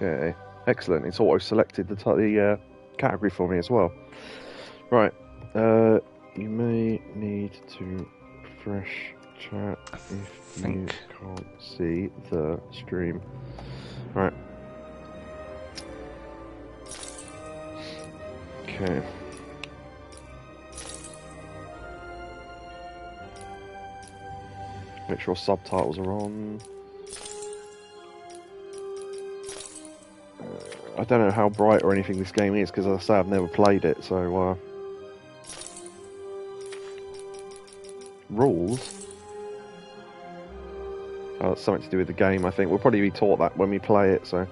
Okay, excellent. It's auto-selected the category for me as well. Right, you may need to refresh chat if you can't see the stream. Right. Okay. Make sure subtitles are on. I don't know how bright or anything this game is because, as I say, I've never played it. So, rules. Oh, it's something to do with the game. I think we'll probably be taught that when we play it. So,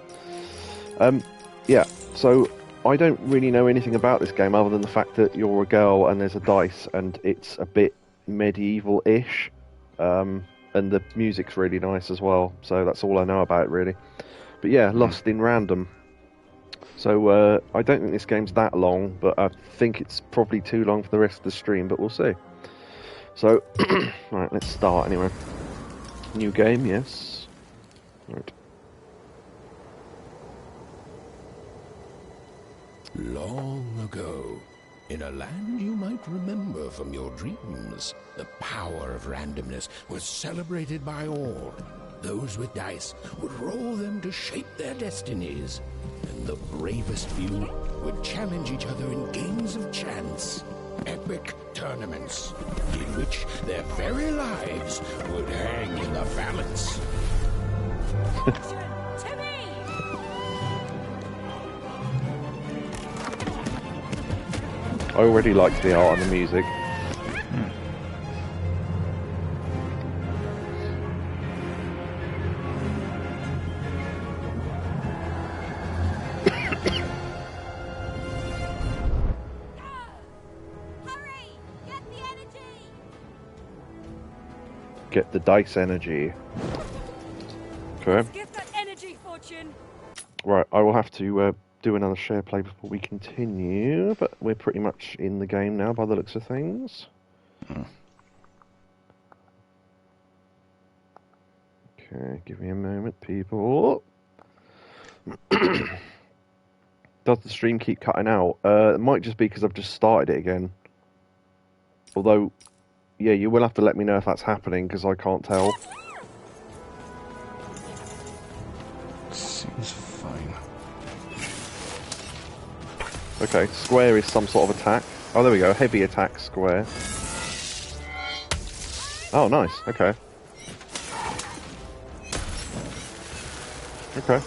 yeah. So I don't really know anything about this game other than the fact that you're a girl and there's a dice and it's a bit medieval-ish. And the music's really nice as well. So that's all I know about it, really. But yeah, Lost in Random. So I don't think this game's that long, but I think it's probably too long for the rest of the stream, but we'll see. So, right, let's start anyway. New game, yes. Right. Long ago, in a land you might remember from your dreams, the power of randomness was celebrated by all. Those with dice would roll them to shape their destinies, and the bravest few would challenge each other in games of chance. Epic tournaments, in which their very lives would hang in the balance. I already liked the art and the music. Get the dice energy. Okay. Get that energy, Fortune. Right, I will have to do another share play before we continue, but we're pretty much in the game now by the looks of things. Okay, give me a moment, people. Does the stream keep cutting out? It might just be because I've just started it again. Although, yeah, you will have to let me know if that's happening, because I can't tell. Seems fine. Okay, square is some sort of attack. Oh, there we go. Heavy attack, square. Oh, nice. Okay. Okay.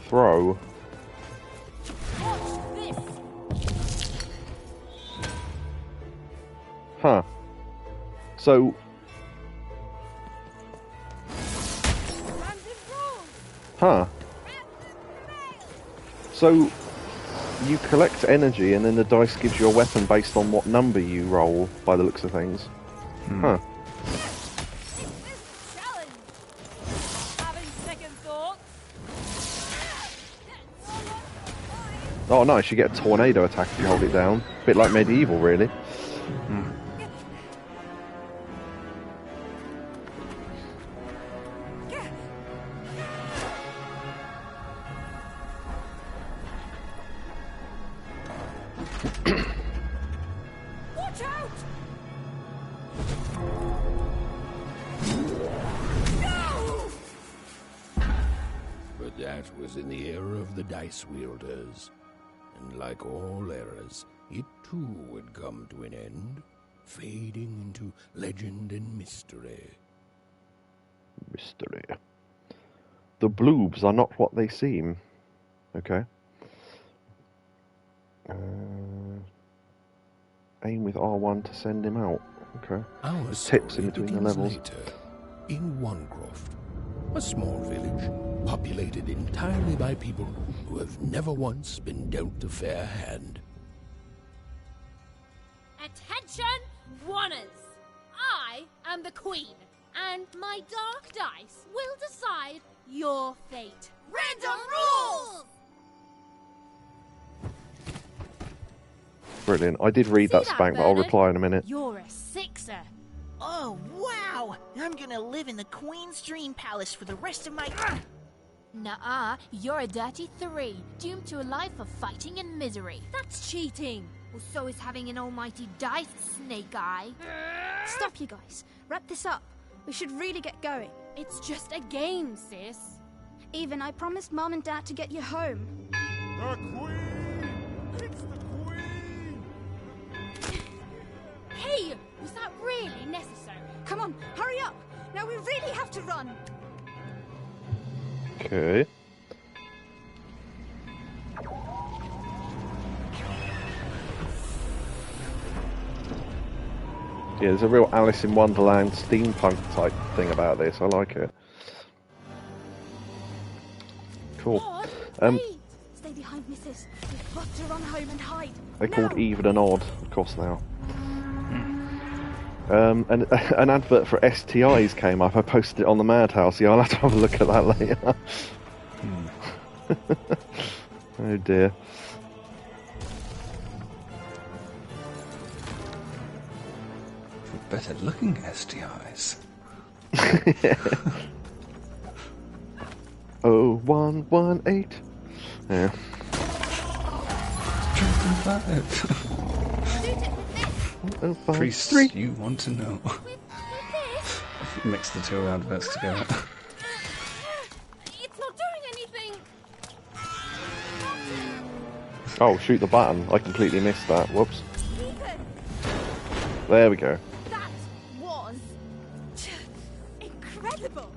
Throw. Huh. So... Huh. So, you collect energy and then the dice gives you a weapon based on what number you roll, by the looks of things. Huh. Oh nice, you get a tornado attack if you hold it down. A bit like medieval, really. Watch out! But that was in the era of the dice wielders. And like all eras, it too would come to an end, fading into legend and mystery. Mystery. The bloobs are not what they seem. Okay. Aim with R1 to send him out. Okay. Our Tips in between the levels. Later, in Wanecroft, a small village populated entirely by people who have never once been dealt a fair hand. Attention, Wanners! I am the Queen, and my dark dice will decide your fate. Random rules! Brilliant. I did read that, that, Spank, but I'll Bernard? reply in a minute. You're a sixer. Oh, wow! I'm gonna live in the Queen's Dream Palace for the rest of my... Nuh-uh, you're a dirty 3, doomed to a life of fighting and misery. That's cheating. Well, so is having an almighty dice, Snake Eye. Stop, you guys. Wrap this up. We should really get going. It's just a game, sis. Even, I promised Mom and Dad to get you home. The Queen! It's the Queen! Hey, was that really necessary? Come on, hurry up! Now we really have to run! Okay. Yeah, there's a real Alice in Wonderland steampunk type thing about this. I like it. Cool. Wait! Stay behind, missus. We've got to run home and hide. They're now. called Even and Odd, of course, now. And an advert for STIs came up. I posted it on the Madhouse. Yeah, I'll have to have a look at that later. Oh dear. Better looking STIs. 0118. Yeah. 5. Priests, you want to know. Mix the two adverts together. It's not doing anything. Oh, shoot the button. I completely missed that. Whoops. There we go. That was... incredible!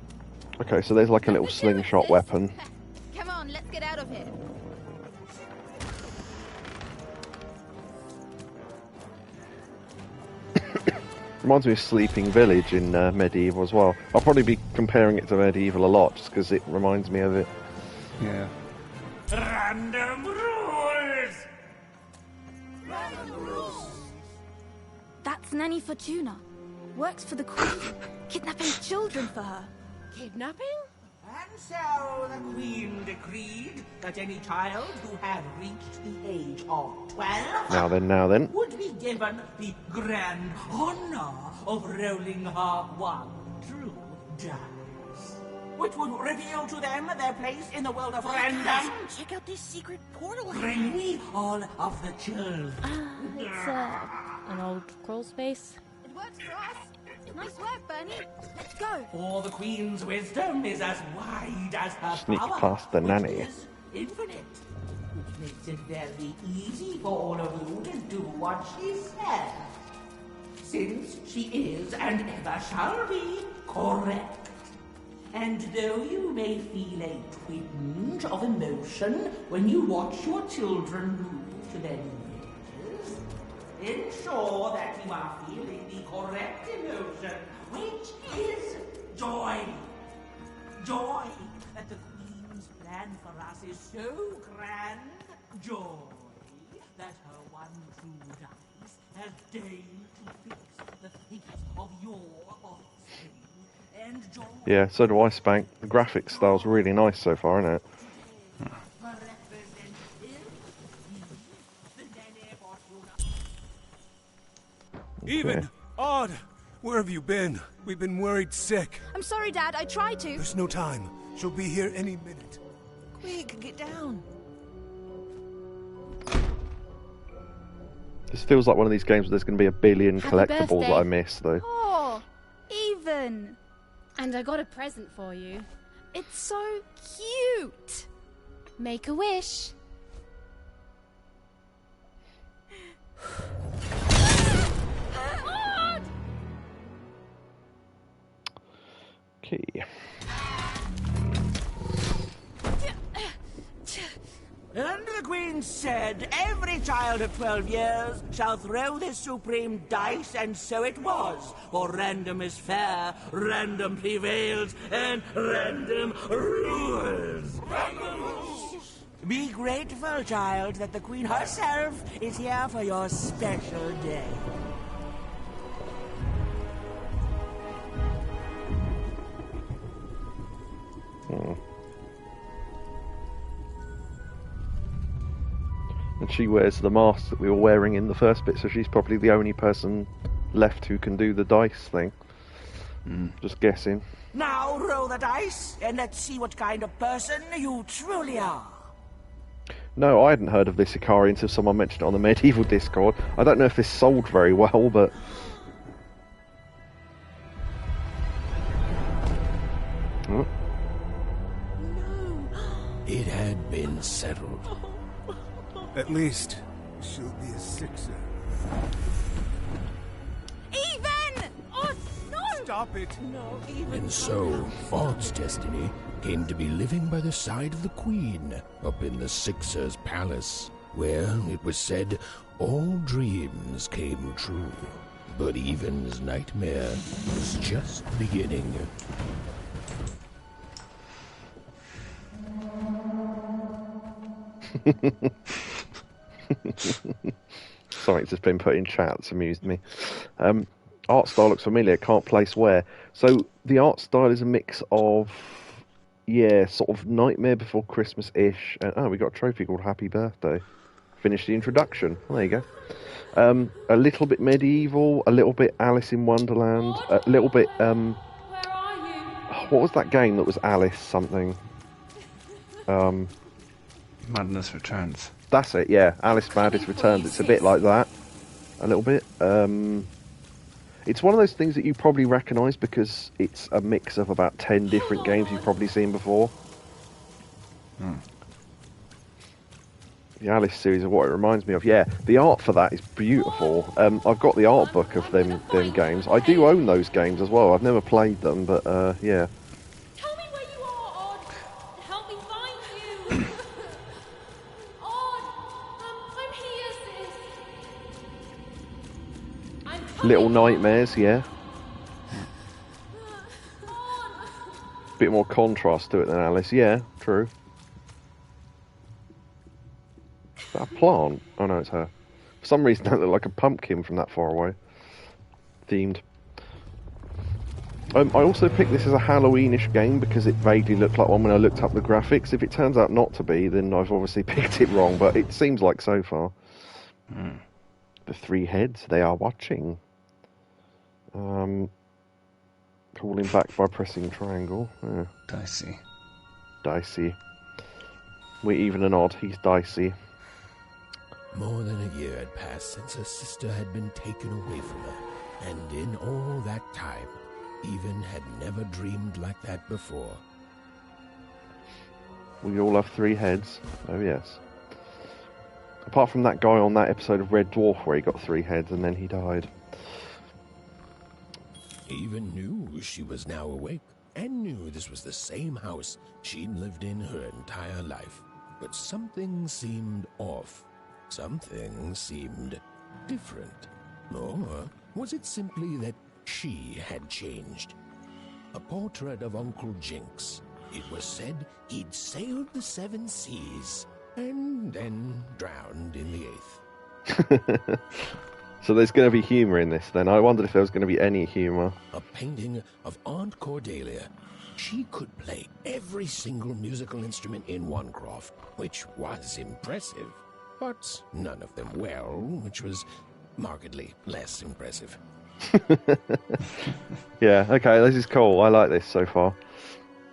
Okay, so there's like a little slingshot weapon. Come on, let's get out of here. Reminds me of Sleeping Village in Medieval as well. I'll probably be comparing it to Medieval a lot just because it reminds me of it. Yeah. Random rules! That's Nanny Fortuna. Works for the Queen. Kidnapping children for her. Kidnapping? And so the Queen decreed that any child who had reached the age of 12 Now then. would be given the grand honor of rolling her one true dice, which would reveal to them their place in the world of random. Check out this secret portal. Bring me all of the children. It's an old crawl space. It works for us. Nice work, Bernie. Let's go. For the Queen's wisdom is as wide as her Sneak power, past the which nanny. is infinite, which makes it very easy for all of you to do what she says, since she is and ever shall be correct. And though you may feel a twinge of emotion when you watch your children move to their new ages, ensure that you are feeling the correct emotion, which is joy. Joy that the Queen's plan for us is so grand. Joy that her one true dice has deigned to fix the fate of your offspring. And joy. Yeah, so do I, Spank. The graphic style's really nice so far, isn't it? Even! Odd! Where have you been? We've been worried sick. I'm sorry, Dad. I tried to. There's no time. She'll be here any minute. Quick, get down. This feels like one of these games where there's going to be a billion Happy collectibles that birthday. I missed, though. Oh, Even. And I got a present for you. It's so cute. Make a wish. Okay. And the Queen said, every child of 12 years shall throw this supreme dice, and so it was. For random is fair, random prevails, and random rules. Random rules. Be grateful, child, that the Queen herself is here for your special day. And she wears the mask that we were wearing in the first bit, so she's probably the only person left who can do the dice thing. Just guessing. Now roll the dice, and let's see what kind of person you truly are. No, I hadn't heard of this Ikari until someone mentioned it on the Medieval Discord. I don't know if this sold very well, but... Oh. It had been settled. At least, she'll be a sixer. Even! Oh, no! Stop it! No, even. And so, Odd's destiny came to be living by the side of the Queen up in the Sixer's palace, where, it was said, all dreams came true. But Even's nightmare was just beginning. Something's just been put in chat that's amused me. Art style looks familiar, can't place where. So the art style is a mix of, sort of Nightmare Before Christmas-ish. We got a trophy called Happy Birthday. Finished the introduction. Well, there you go. A little bit medieval, a little bit Alice in Wonderland, a little bit... Where are you? what was that game that was Alice something? Madness Returns. That's it, yeah. Alice Madness Returns. It's a bit like that. A little bit. It's one of those things that you probably recognise because it's a mix of about 10 different games you've probably seen before. The Alice series of what it reminds me of. Yeah, the art for that is beautiful. I've got the art book of them games. I do own those games as well. I've never played them, but yeah. Tell me where you are, Odd. Help me find you. Odd, I'm here, sis. I'm coming. Little Nightmares, yeah. Odd. Bit more contrast to it than Alice, yeah, true. Is that a plant? Oh no, it's her. For some reason, that looked like a pumpkin from that far away. Themed. I also picked this as a Halloweenish game because it vaguely looked like one when I looked up the graphics. If it turns out not to be, then I've obviously picked it wrong, but it seems like so far. The three heads, they are watching. Calling back by pressing triangle. Yeah. Dicey. Dicey. We're even and odd, he's Dicey. More than a year had passed since her sister had been taken away from her, and in all that time, Even had never dreamed like that before. We all have three heads. Oh yes. Apart from that guy on that episode of Red Dwarf where he got three heads and then he died. Even knew she was now awake, and knew this was the same house she'd lived in her entire life. But something seemed off. Something seemed different. Or was it simply that she had changed? A portrait of Uncle Jinx. It was said he'd sailed the 7 seas and then drowned in the 8th. So there's going to be humour in this then. I wondered if there was going to be any humour. A painting of Aunt Cordelia. She could play every single musical instrument in Onecroft, which was impressive. But none of them well, which was markedly less impressive. Yeah, okay, this is cool. I like this so far.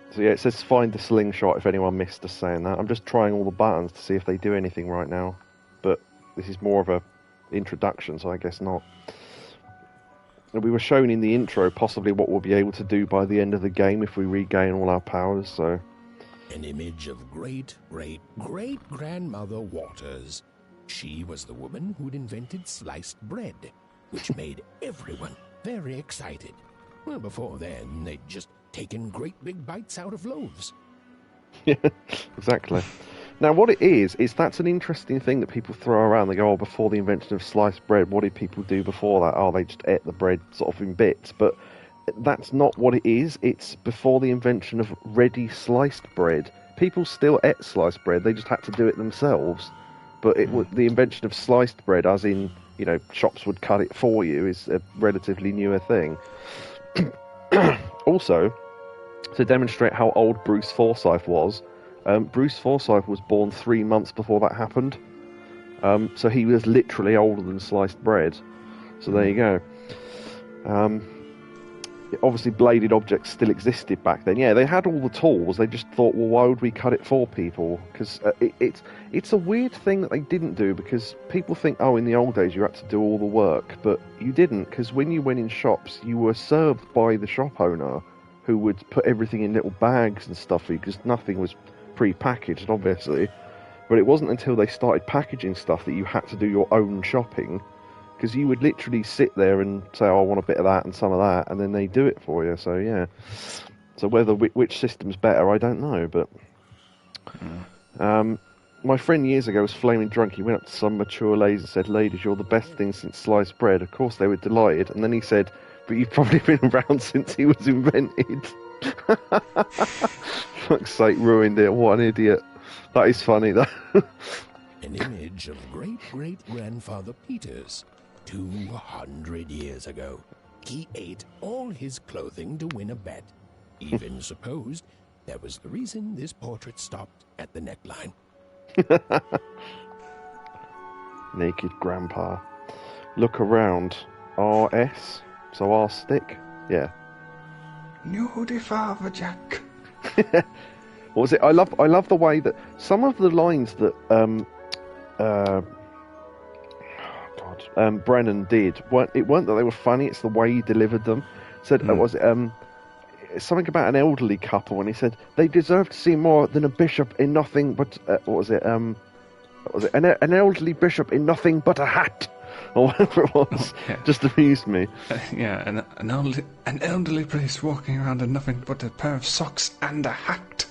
So yeah, it says find the slingshot if anyone missed us saying that. I'm just trying all the buttons to see if they do anything right now. But this is more of a introduction, so I guess not. And we were shown in the intro possibly what we'll be able to do by the end of the game if we regain all our powers, so... An image of great-great-great-grandmother Waters. She was the woman who'd invented sliced bread, which made everyone very excited. Well, before then, they'd just taken great big bites out of loaves. Yeah, exactly. Now, what it is that's an interesting thing that people throw around. They go, oh, before the invention of sliced bread, what did people do before that? Oh, they just ate the bread sort of in bits. But that's not what it is. It's before the invention of ready sliced bread. People still ate sliced bread. They just had to do it themselves. But the invention of sliced bread, as in, you know, shops would cut it for you, is a relatively newer thing. Also, to demonstrate how old Bruce Forsyth was, Bruce Forsyth was born 3 months before that happened. So he was literally older than sliced bread. So there you go. obviously bladed objects still existed back then. Yeah, they had all the tools. They just thought, well, why would we cut it for people? Because it's a weird thing that they didn't do, because people think, oh, in the old days you had to do all the work, but you didn't, because when you went in shops, you were served by the shop owner, who would put everything in little bags and stuff for you, because nothing was pre-packaged, obviously. But it wasn't until they started packaging stuff that you had to do your own shopping, because you would literally sit there and say, oh, I want a bit of that and some of that, and then they do it for you. So, yeah. So whether which system's better, I don't know. But my friend years ago was flaming drunk. He went up to some mature ladies and said, ladies, you're the best thing since sliced bread. Of course, they were delighted. And then he said, but you've probably been around since he was invented. Fuck's sake, ruined it. What an idiot. That is funny, though. An image of great-great-grandfather Peter's 200 years ago. He ate all his clothing to win a bet. Even supposed that was the reason this portrait stopped at the neckline. Naked grandpa. Look around. RS. So R stick. Yeah. Nudie Father Jack. What was it? I love the way that some of the lines that Brennan did weren't that they were funny. It's the way he delivered them. Said was it something about an elderly couple, and he said they deserve to see more than a bishop in nothing but what was it? An elderly bishop in nothing but a hat, or whatever it was. Oh, yeah. Just amused me. Yeah, an elderly priest walking around in nothing but a pair of socks and a hat.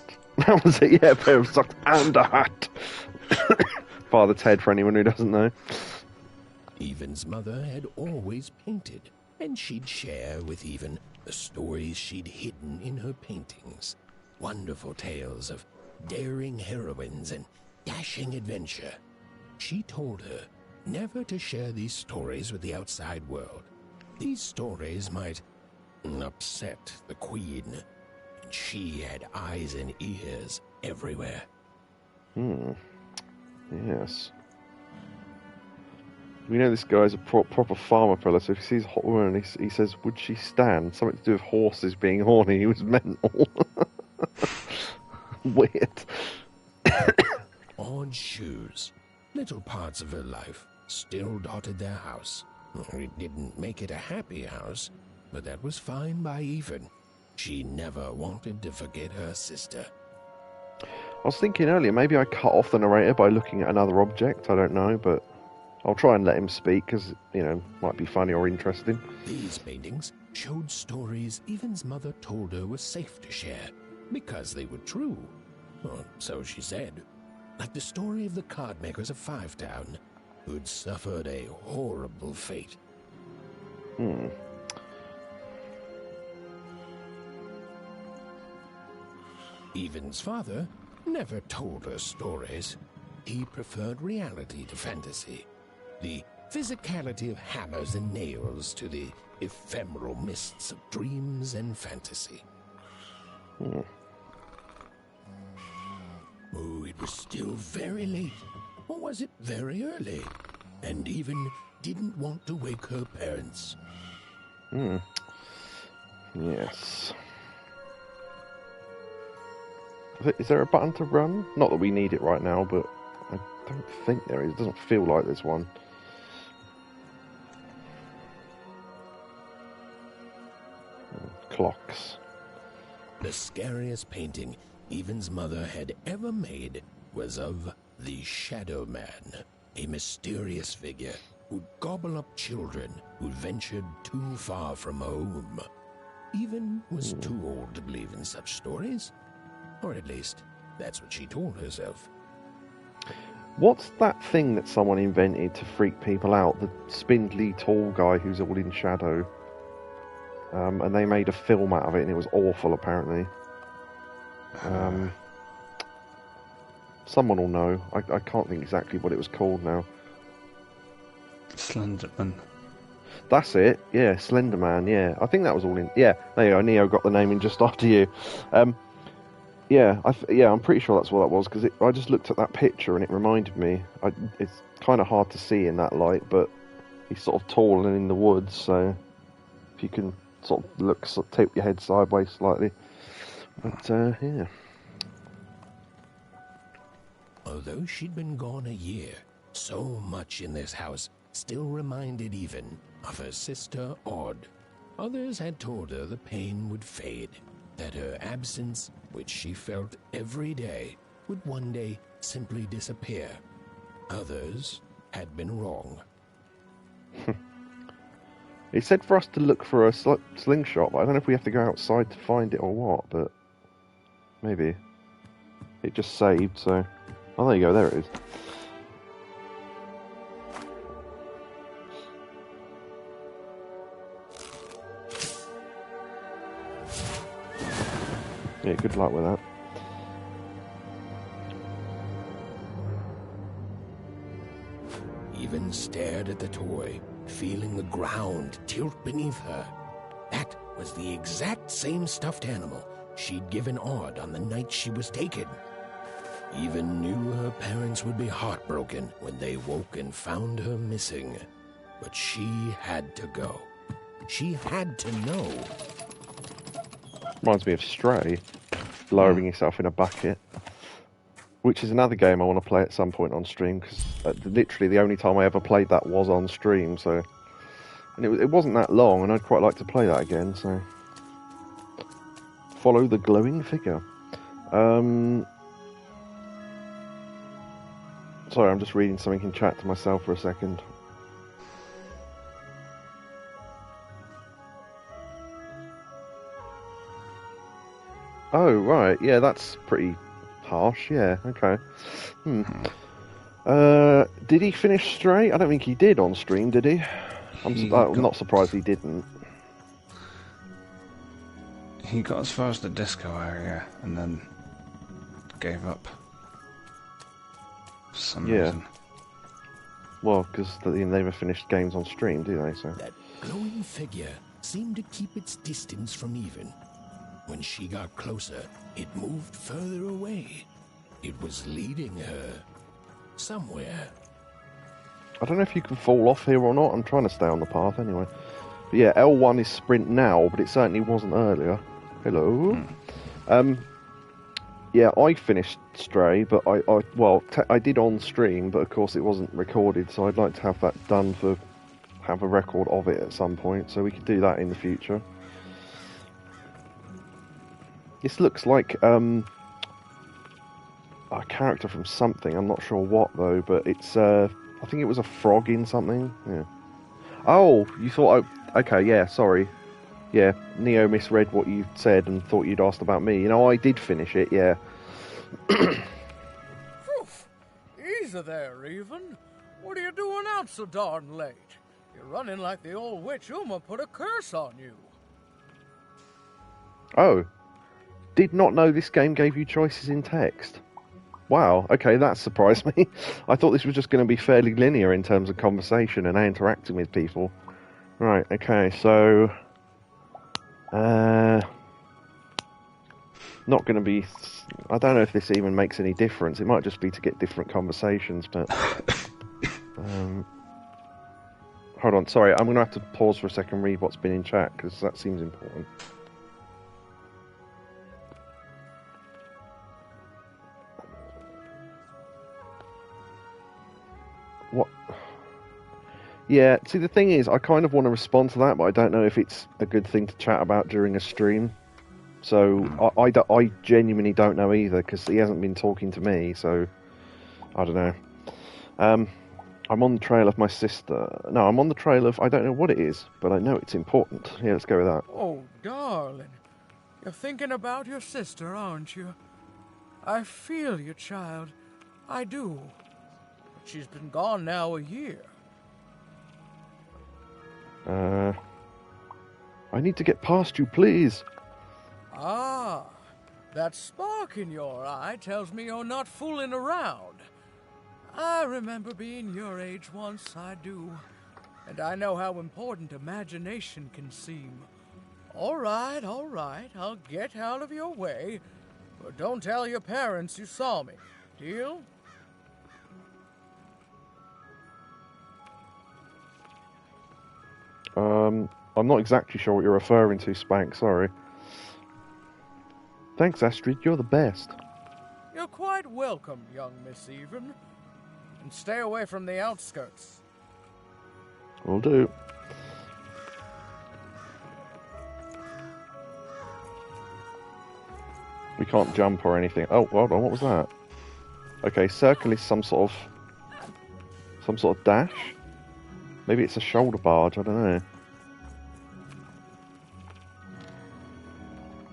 That was it. Yeah, a pair of socks and a hat. Father Ted, for anyone who doesn't know. Evan's mother had always painted, and she'd share with Evan the stories she'd hidden in her paintings. Wonderful tales of daring heroines and dashing adventure. She told her never to share these stories with the outside world. These stories might upset the Queen, and she had eyes and ears everywhere. Yes. We know this guy's a proper farmer fella, so if he sees a hot woman, he says, would she stand? Something to do with horses being horny. He was mental. Weird. Odd shoes. Little parts of her life still dotted their house. It didn't make it a happy house, but that was fine by Evan. She never wanted to forget her sister. I was thinking earlier, maybe I cut off the narrator by looking at another object. I don't know, but I'll try and let him speak, because, might be funny or interesting. These paintings showed stories Evan's mother told her were safe to share, because they were true. Or so she said. Like the story of the card makers of Five Town, who'd suffered a horrible fate. Evan's father never told her stories. He preferred reality to fantasy. The physicality of hammers and nails to the ephemeral mists of dreams and fantasy. Oh, it was still very late. Or was it very early? And Even didn't want to wake her parents. Yes. Is there a button to run? Not that we need it right now, but I don't think there is. It doesn't feel like there's one. Clocks. The scariest painting Evan's mother had ever made was of the Shadow Man, a mysterious figure who'd gobble up children who'd ventured too far from home. Even was too old to believe in such stories. Or at least, that's what she told herself. What's that thing that someone invented to freak people out? The spindly, tall guy who's all in shadow. And they made a film out of it, and it was awful, apparently. Someone will know. I can't think exactly what it was called now. Slenderman. That's it. Yeah, Slenderman. Yeah, I think that was all in. Yeah, there you go. Neo got the name in just after you. Yeah, I'm pretty sure that's what that was, because I just looked at that picture and it reminded me. It's kind of hard to see in that light, but he's sort of tall and in the woods, so if you can sort of looks, tip your head sideways slightly. But, yeah. Although she'd been gone a year, so much in this house still reminded Even of her sister Odd. Others had told her the pain would fade, that her absence, which she felt every day, would one day simply disappear. Others had been wrong. It said for us to look for a slingshot, but I don't know if we have to go outside to find it or what, but maybe. It just saved, so... Oh, there you go, there it is. Yeah, good luck with that. Even stared at the toy, feeling the ground tilt beneath her. That was the exact same stuffed animal she'd given Odd on the night she was taken. Even knew her parents would be heartbroken when they woke and found her missing. But she had to go. She had to know. Reminds me of Stray, lowering yourself in a bucket. Which is another game I want to play at some point on stream, because literally the only time I ever played that was on stream, so... And it wasn't that long, and I'd quite like to play that again, so... Follow the glowing figure. Sorry, I'm just reading something in chat to myself for a second. Oh, right, yeah, that's pretty harsh, yeah, okay. Did he finish Stray? I don't think he did on stream, did he? I'm not surprised he didn't. He got as far as the disco area and then gave up. For some reason. Well, because they never finished games on stream, do they? So that glowing figure seemed to keep its distance from Even. When she got closer, it moved further away. It was leading her somewhere. I don't know if you can fall off here or not. I'm trying to stay on the path anyway. But yeah, L1 is sprint now, but it certainly wasn't earlier. Hello. Yeah, I finished Stray, but I did on stream, but of course it wasn't recorded, so I'd like to have that done have a record of it at some point, so we could do that in the future. This looks like a character from something. I'm not sure what though, but it's I think it was a frog in something. Yeah. Oh, you thought okay, yeah, sorry. Yeah, Neo misread what you said and thought you'd asked about me. You know, I did finish it, yeah. Easy there, Even. What are you doing out so darn late? You're running like the old witch Uma put a curse on you. Oh. Did not know this game gave you choices in text. Wow, okay, that surprised me. I thought this was just going to be fairly linear in terms of conversation and interacting with people. Right, okay, so... not going to be... I don't know if this even makes any difference. It might just be to get different conversations, but... hold on, sorry, I'm going to have to pause for a second and read what's been in chat, because that seems important. What? Yeah, see, the thing is, I kind of want to respond to that, but I don't know if it's a good thing to chat about during a stream. So I genuinely don't know either, because he hasn't been talking to me, so I don't know. I'm on the trail of my sister. No, I'm on the trail of, I don't know what it is, but I know it's important. Yeah, let's go with that. Oh, darling. You're thinking about your sister, aren't you? I feel you, child. I do. But she's been gone now a year. I need to get past you, please. Ah, that spark in your eye tells me you're not fooling around. I remember being your age once, I do. And I know how important imagination can seem. All right, I'll get out of your way. But don't tell your parents you saw me. Deal? I'm not exactly sure what you're referring to, Spank, sorry. Thanks, Astrid, you're the best. You're quite welcome, young Miss Even. And stay away from the outskirts. Will do. We can't jump or anything. Oh, hold on, what was that? Okay, circle is some sort of dash? Maybe it's a shoulder barge, I don't know.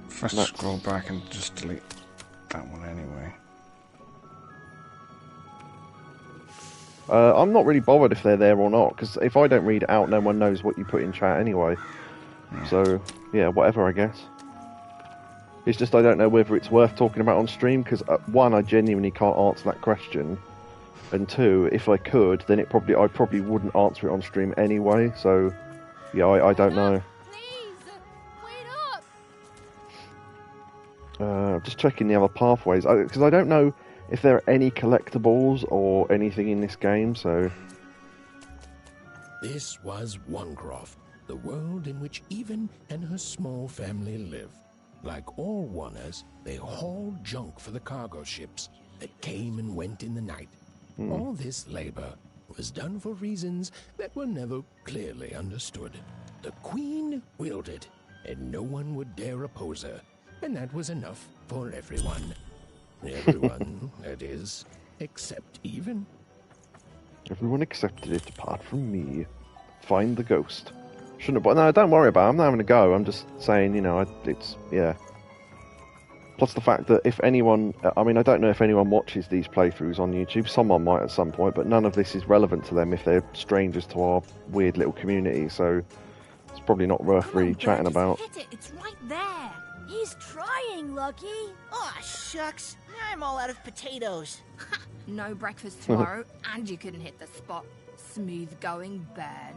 If I scroll back and just delete that one anyway. I'm not really bothered if they're there or not, because if I don't read it out, no one knows what you put in chat anyway. Yeah. So, yeah, whatever, I guess. It's just I don't know whether it's worth talking about on stream, because one, I genuinely can't answer that question, and two, if I could, then I probably wouldn't answer it on stream anyway, so, yeah, I don't know. Please, wait up. I'm just checking the other pathways, because I don't know if there are any collectibles or anything in this game, so... This was Onecroft, the world in which Even and her small family lived. Like all Oners, they hauled junk for the cargo ships that came and went in the night. All this labor was done for reasons that were never clearly understood. The Queen willed it, and no one would dare oppose her, and that was enough for everyone. Everyone, that is, except Even. Everyone accepted it apart from me. Find the ghost. Shouldn't have, but no, don't worry about it. I'm not having a go. I'm just saying, you know, it's, yeah. Plus the fact that if anyone, I mean, I don't know if anyone watches these playthroughs on YouTube. Someone might at some point, but none of this is relevant to them if they're strangers to our weird little community, so it's probably not worth really chatting about. Hit it. It's right there. He's trying, Lucky. Aw, shucks. Now I'm all out of potatoes. No breakfast tomorrow, and you couldn't hit the spot. Smooth going, Ben.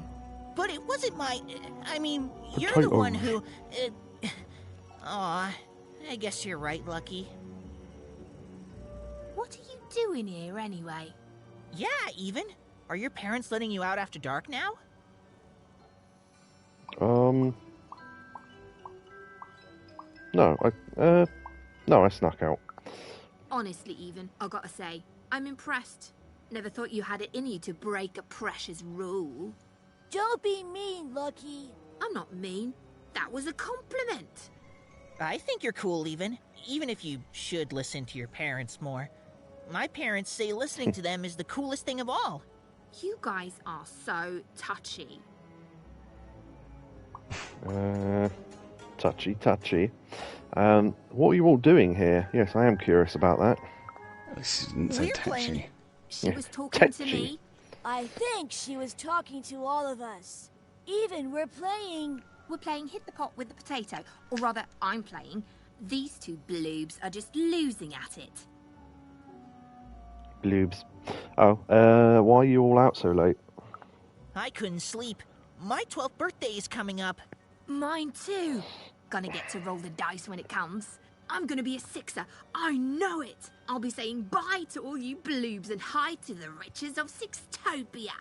But it wasn't my... I mean, you're the one who... Aw, I guess you're right, Lucky. What are you doing here, anyway? Yeah, Even. Are your parents letting you out after dark now? No, I snuck out. Honestly, Even, I gotta say, I'm impressed. Never thought you had it in you to break a precious rule. Don't be mean, Lucky. I'm not mean. That was a compliment. I think you're cool, even if you should listen to your parents more. My parents say listening to them is the coolest thing of all. You guys are so touchy. Touchy. What are you all doing here? Yes, I am curious about that. She didn't say touchy. She was talking to me. I think she was talking to all of us. Even we're playing Hit the Pot with the Potato. Or rather, I'm playing. These two bloobs are just losing at it. Bloobs. Oh, why are you all out so late? I couldn't sleep. My 12th birthday is coming up. Mine too. Gonna get to roll the dice when it comes. I'm gonna be a sixer. I know it. I'll be saying bye to all you bloobs and hi to the riches of Sixtopia.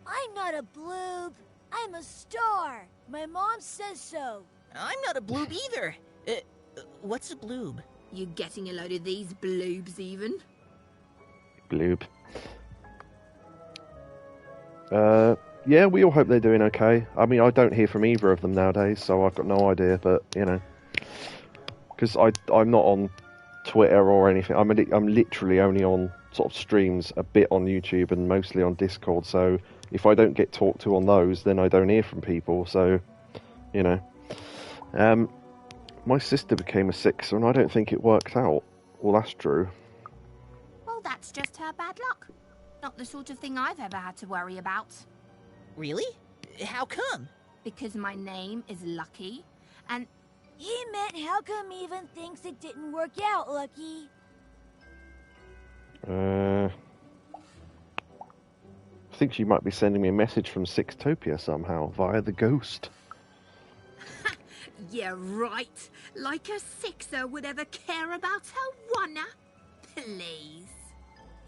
I'm not a bloob. I'm a star. My mom says so. I'm not a bloob either. What's a bloob? You getting a load of these bloobs, even? Bloob. Yeah, we all hope they're doing okay. I mean, I don't hear from either of them nowadays, so I've got no idea, but, you know. Because I'm not on Twitter or anything. I'm literally only on sort of streams, a bit on YouTube and mostly on Discord, so if I don't get talked to on those, then I don't hear from people, so, you know. My sister became a sixer, and I don't think it worked out. Well, that's true. Well, that's just her bad luck. Not the sort of thing I've ever had to worry about. Really? How come? Because my name is Lucky, and... He meant how come Even thinks it didn't work out, Lucky? I think she might be sending me a message from Sixtopia somehow, via the ghost. Yeah, right. Like a sixer would ever care about her oneer. Please.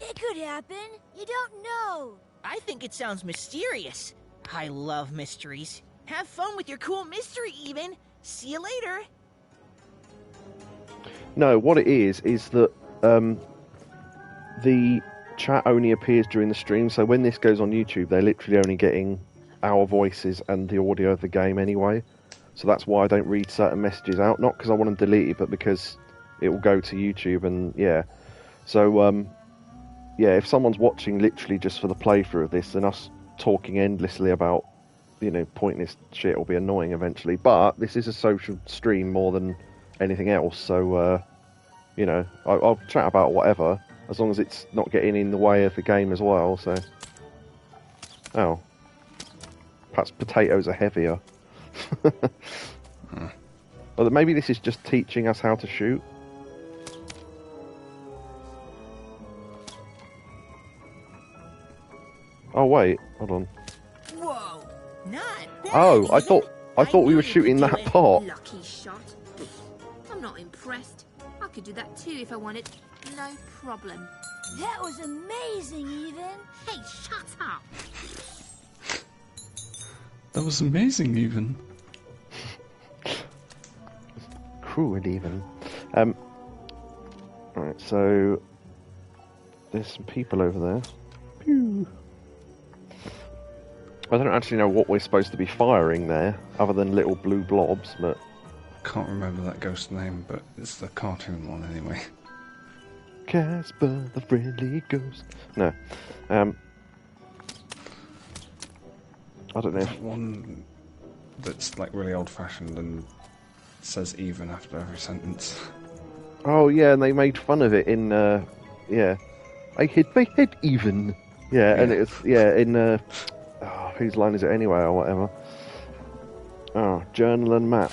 It could happen. You don't know. I think it sounds mysterious. I love mysteries. Have fun with your cool mystery, Even. See you later. No, what it is that the chat only appears during the stream, so when this goes on YouTube, they're literally only getting our voices and the audio of the game anyway. So that's why I don't read certain messages out. Not because I want them deleted, but because it will go to YouTube and, yeah. So, yeah, if someone's watching literally just for the playthrough of this, then us talking endlessly about, you know, pointless shit will be annoying eventually. But this is a social stream more than anything else, so, you know, I'll chat about whatever, as long as it's not getting in the way of the game as well, so... Oh. Perhaps potatoes are heavier. Well, maybe this is just teaching us how to shoot. Oh wait, hold on. Whoa, not bad. Oh, I thought we were shooting that pot. Lucky shot. I'm not impressed. I could do that too if I wanted. No problem. That was amazing, Even. Hey, shut up. That was amazing, Even. Cruel, Even. Right, so there's some people over there. Pew. I don't actually know what we're supposed to be firing there, other than little blue blobs, but... Can't remember that ghost name, but it's the cartoon one anyway. Casper, the friendly ghost. No. I don't know. That one that's like really old-fashioned and says even after every sentence. Oh yeah, and they made fun of it in, yeah. I hit my head even. Yeah, and it's, yeah, in, whose line is it anyway, or whatever. Oh, journal and map.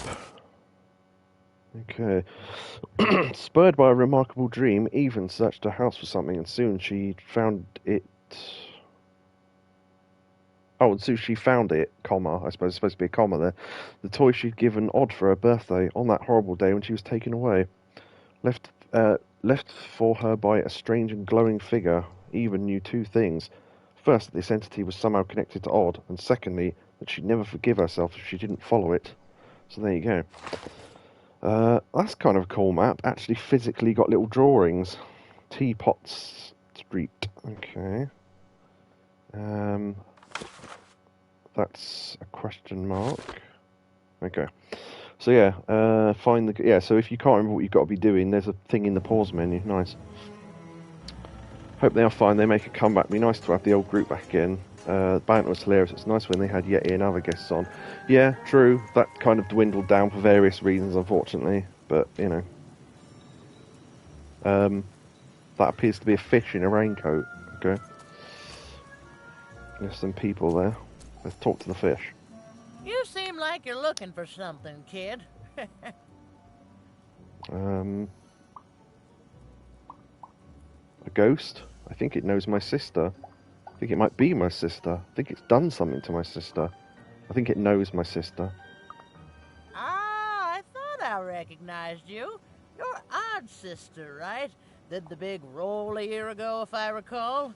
Okay. Spurred by a remarkable dream, Even searched her house for something, and soon she found it... Oh, and soon she found it, comma, I suppose it's supposed to be a comma there. The toy she'd given Odd for her birthday, on that horrible day when she was taken away. Left for her by a strange and glowing figure, Even knew two things. First, that this entity was somehow connected to Odd, and secondly, that she'd never forgive herself if she didn't follow it. So there you go. That's kind of a cool map. Actually physically got little drawings. Teapots Street. Okay. That's a question mark. Okay. So yeah, find the... Yeah, so if you can't remember what you've got to be doing, there's a thing in the pause menu. Nice. Hope they are fine. They make a comeback. Be nice to have the old group back in. The banter was hilarious. It's nice when they had Yeti and other guests on. Yeah, true. That kind of dwindled down for various reasons, unfortunately. But, you know. That appears to be a fish in a raincoat. Okay. There's some people there. Let's talk to the fish. You seem like you're looking for something, kid. A ghost? I think it knows my sister. I think it might be my sister. I think it's done something to my sister. I think it knows my sister. Ah, I thought I recognized you. You're Odd's sister, right? Did the big roll a year ago, if I recall.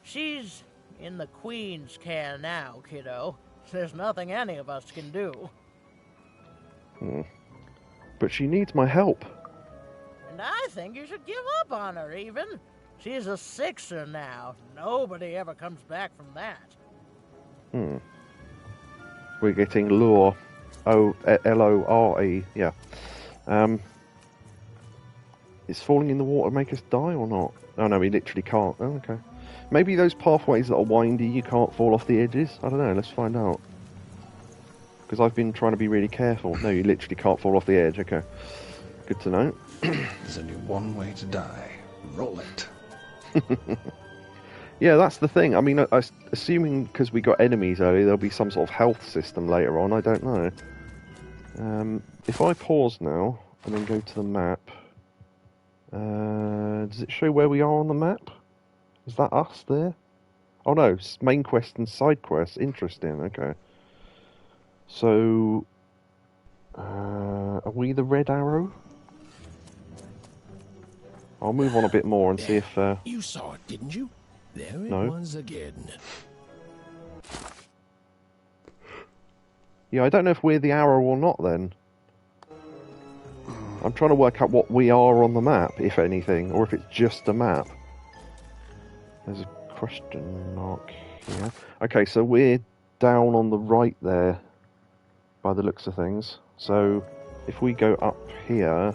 She's in the Queen's care now, kiddo. There's nothing any of us can do. But she needs my help. And I think you should give up on her, Even. She's a sixer now. Nobody ever comes back from that. We're getting lore. L-O-R-E, yeah. Is falling in the water make us die or not? Oh no, we literally can't. Oh, okay. Maybe those pathways that are windy, you can't fall off the edges? I don't know, let's find out. Because I've been trying to be really careful. No, you literally can't fall off the edge, okay. Good to know. There's only one way to die. Roll it. Yeah, that's the thing. I mean, assuming because we got enemies earlier, there'll be some sort of health system later on. I don't know. If I pause now and then go to the map, does it show where we are on the map? Is that us there? Oh no, main quest and side quests. Interesting. Okay. So, are we the red arrow? I'll move on a bit more and see if... You saw it, didn't you? There it No. was again. Yeah, I don't know if we're the arrow or not then. I'm trying to work out what we are on the map, if anything, or if it's just a map. There's a question mark here. Okay, so we're down on the right there, by the looks of things. So, if we go up here...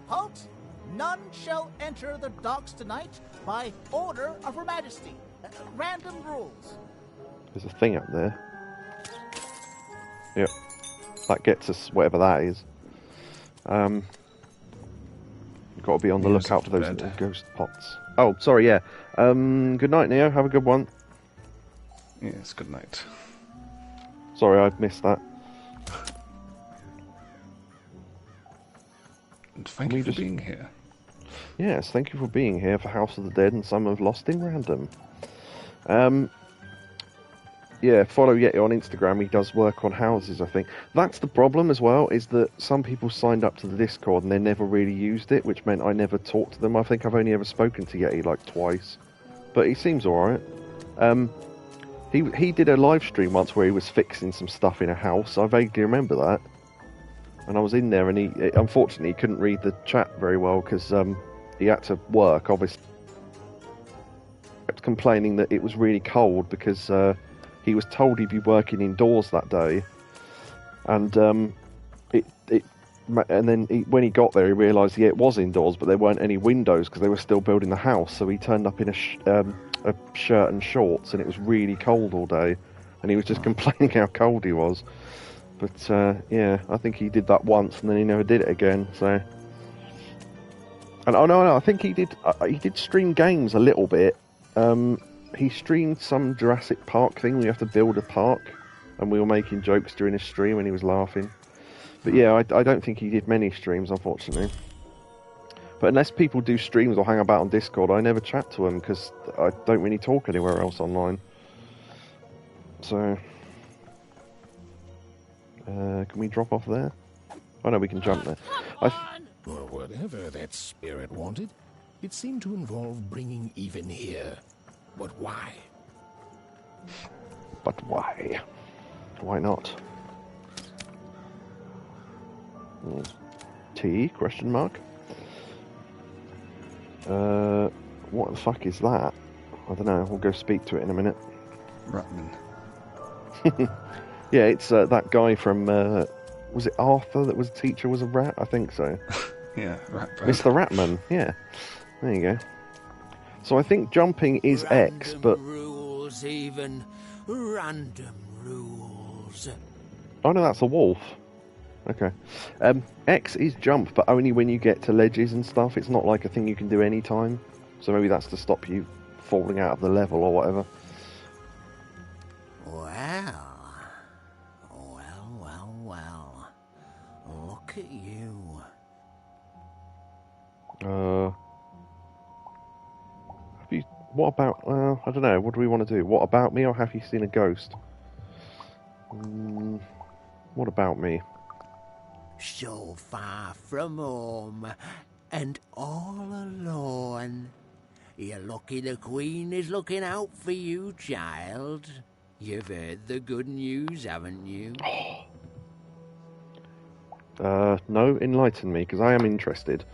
Halt! None shall enter the docks tonight by order of Her Majesty. Random rules. There's a thing up there. Yep. That gets us whatever that is. You've got to be on the lookout for those little ghost pots. Oh, sorry, yeah. Good night, Neo. Have a good one. Yes, good night. Sorry, I missed that. And thank you for being here. Yes, thank you for being here for House of the Dead and some of Lost in Random. Yeah, follow Yeti on Instagram. He does work on houses, I think. That's the problem as well, is that some people signed up to the Discord and they never really used it, which meant I never talked to them. I think I've only ever spoken to Yeti like twice. But he seems alright. He did a live stream once where he was fixing some stuff in a house. I vaguely remember that. And I was in there and he unfortunately couldn't read the chat very well because he had to work, obviously. He kept complaining that it was really cold because... he was told he'd be working indoors that day, and then when he got there, he realised it was indoors, but there weren't any windows because they were still building the house. So he turned up in a shirt and shorts, and it was really cold all day, and he was just complaining how cold he was. But yeah, I think he did that once, and then he never did it again. So, and no, I think he did stream games a little bit. He streamed some Jurassic Park thing where you have to build a park, and we were making jokes during his stream and he was laughing. But yeah, I don't think he did many streams, unfortunately. But unless people do streams or hang about on Discord, I never chat to them because I don't really talk anywhere else online. So, can we drop off there? Oh no, we can jump there. Or whatever that spirit wanted, it seemed to involve bringing even here. But why? But why? Why not? T? Question mark? What the fuck is that? I don't know. We'll go speak to it in a minute. Ratman. Yeah, it's that guy from... was it Arthur that was a teacher, was a rat? I think so. Yeah, Ratman. Mr. Ratman, yeah. There you go. So I think jumping is X, but... rules, even. Random rules. Oh no, that's a wolf. Okay. X is jump, but only when you get to ledges and stuff. It's not like a thing you can do any time. So maybe that's to stop you falling out of the level or whatever. Well. Look at you. What about... I don't know. What do we want to do? What about me, or have you seen a ghost? What about me? So far from home, and all alone. You're lucky the Queen is looking out for you, child. You've heard the good news, haven't you? No, enlighten me, because I am interested.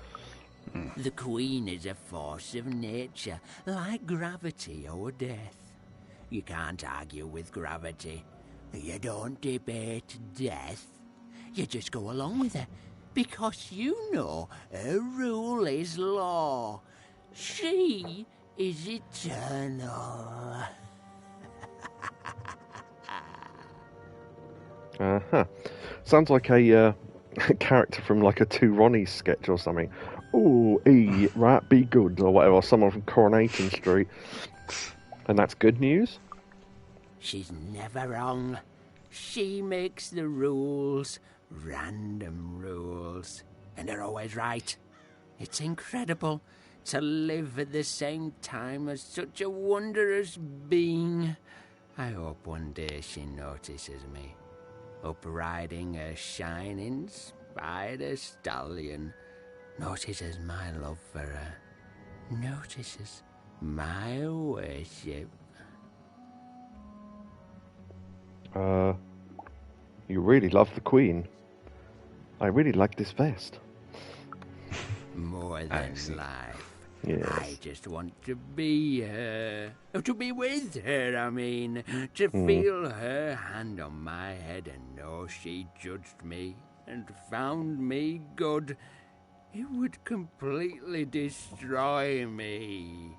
The Queen is a force of nature, like gravity or death. You can't argue with gravity. You don't debate death. You just go along with her, because you know her rule is law. She is eternal. Sounds like a character from like a Two Ronnies sketch or something. Ooh, rat be good, or whatever, or someone from Coronation Street. And that's good news? She's never wrong. She makes the rules, random rules, and they're always right. It's incredible to live at the same time as such a wondrous being. I hope one day she notices me, up riding a shining spider stallion, notices my love for her, notices my worship. You really love the Queen. I really like this vest. More than life. Yes. I just want to be her. To be with her, I mean. To feel her hand on my head and know she judged me and found me good. It would completely destroy me.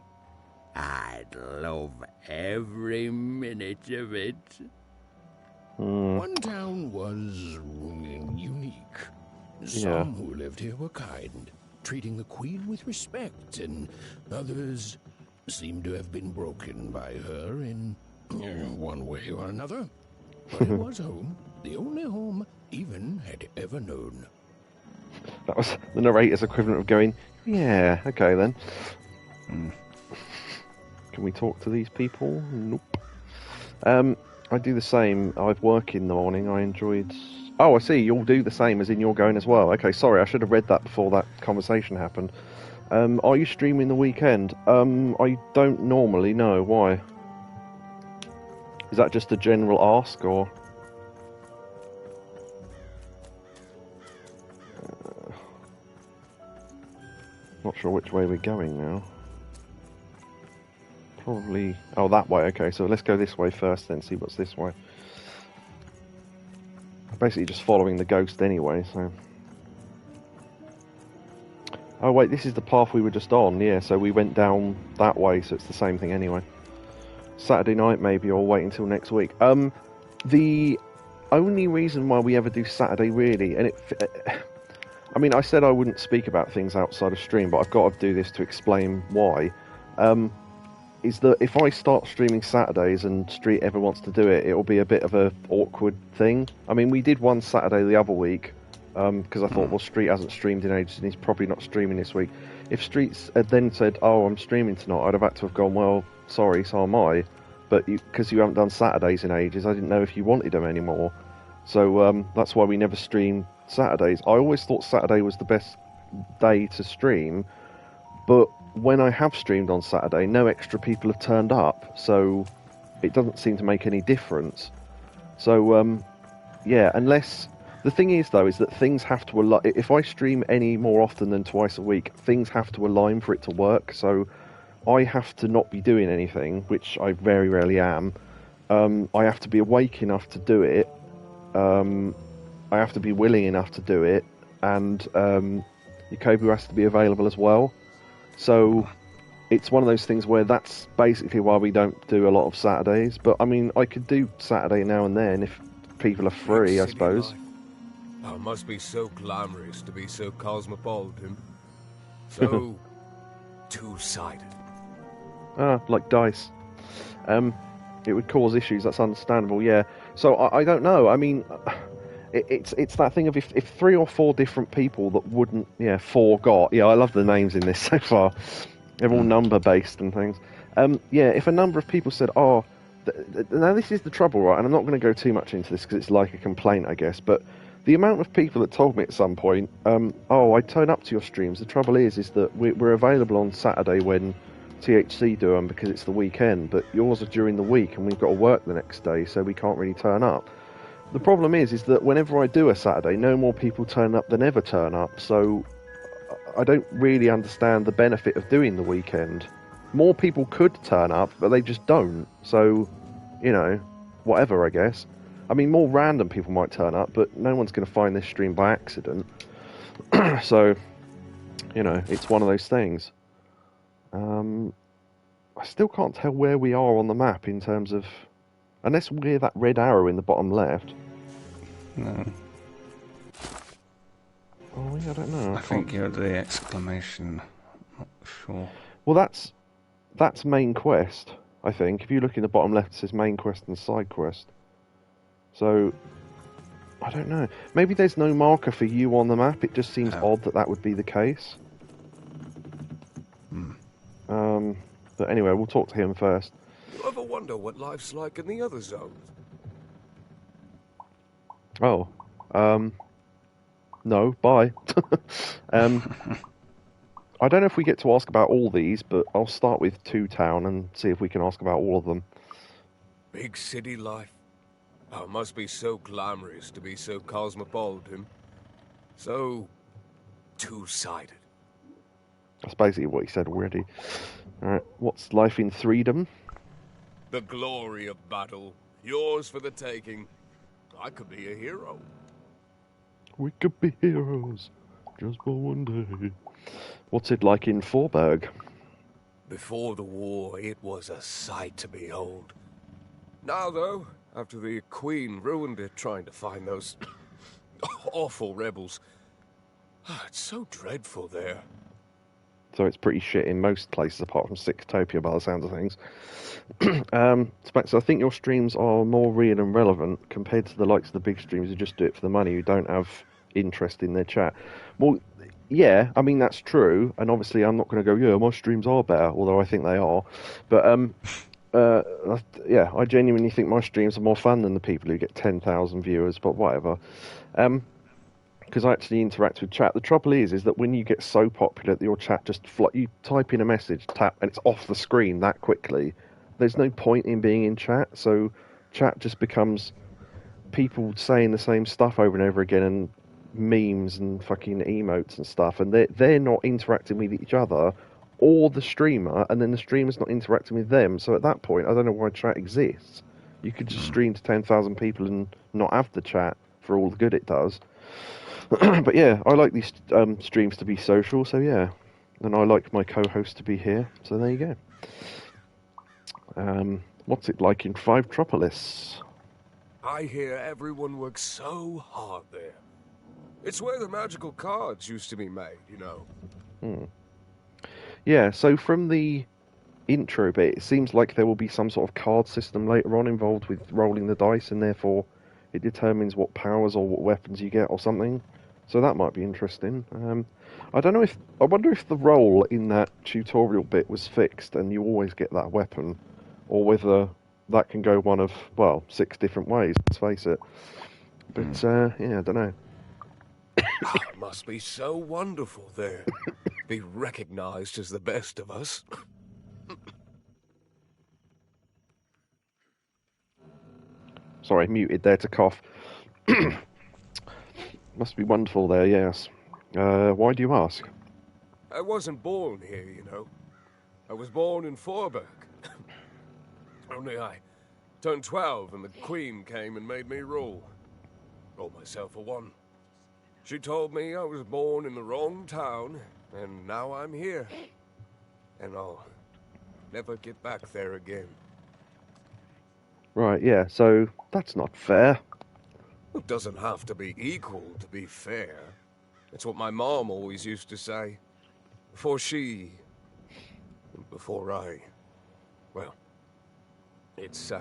I'd love every minute of it. One town was unique. Some who lived here were kind, treating the Queen with respect, and others seemed to have been broken by her in one way or another. But it was home, the only home Even had ever known. That was the narrator's equivalent of going, yeah, okay then. Can we talk to these people? Nope. I do the same. I work in the morning. I enjoyed... Oh, I see. You'll do the same as in you're going as well. Okay, sorry. I should have read that before that conversation happened. Are you streaming the weekend? I don't normally know. Why? Is that just a general ask, or... Not sure which way we're going now. Probably... Oh, that way. Okay, so let's go this way first, then see what's this way. I'm basically just following the ghost anyway, so... Oh, wait, this is the path we were just on. Yeah, so we went down that way, so it's the same thing anyway. Saturday night, maybe, or wait until next week. The only reason why we ever do Saturday, really, and I mean, I said I wouldn't speak about things outside of stream, but I've got to do this to explain why. Is that if I start streaming Saturdays and Street ever wants to do it, it'll be a bit of a awkward thing. I mean, we did one Saturday the other week, because I thought, well, Street hasn't streamed in ages and he's probably not streaming this week. If Street had then said, oh, I'm streaming tonight, I'd have had to have gone, well, sorry, so am I. But because you haven't done Saturdays in ages, I didn't know if you wanted them anymore. So that's why we never streamed Saturdays. I always thought Saturday was the best day to stream, but when I have streamed on Saturday, no extra people have turned up, so it doesn't seem to make any difference. So, yeah, unless... The thing is, though, is that things have to align. If I stream any more often than twice a week, things have to align for it to work, so I have to not be doing anything, which I very rarely am. I have to be awake enough to do it. I have to be willing enough to do it, and Yakobu has to be available as well. So it's one of those things where that's basically why we don't do a lot of Saturdays. But I mean, I could do Saturday now and then if people are free, I suppose. Oh, it must be so glamorous to be so cosmopolitan. So two-sided. Like dice. It would cause issues, that's understandable, yeah. So I don't know, I mean... It's that thing of if 3 or 4 different people that wouldn't... Yeah, 4 got... Yeah, I love the names in this so far. They're all number-based and things. Yeah, if a number of people said, oh... Now, this is the trouble, right? And I'm not going to go too much into this because it's like a complaint, I guess. But the amount of people that told me at some point, oh, I turn up to your streams. The trouble is that we're available on Saturday when THC do them because it's the weekend. But yours are during the week and we've got to work the next day, so we can't really turn up. The problem is that whenever I do a Saturday, no more people turn up than ever turn up, so I don't really understand the benefit of doing the weekend. More people could turn up, but they just don't, so, you know, whatever, I guess. I mean, more random people might turn up, but no one's going to find this stream by accident. So, you know, it's one of those things. I still can't tell where we are on the map in terms of... Unless we're that red arrow in the bottom left. No. Oh, yeah, I don't know. I think you're the exclamation. Not sure. Well, that's main quest, I think. If you look in the bottom left, it says main quest and side quest. So, I don't know. Maybe there's no marker for you on the map. It just seems odd that would be the case. But anyway, we'll talk to him first. You ever wonder what life's like in the other zones? Oh, no, bye. I don't know if we get to ask about all these, but I'll start with Two Town and see if we can ask about all of them. Big city life. Oh, it must be so glamorous to be so cosmopolitan. So two-sided. That's basically what he said already. Alright, what's life in freedom? The glory of battle. Yours for the taking. I could be a hero. We could be heroes, just for one day. What's it like in Forberg? Before the war, it was a sight to behold. Now, though, after the Queen ruined it trying to find those awful rebels, it's so dreadful there. So it's pretty shit in most places apart from Sixtopia by the sounds of things. Specs, I think your streams are more real and relevant compared to the likes of the big streams who just do it for the money, who don't have interest in their chat. Well, yeah, I mean, that's true, and obviously I'm not going to go, yeah, my streams are better, although I think they are. But, yeah, I genuinely think my streams are more fun than the people who get 10,000 viewers, but whatever. Because I actually interact with chat. The trouble is that when you get so popular that your chat just you type in a message, tap, and it's off the screen that quickly. There's no point in being in chat, so chat just becomes people saying the same stuff over and over again, and memes and fucking emotes and stuff, and they're not interacting with each other or the streamer, and then the streamer's not interacting with them. So at that point, I don't know why chat exists. You could just stream to 10,000 people and not have the chat for all the good it does. But yeah, I like these streams to be social, so yeah. And I like my co-host to be here, so there you go. What's it like in Five Tropolis? I hear everyone works so hard there. It's where the magical cards used to be made, you know. Yeah, so from the intro bit, it seems like there will be some sort of card system later on involved with rolling the dice, and therefore it determines what powers or what weapons you get or something. So that might be interesting. I don't know if I wonder if the roll in that tutorial bit was fixed and you always get that weapon, or whether that can go one of 6 different ways. Let's face it. But yeah, I don't know. It must be so wonderful there. Be recognized as the best of us. Sorry, muted there to cough. Must be wonderful there, yes. Why do you ask? I wasn't born here, you know. I was born in Forberg. Only I turned 12 and the Queen came and made me rule. Roll myself for one. She told me I was born in the wrong town, and now I'm here. And I'll never get back there again. Right, yeah, so that's not fair. It doesn't have to be equal to be fair. It's what my mom always used to say. Before she... before I... well... it's,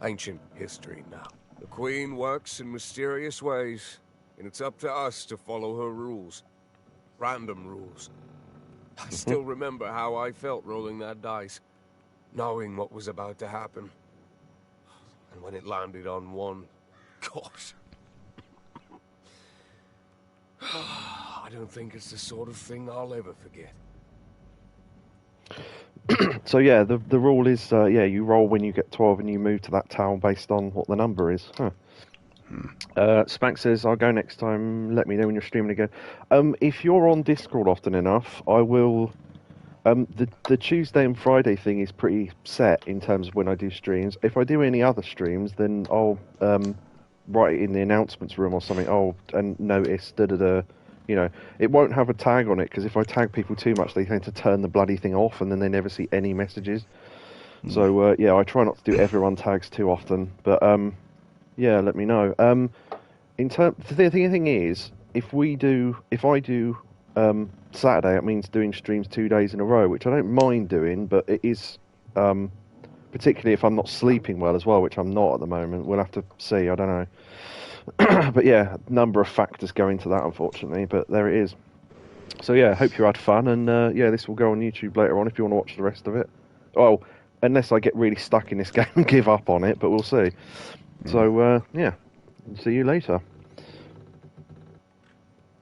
ancient history now. The Queen works in mysterious ways, and it's up to us to follow her rules. Random rules. I still remember how I felt rolling that dice, knowing what was about to happen. And when it landed on one... gosh. I don't think it's the sort of thing I'll ever forget. So yeah, the rule is, you roll when you get 12 and you move to that town based on what the number is. Spank says, I'll go next time, let me know when you're streaming again. If you're on Discord often enough, I will... the Tuesday and Friday thing is pretty set in terms of when I do streams. If I do any other streams, then I'll write it in the announcements room or something. And notice, you know, it won't have a tag on it, because if I tag people too much, they tend to turn the bloody thing off, and then they never see any messages. So, yeah, I try not to do everyone tags too often, but, yeah, let me know. The thing is, if I do Saturday, it means doing streams 2 days in a row, which I don't mind doing, but it is, particularly if I'm not sleeping well as well, which I'm not at the moment. We'll have to see, I don't know. But yeah, number of factors go into that, unfortunately, but there it is. So yeah, hope you had fun, and yeah, this will go on YouTube later on if you want to watch the rest of it. Oh, unless I get really stuck in this game and give up on it, but we'll see. So yeah, see you later.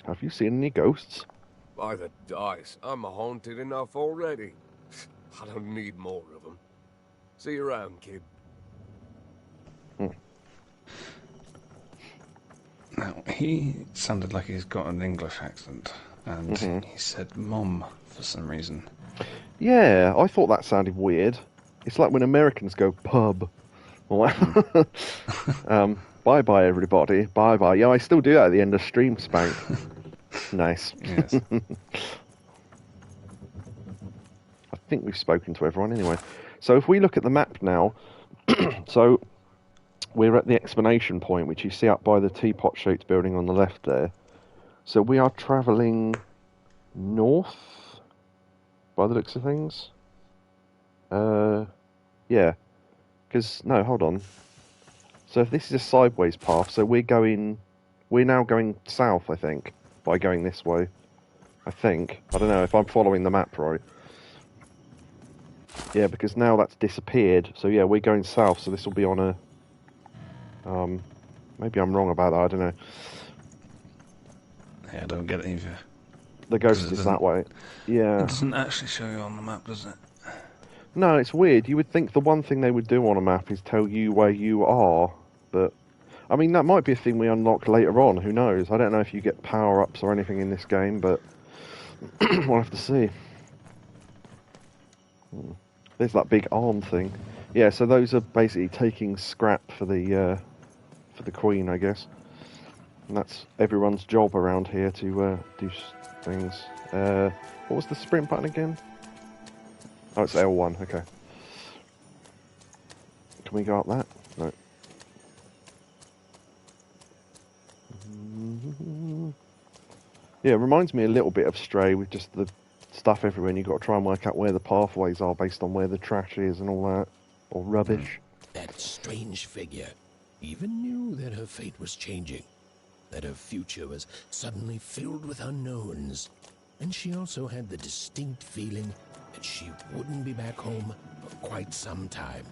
Have you seen any ghosts? By the dice, I'm haunted enough already. I don't need more of them. See you around, kid. He sounded like he's got an English accent, and he said "mom" for some reason. Yeah, I thought that sounded weird. It's like when Americans go pub. Bye bye everybody. Bye bye. Yeah, I still do that at the end of stream spank. Nice. Yes. I think we've spoken to everyone anyway. So if we look at the map now, so we're at the explanation point, which you see up by the teapot shaped building on the left there. So we are travelling north, by the looks of things. Yeah. Because, no, hold on. So if this is a sideways path, so we're now going south, I think, by going this way. I think. I don't know if I'm following the map right. Yeah, because now that's disappeared. So yeah, we're going south, so this will be on a... maybe I'm wrong about that, I don't know. Yeah, I don't get it either. The ghost is that way. Yeah. It doesn't actually show you on the map, does it? No, it's weird. You would think the one thing they would do on a map is tell you where you are, but... I mean, that might be a thing we unlock later on, who knows? I don't know if you get power-ups or anything in this game, but... we'll have to see. There's that big arm thing. Yeah, so those are basically taking scrap for the Queen, I guess. And that's everyone's job around here to do things. What was the sprint button again? Oh, it's L1, okay. Can we go up that? No. Yeah, it reminds me a little bit of Stray with just the stuff everywhere, and you've got to try and work out where the pathways are based on where the trash is and all that. Or rubbish. That strange figure even knew that her fate was changing, that her future was suddenly filled with unknowns, and she also had the distinct feeling that she wouldn't be back home for quite some time.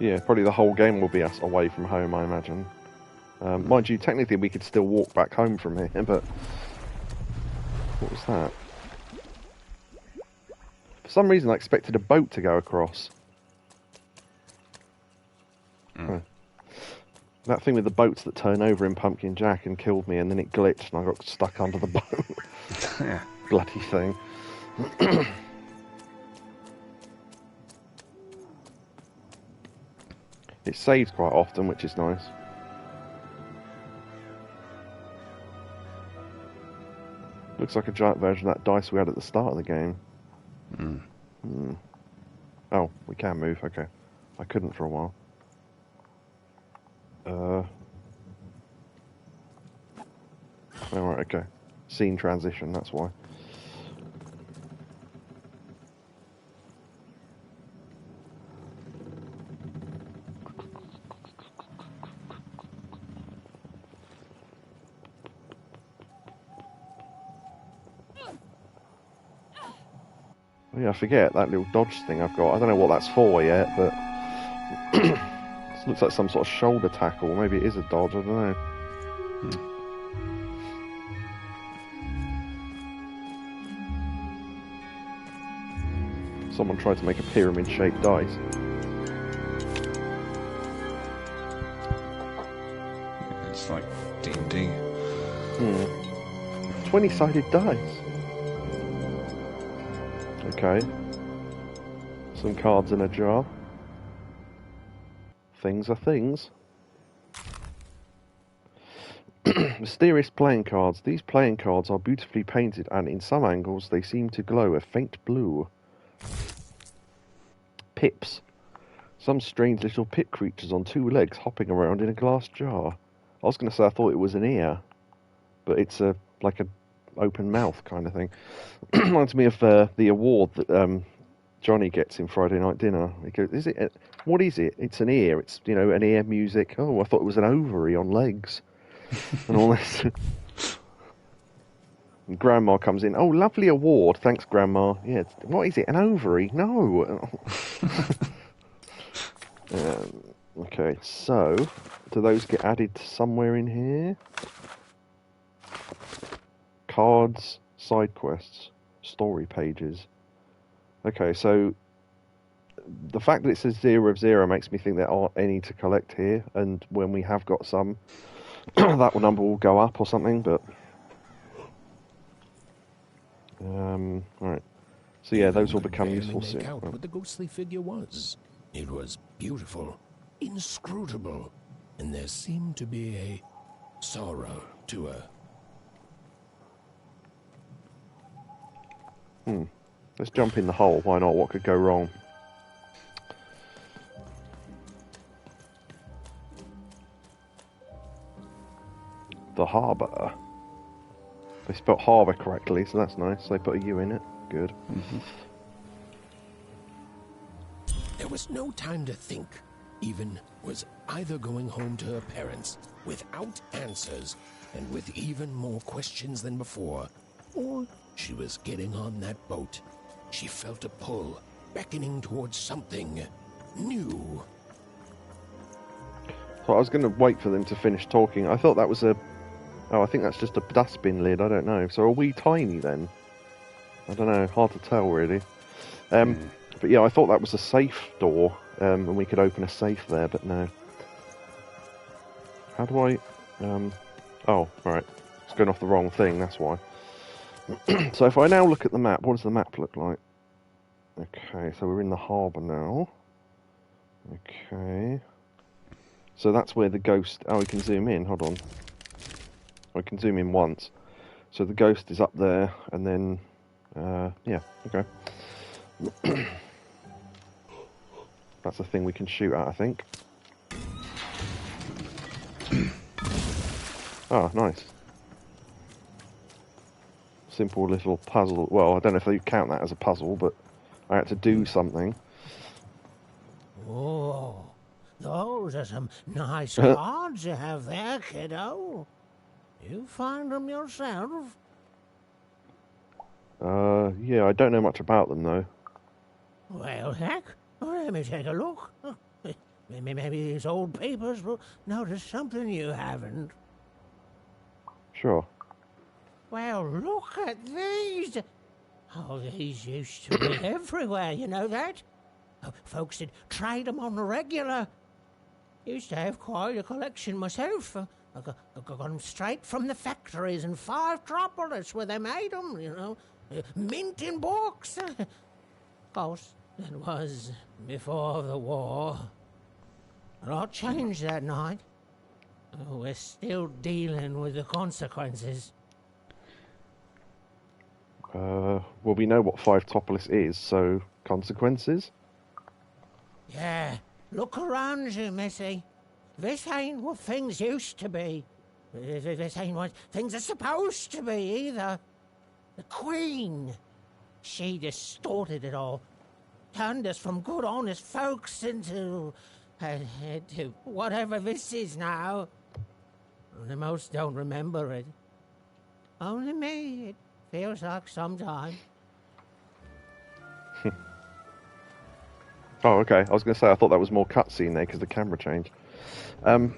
Yeah, probably the whole game will be us away from home, I imagine. Mind you, technically we could still walk back home from here, but... What was that? For some reason I expected a boat to go across. Huh. That thing with the boats that turn over in Pumpkin Jack and killed me, and then it glitched and I got stuck under the boat. Yeah. Bloody thing. It saves quite often, which is nice. Looks like a giant version of that dice we had at the start of the game. Oh, we can move, okay. I couldn't for a while. Alright, okay. Scene transition, that's why. Yeah, I forget that little dodge thing I've got. I don't know what that's for yet, but... It looks like some sort of shoulder tackle. Maybe it is a dodge, I don't know. Someone tried to make a pyramid-shaped dice. It's like D&D. 20-sided dice. Okay. Some cards in a jar. Things are things. Mysterious playing cards. These playing cards are beautifully painted and in some angles they seem to glow a faint blue. Pips. Some strange little pip creatures on two legs hopping around in a glass jar. I was going to say I thought it was an ear, but it's like an open mouth kind of thing. Reminds me of the award that Johnny gets in Friday Night Dinner. He goes, what is it? It's an ear. It's, an ear music. Oh, I thought it was an ovary on legs. And all this. And Grandma comes in. Oh, lovely award. Thanks, Grandma. Yeah, what is it? An ovary? No. Okay, so, do those get added somewhere in here? Cards, side quests, story pages. Okay, so the fact that it says 0 of 0 makes me think there aren't any to collect here, and when we have got some, that number will go up or something. But alright. So yeah, those will become useful soon. Make out what the ghostly figure was. It was beautiful, inscrutable, and there seemed to be a sorrow to her. Let's jump in the hole. Why not? What could go wrong? The harbour. They spelled harbour correctly, so that's nice. They put a U in it. Good. There was no time to think. Even was either going home to her parents without answers and with even more questions than before, or she was getting on that boat. She felt a pull, beckoning towards something new. So I was going to wait for them to finish talking. I thought that was a... Oh, I think that's just a dustbin lid. I don't know. So are we tiny then? I don't know. Hard to tell, really. But yeah, I thought that was a safe door, and we could open a safe there, but no. How do I... Oh, right. It's going off the wrong thing, that's why. So if I now look at the map, what does the map look like? Okay, so we're in the harbour now. Okay. So that's where the ghost... Oh, we can zoom in. Hold on. I can zoom in once. So the ghost is up there, and then... yeah, okay. That's a thing we can shoot at, I think. Oh, nice. Simple little puzzle. Well, I don't know if you count that as a puzzle, but I had to do something. Oh, those are some nice cards you have there, kiddo. You find them yourself? Yeah, I don't know much about them, though. Well, heck, let me take a look. Maybe these old papers will notice something you haven't. Sure. Well, look at these. Oh, these used to be everywhere, you know that? Folks would trade them on the regular. Used to have quite a collection myself. I got them straight from the factories in 5 Tropolis where they made them, you know. Mint in books. Of course, that was before the war. A lot changed that night. We're still dealing with the consequences. Well, we know what 5 Tropolis is, so consequences? Yeah, look around you, Missy. This ain't what things used to be. This ain't what things are supposed to be, either. The Queen, she distorted it all. Turned us from good, honest folks into whatever this is now. The most don't remember it. Only me, it feels like sometime. Oh, okay. I was going to say, I thought that was more cutscene there because the camera changed. I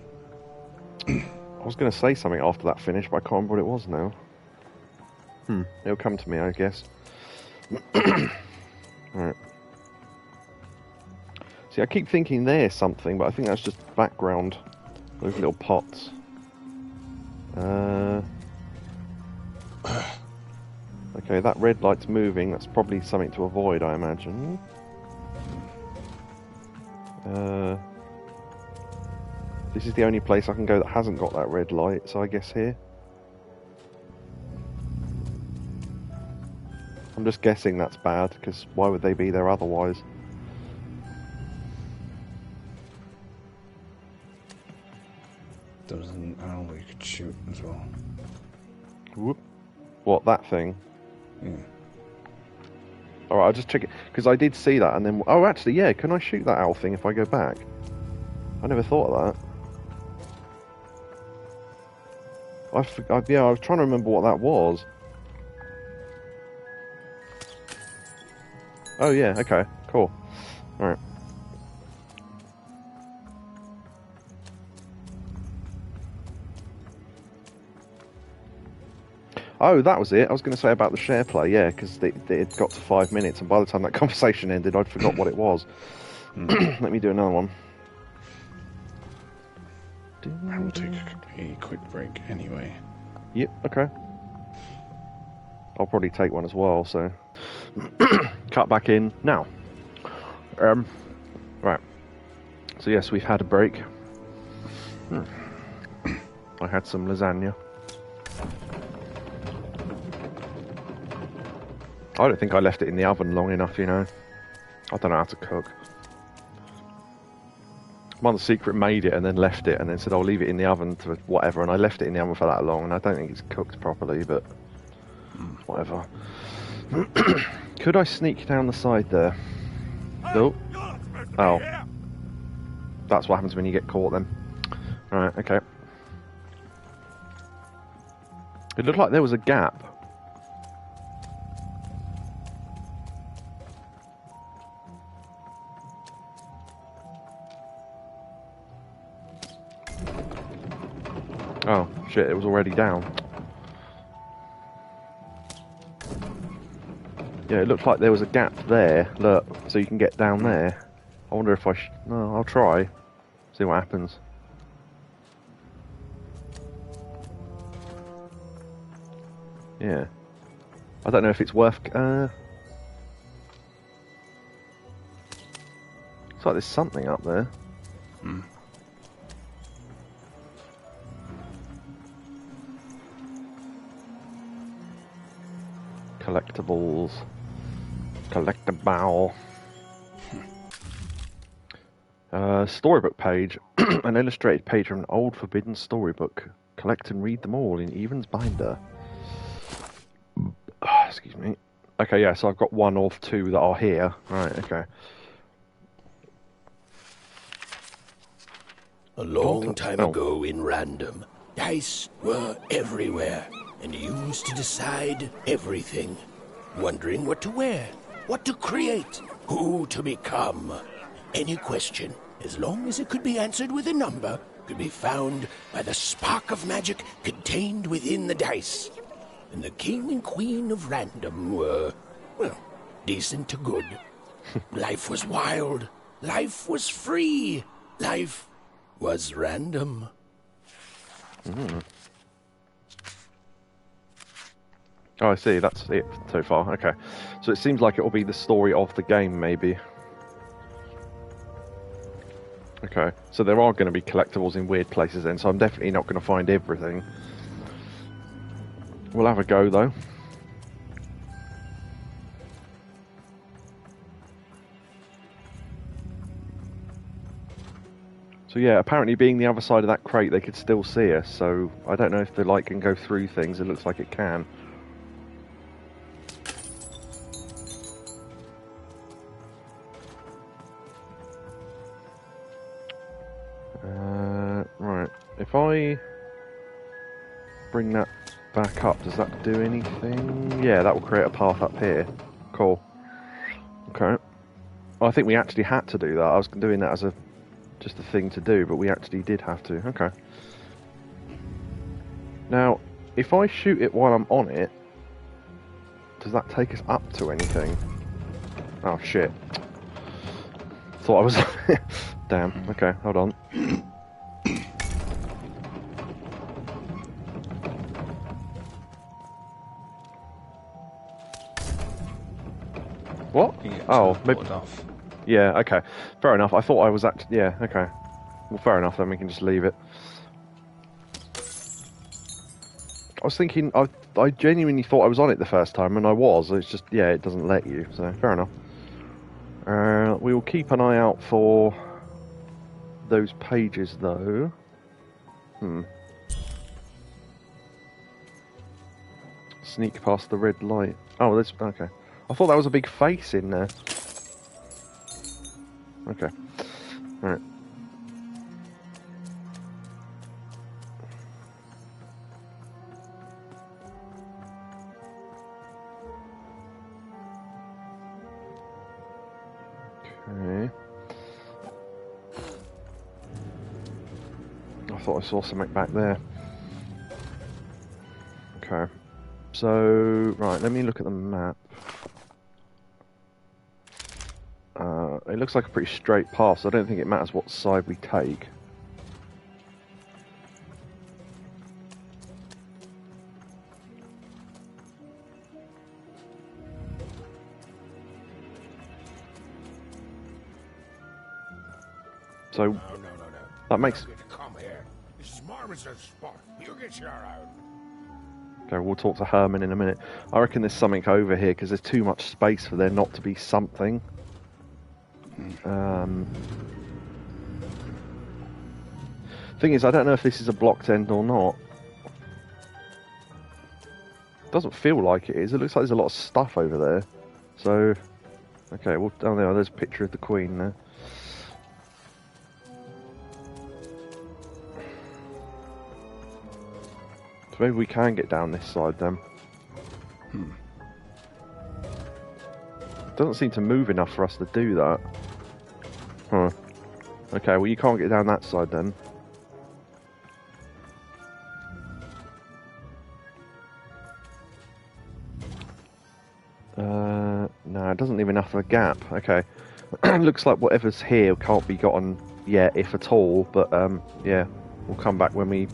was going to say something after that finished, but I can't remember what it was now. It'll come to me, I guess. Right. See, I keep thinking there's something, but I think that's just background. Those little pots. Okay, that red light's moving. That's probably something to avoid, I imagine. This is the only place I can go that hasn't got that red light, so I guess here. I'm just guessing that's bad, because why would they be there otherwise? There was an arrow you could shoot as well. Whoop. What, that thing? Yeah. Alright, I'll just check it, because I did see that, and then... Oh, actually, yeah, can I shoot that owl thing if I go back? I never thought of that. Yeah, I was trying to remember what that was. Oh, yeah, okay, cool. Alright. Oh, that was it. I was going to say about the share play, yeah, because it had got to 5 minutes, and by the time that conversation ended, I'd forgot what it was. Let me do another one. I will take a quick break anyway. Yep, okay. I'll probably take one as well, so... Cut back in now. Right. So yes, we've had a break. I had some lasagna. I don't think I left it in the oven long enough, you know. I don't know how to cook. One Secret made it and then left it and then said, I'll leave it in the oven for whatever, and I left it in the oven for that long, and I don't think it's cooked properly, but whatever. Could I sneak down the side there? No. Oh. That's what happens when you get caught then. Alright, okay. It looked like there was a gap. Oh, shit, it was already down. Yeah, it looked like there was a gap there, look, so you can get down there. I wonder if I no, I'll try. See what happens. Yeah. I don't know if it's worth... It's like there's something up there. Collectibles. Collectible. Storybook page. An illustrated page from an old forbidden storybook. Collect and read them all in Even's binder. Excuse me. Okay, yeah, so I've got one of two that are here. Right, okay. A long time ago in Random, dice were everywhere and used to decide everything. Wondering what to wear, what to create, who to become. Any question, as long as it could be answered with a number, could be found by the spark of magic contained within the dice. And the king and queen of Random were, well, decent to good. Life was wild. Life was free. Life was random. Oh, I see. That's it so far. Okay. So it seems like it will be the story of the game, maybe. Okay. So there are going to be collectibles in weird places then, so I'm definitely not going to find everything. We'll have a go, though. So yeah, apparently being the other side of that crate, they could still see us, so I don't know if the light can go through things. It looks like it can. Right, if I bring that back up, does that do anything? Yeah, that will create a path up here. Cool. Okay. Well, I think we actually had to do that. I was doing that as just a thing to do, but we actually did have to. Okay. Now, if I shoot it while I'm on it, does that take us up to anything? Oh, shit. Thought I was... Damn. Okay, hold on. What? Oh, maybe... Yeah, okay. Fair enough. I thought I was actually... Yeah, okay. Well, fair enough, then we can just leave it. I was thinking... I genuinely thought I was on it the first time, and I was. It's just, yeah, it doesn't let you, so fair enough. We will keep an eye out for those pages, though. Sneak past the red light. Oh, there's... Okay. I thought that was a big face in there. Okay. Alright. Okay. I thought I saw something back there. Okay. So, right, let me look at the map. It looks like a pretty straight path, so I don't think it matters what side we take. So, No. that makes... Come here. This is Marmoset's spot. You get your own. Okay, we'll talk to Herman in a minute. I reckon there's something over here, because there's too much space for there not to be something. Thing is, I don't know if this is a blocked end or not. Doesn't feel like it is. It looks like there's a lot of stuff over there. So, okay, well, down there, there's a picture of the Queen there. So maybe we can get down this side then. It doesn't seem to move enough for us to do that. Huh. Okay, well, you can't get down that side then. No, it doesn't leave enough of a gap. Okay. Looks like whatever's here can't be gotten yet, if at all, but yeah, we'll come back when we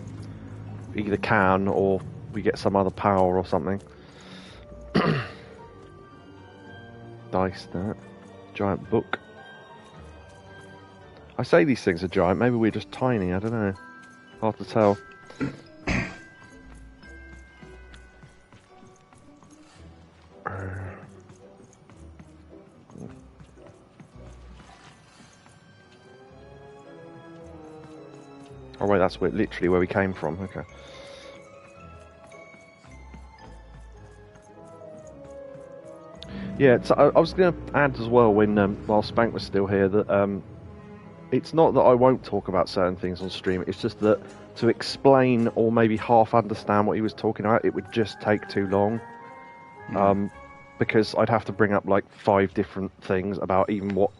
either can or we get some other power or something. Dice that. Giant book. I say these things are giant, maybe we're just tiny, I don't know. Hard to tell. Oh wait, that's literally where we came from, okay. Yeah, so I was going to add as well, while Spank was still here, that it's not that I won't talk about certain things on stream, it's just that to explain or maybe half understand what he was talking about, it would just take too long. Because I'd have to bring up like 5 different things about even what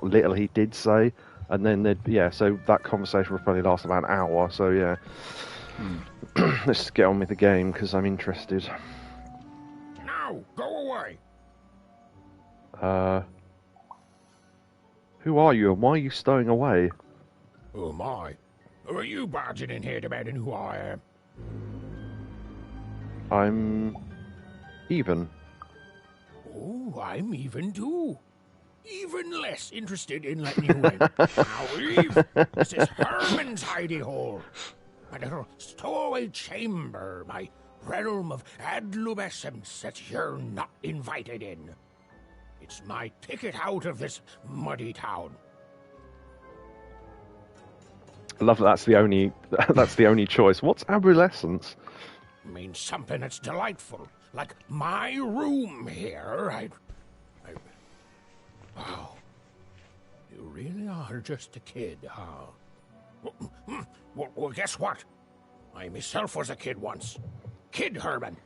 little he did say, and then so that conversation would probably last about an hour. So yeah, let's just get on with the game because I'm interested. Now, go away. Who are you and why are you stowing away? Who am I? Who are you barging in here demanding who I am? I'm even. Oh, I'm even too. Even less interested in letting you in. Now leave. This is Herman's hidey hole. My little stowaway chamber. My realm of adlubescence that you're not invited in. It's my ticket out of this muddy town. I love that that's the only choice. What's adolescence? Means something that's delightful. Like my room here. Wow. You really are just a kid, huh? Well, guess what? I myself was a kid once. Kid Herman.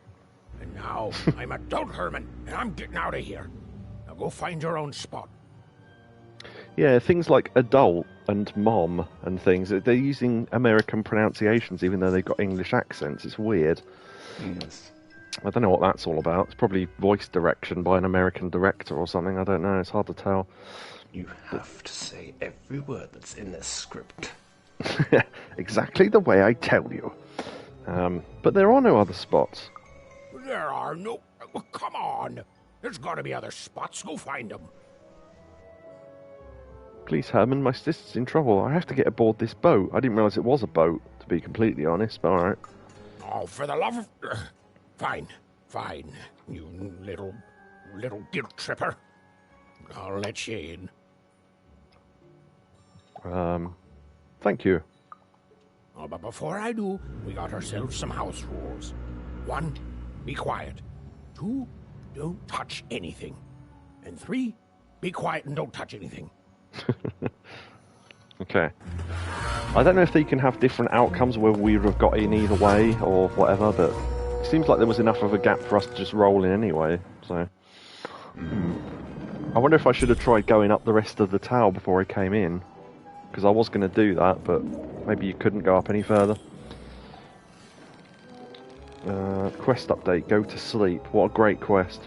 And now I'm adult Herman, and I'm getting out of here. Now go find your own spot. Yeah, things like adult and mom and things, they're using American pronunciations even though they've got English accents. It's weird. Yes. I don't know what that's all about. It's probably voice direction by an American director or something. I don't know. It's hard to tell. You have to say every word that's in this script. Exactly the way I tell you. But there are no other spots. There are no... Oh, come on. There's got to be other spots. Go find them. Please, Herman, my sister's in trouble. I have to get aboard this boat. I didn't realise it was a boat, to be completely honest, but alright. Oh, for the love of... Fine, you little guilt tripper. I'll let you in. Thank you. Oh, but before I do, we got ourselves some house rules. 1, be quiet. 2, don't touch anything. And 3, be quiet and don't touch anything. Okay. I don't know if they can have different outcomes where we would have got in either way or whatever, but it seems like there was enough of a gap for us to just roll in anyway, so... I wonder if I should have tried going up the rest of the tower before I came in, because I was going to do that, but maybe you couldn't go up any further. Quest update, go to sleep. What a great quest.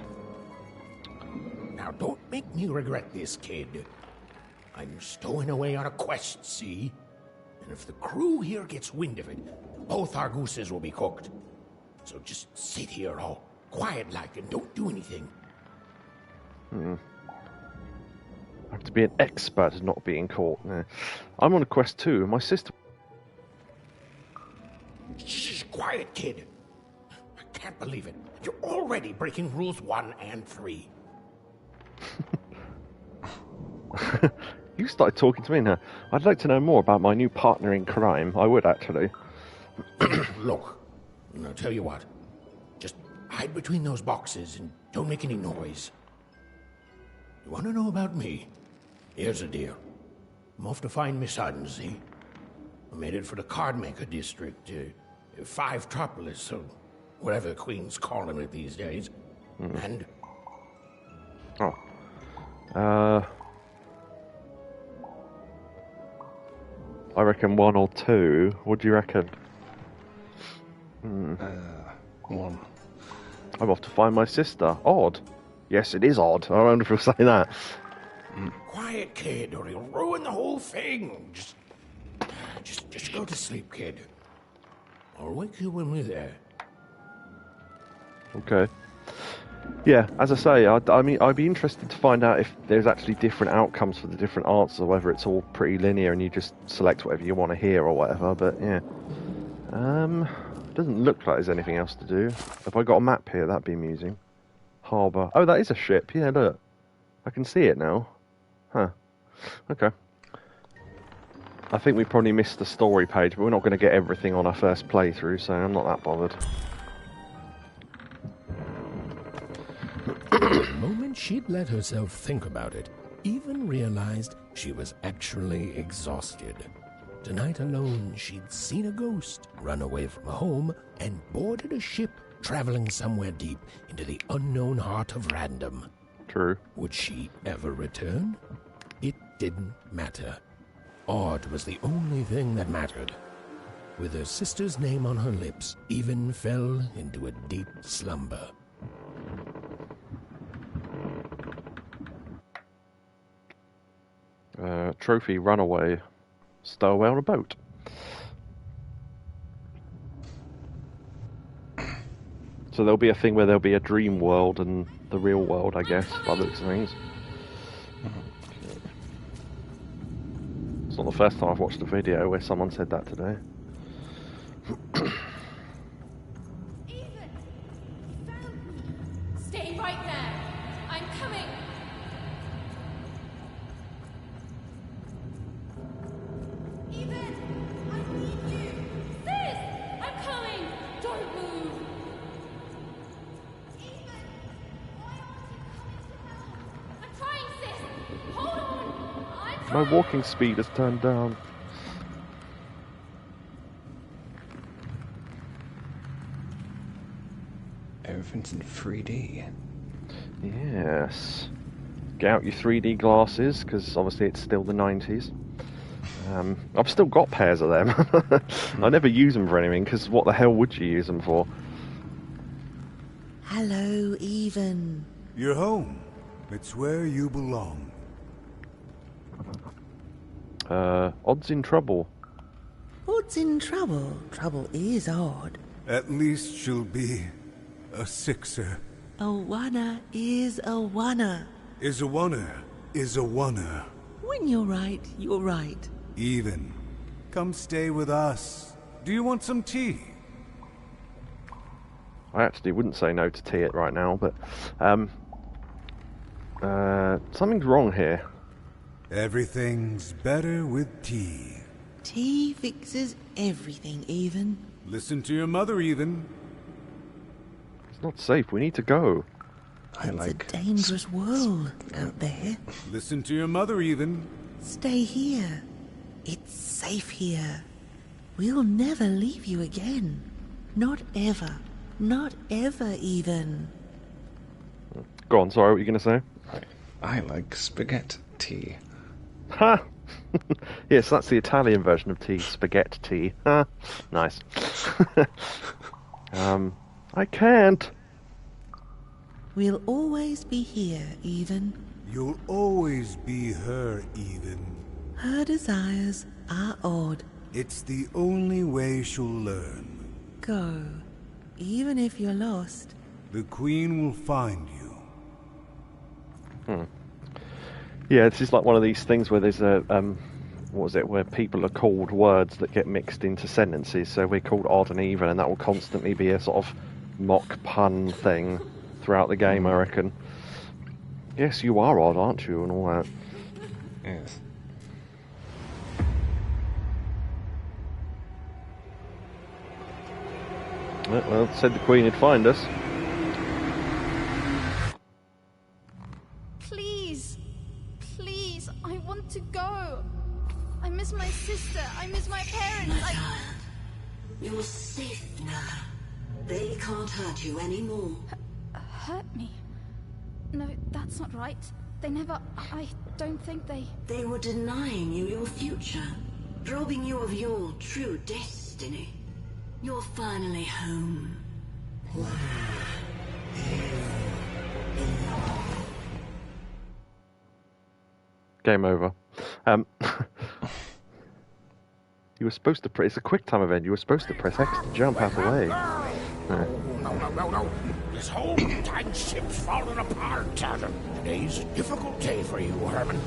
Now, don't make me regret this, kid. I'm stowing away on a quest, see? And if the crew here gets wind of it, both our gooses will be cooked. So just sit here all quiet-like and don't do anything. I have to be an expert at not being caught. No. I'm on a quest too, and my sister... Shh, quiet, kid. I can't believe it. You're already breaking rules 1 and 3. You started talking to me now. I'd like to know more about my new partner in crime. I would, actually. Look, I'll tell you what. Just hide between those boxes and don't make any noise. You want to know about me? Here's the deal. I'm off to find my son, see? I'm headed for the Cardmaker district, 5-tropolis, or whatever the Queen's calling it these days. And... I reckon 1 or 2. What do you reckon? 1. I'm off to find my sister. Odd. Yes, it is odd. I wonder if he'll say that. Quiet, kid, or he'll ruin the whole thing. Just go to sleep, kid. I'll wake you when we're there. Okay. Yeah, as I say, I mean, I'd be interested to find out if there's actually different outcomes for the different answers, or whether it's all pretty linear and you just select whatever you want to hear or whatever, but yeah. Doesn't look like there's anything else to do. If I got a map here, that'd be amusing. Harbour. Oh, that is a ship. Yeah, look. I can see it now. Huh. Okay. I think we probably missed the story page, but we're not going to get everything on our first playthrough, so I'm not that bothered. The moment she'd let herself think about it, even realized she was actually exhausted. Tonight alone, she'd seen a ghost, run away from home, and boarded a ship traveling somewhere deep into the unknown heart of random. True. Would she ever return? It didn't matter. Odd was the only thing that mattered. With her sister's name on her lips, Even fell into a deep slumber. Trophy runaway. Stowaway on a boat. So there'll be a thing where there'll be a dream world and the real world, I guess, by the looks of things. It's not the first time I've watched a video where someone said that today. Stay right there. I'm coming. Even, I need you. Sis, I'm coming. Don't move. Even, why aren't you coming to help? I'm trying, sis. Hold on. I'm trying. My walking speed has turned down. Everything's in 3D. Yes. Get out your 3D glasses, because obviously it's still the 90s. I've still got pairs of them. I never use them for anything, because what the hell would you use them for? Hello, Even. You're home. It's where you belong. Odd's in trouble. Odd's in trouble. Trouble is odd. At least she'll be a sixer. A wanna is a wanna. Is a wanna is a wanna. When you're right, you're right. Even. Come stay with us. Do you want some tea? I actually wouldn't say no to tea right now, but something's wrong here. Everything's better with tea. Tea fixes everything, Even. Listen to your mother, Even. It's not safe. We need to go. It's a dangerous world out there. Listen to your mother, Even. Stay here. It's safe here. We'll never leave you again. Not ever. Not ever, Even. Go on, sorry, what were you going to say? I like spaghetti tea. Ha! Yes, that's the Italian version of tea, spaghetti tea. Ha! Nice. I can't. We'll always be here, Even. You'll always be her, Even. Her desires are odd. It's the only way she'll learn. Go. Even if you're lost. The Queen will find you. Yeah, this is like one of these things where there's a what was it? Where people are called words that get mixed into sentences. So we're called odd and even, and that will constantly be a sort of mock pun thing throughout the game, I reckon. Yes, you are odd, aren't you, and all that. Yes. Well, said the Queen would find us. Please. Please, I want to go. I miss my sister. I miss my parents. You're safe now. They can't hurt you anymore. Hurt me? No, that's not right. They never... I don't think they... They were denying you your future, robbing you of your true destiny. You're finally home. Game over. You were supposed to press... It's a quick time event. You were supposed to press X to jump out of the way. No. This whole time ship's falling apart. Today's a difficult day for you, Herman.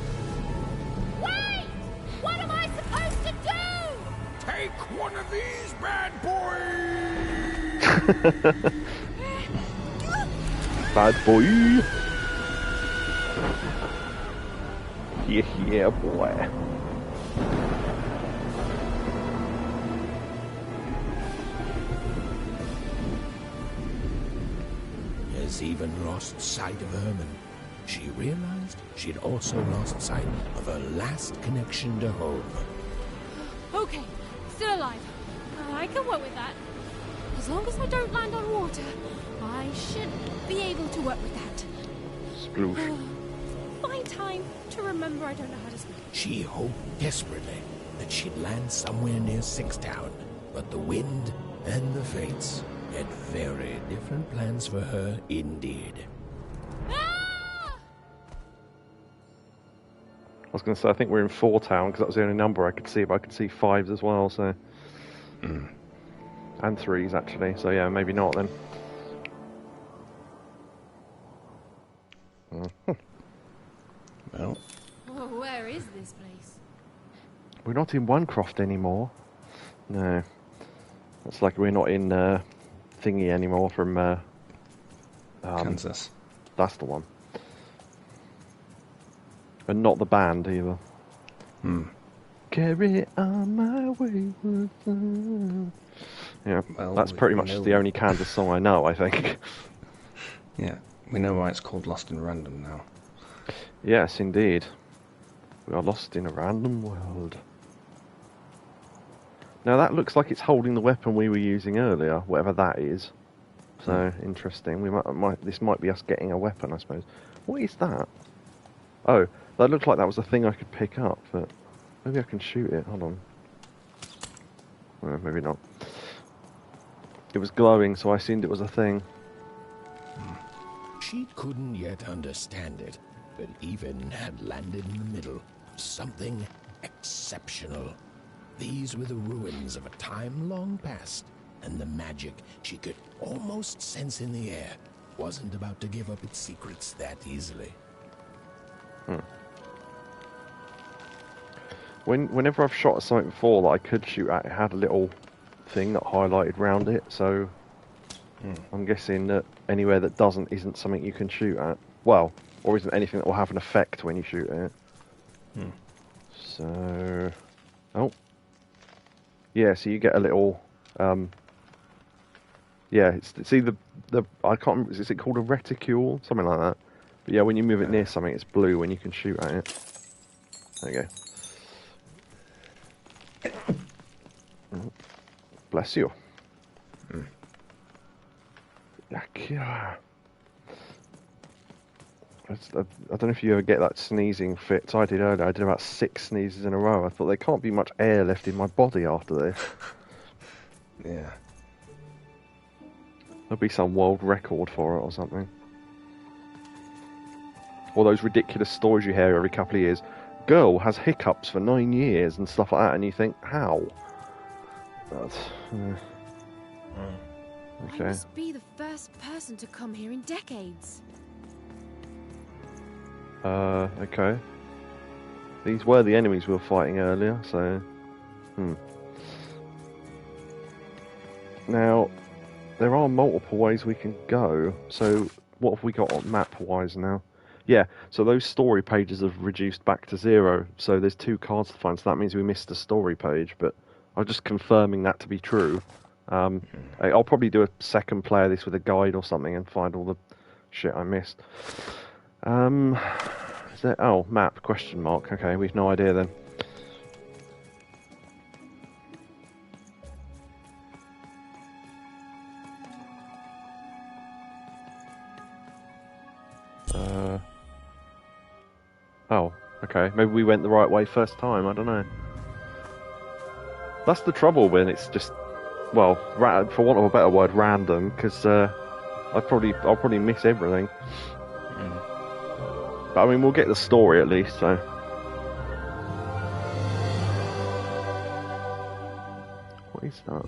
Wait! What am I supposed to do? Take one of these bad boys! Bad boy! Yeah, boy. Has even lost sight of Herman. She realized she'd also lost sight of her last connection to home. Okay, still alive. I can work with that. As long as I don't land on water, I should be able to work with that. Sploosh. Find time to remember I don't know how to speak. She hoped desperately that she'd land somewhere near Sixtown, but the wind and the fates had very different plans for her indeed. I was going to say, I think we're in 4-town, because that was the only number I could see, but I could see 5s as well, so... And 3s, actually, so yeah, maybe not then. Well... Oh, where is this place? We're not in Onecroft anymore. No. It's like we're not in Thingy anymore from... Kansas. That's the one. And not the band either. Carry on my wayward son. Yeah, well, that's pretty much the only Kansas song I know, I think. Yeah, we know why it's called Lost in Random now. Yes, indeed. We are lost in a random world. Now that looks like it's holding the weapon we were using earlier, whatever that is. So, interesting. We this might be us getting a weapon, I suppose. What is that? Oh, that looked like that was a thing I could pick up, but maybe I can shoot it. Hold on. Maybe not. It was glowing, so I assumed it was a thing. She couldn't yet understand it, but even had landed in the middle of something exceptional. These were the ruins of a time long past, and the magic she could almost sense in the air wasn't about to give up its secrets that easily. Whenever I've shot at something before that I could shoot at, it had a little thing that highlighted round it, so I'm guessing that anywhere that isn't something you can shoot at. Well, or isn't anything that will have an effect when you shoot at it. So... Oh. Yeah, so you get a little... yeah, it's either... I can't remember, is it called a reticule? Something like that. But yeah, when you move it near something, it's blue when you can shoot at it. There you go. Bless you. Yeah. I don't know if you ever get that sneezing fit. So I did earlier. I did about 6 sneezes in a row. I thought there can't be much air left in my body after this. Yeah. There'll be some world record for it or something. Or those ridiculous stories you hear every couple of years. Girl has hiccups for 9 years and stuff like that, and you think, how? That's... I must be the first person to come here in decades. Okay. These were the enemies we were fighting earlier, so... Now, there are multiple ways we can go, so what have we got on map-wise now? Yeah, so those story pages have reduced back to 0, so there's 2 cards to find, so that means we missed a story page, but I'm just confirming that to be true. I'll probably do a second play of this with a guide or something and find all the shit I missed. Is there... Oh, map, question mark. Okay, we've no idea then. Oh, okay. Maybe we went the right way first time, I don't know. That's the trouble when it's just... Well, for want of a better word, random, because I'll probably miss everything. But I mean, we'll get the story at least, so... What is that?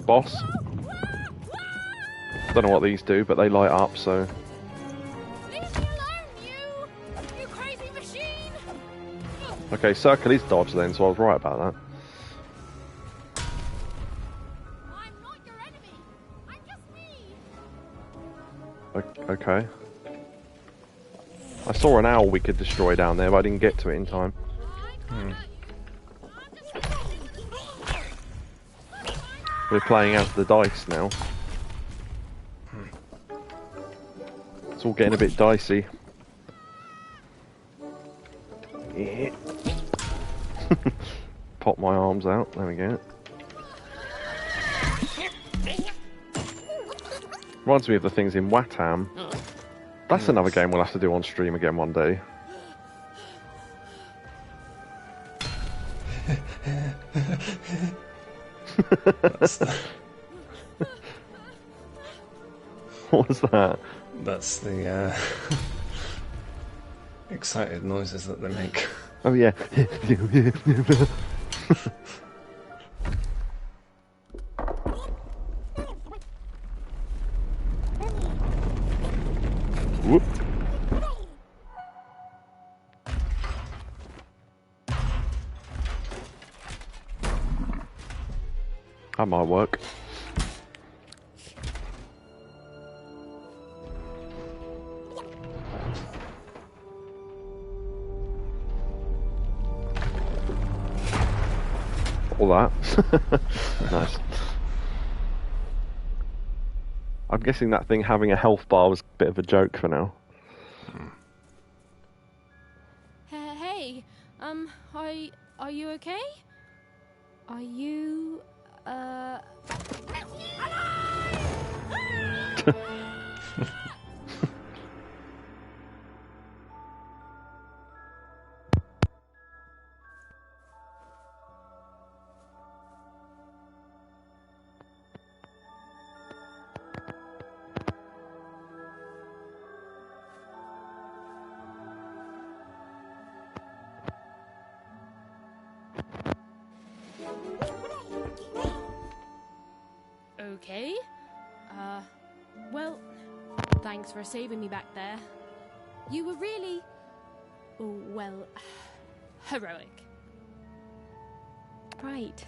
Boss. Don't know what these do, but they light up, so... Leave me alone, you crazy machine! Okay, circle is dodge then, so I was right about that. I'm not your enemy. I'm just me. Okay. I saw an owl we could destroy down there, but I didn't get to it in time. We're playing as the dice now. It's all getting a bit dicey. Yeah. Pop my arms out. There we go. Reminds me of the things in Watam. That's another game we'll have to do on stream again one day. What was that? That's the excited noises that they make. Oh yeah. Whoop. That might work. All that. Nice. I'm guessing that thing having a health bar was a bit of a joke for now. Hey, are you okay? Are you, okay? Well, thanks for saving me back there. You were really, well, heroic. Right.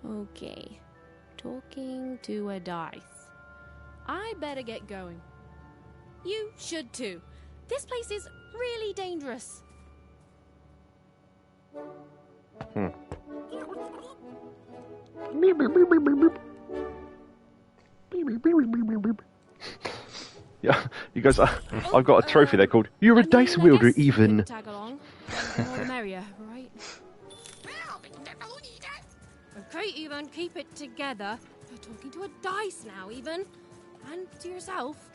Okay. Talking to a dice. I better get going. You should too. This place is really dangerous. Yeah, you guys, I've got a trophy there called "You're a Dice Wielder, even." Tag along. The more the merrier, right? Okay, even keep it together. You're talking to a dice now, even. And to yourself.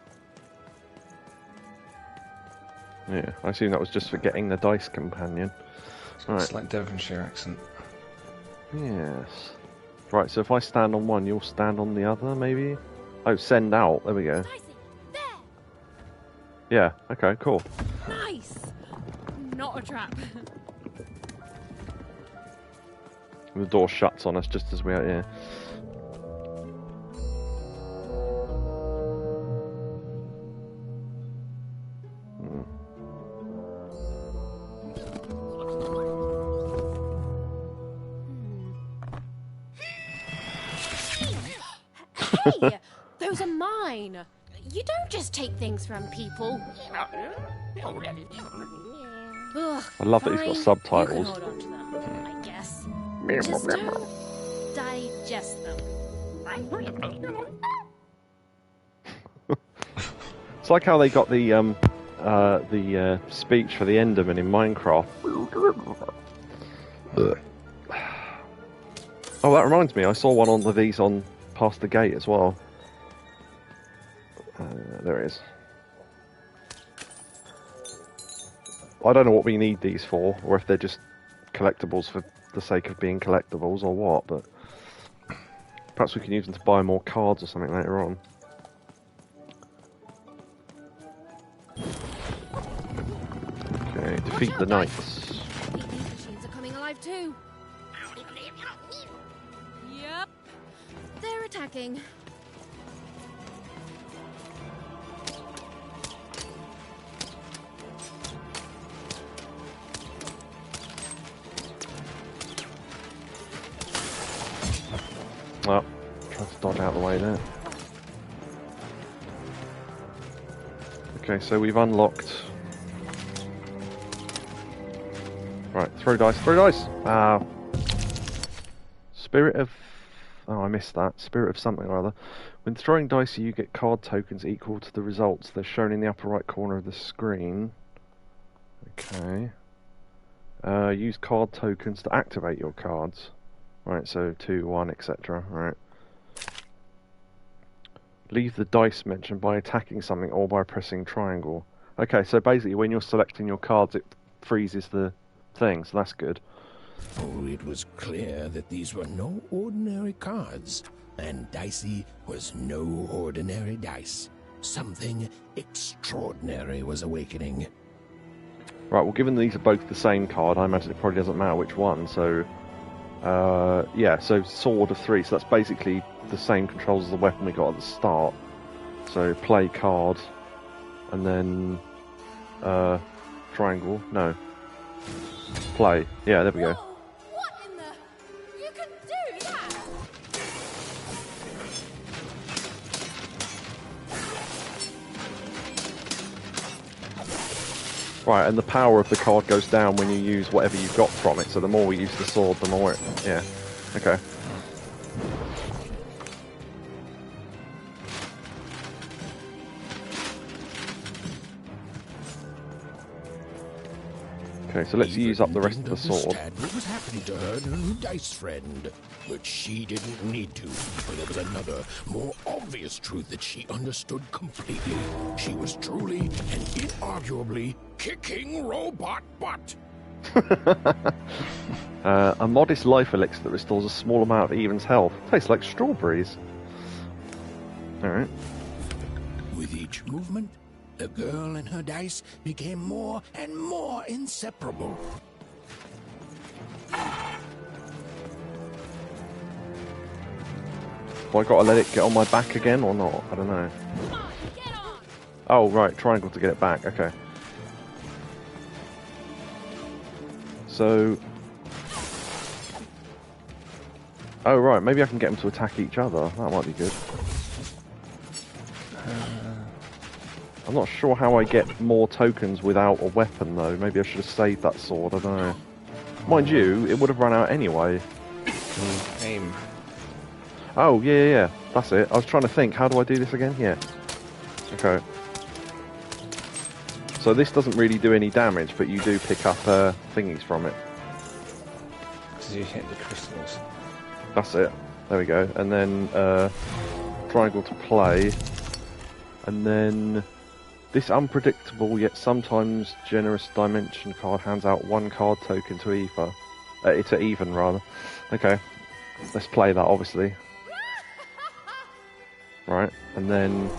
Yeah, I assume that was just for getting the dice companion. It's like Devonshire accent. Yes. Right, so if I stand on one, you'll stand on the other, maybe? Oh, send out. There we go. Yeah, okay, cool. Nice! Not a trap. The door shuts on us just as we are here. Hey! Those are mine! You don't just take things from people. Ugh, I love that he's got fine. subtitles. You can hold on to them, I guess. Just don't digest them. It's like how they got the speech for the Enderman in Minecraft. Oh, that reminds me, I saw one on these on past the gate as well. There it is. I don't know what we need these for, or if they're just collectibles for the sake of being collectibles, or what, but perhaps we can use them to buy more cards or something later on. Okay, defeat the knights. These machines are coming alive too. Yep. They're attacking. Oh, try to dodge out of the way there. Okay, so we've unlocked... Right, throw dice, throw dice! Spirit of... Oh, I missed that. Spirit of something or other. When throwing dice, you get card tokens equal to the results. They're shown in the upper right corner of the screen. Okay. Use card tokens to activate your cards. Right, so 2, 1, etc. Right. Leave the dice mention by attacking something or by pressing triangle. Okay, so basically when you're selecting your cards, it freezes the thing, so that's good. Oh, it was clear that these were no ordinary cards, and Dicey was no ordinary dice. Something extraordinary was awakening. Right, well, given these are both the same card, I imagine it probably doesn't matter which one, so... yeah, so Sword of 3, so that's basically the same controls as the weapon we got at the start. So, play card, and then... triangle, no. Play, yeah, there we go. What in the... You can do that! Right, and the power of the card goes down when you use whatever you've got from it, so the more we use the sword, the more it... Yeah, okay. Okay, so let's use up the rest of the sword. What was happening to her new dice friend? But she didn't need to, for there was another, more obvious truth that she understood completely. She was truly and inarguably kicking robot butt. A modest life elixir that restores a small amount of Even's health. Tastes like strawberries. Alright. With each movement, the girl and her dice became more and more inseparable. Have I got to let it get on my back again or not? I don't know. Oh, right, triangle to get it back, okay. So... Oh, right, maybe I can get them to attack each other. That might be good. I'm not sure how I get more tokens without a weapon, though. Maybe I should have saved that sword, I don't know. Mind you, it would have run out anyway. Aim. Oh, yeah, that's it. I was trying to think, how do I do this again? Yeah. Okay. So this doesn't really do any damage, but you do pick up thingies from it. Because you hit the crystals. That's it. There we go. And then triangle to play. And then this unpredictable yet sometimes generous dimension card hands out 1 card token to either. To even, rather. Okay. Let's play that, obviously. Right, and then...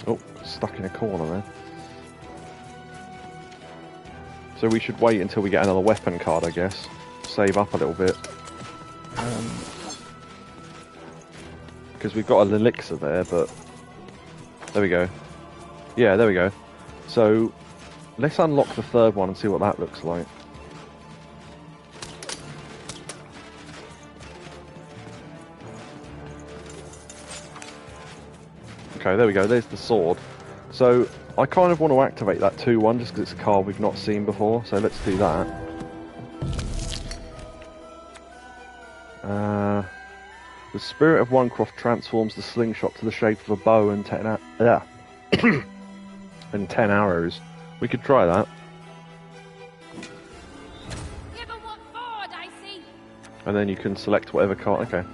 Oh, stuck in a corner there. So we should wait until we get another weapon card, I guess. Save up a little bit. Because we've got an elixir there, but... There we go. Yeah, there we go. So, let's unlock the 3rd one and see what that looks like. Okay, there we go. There's the sword. So, I kind of want to activate that 2-1 just because it's a card we've not seen before. So let's do that. The Spirit of Onecroft transforms the slingshot to the shape of a bow and 10 and 10 arrows. We could try that. Give 'em what for, Dicey. And then you can select whatever card. Okay.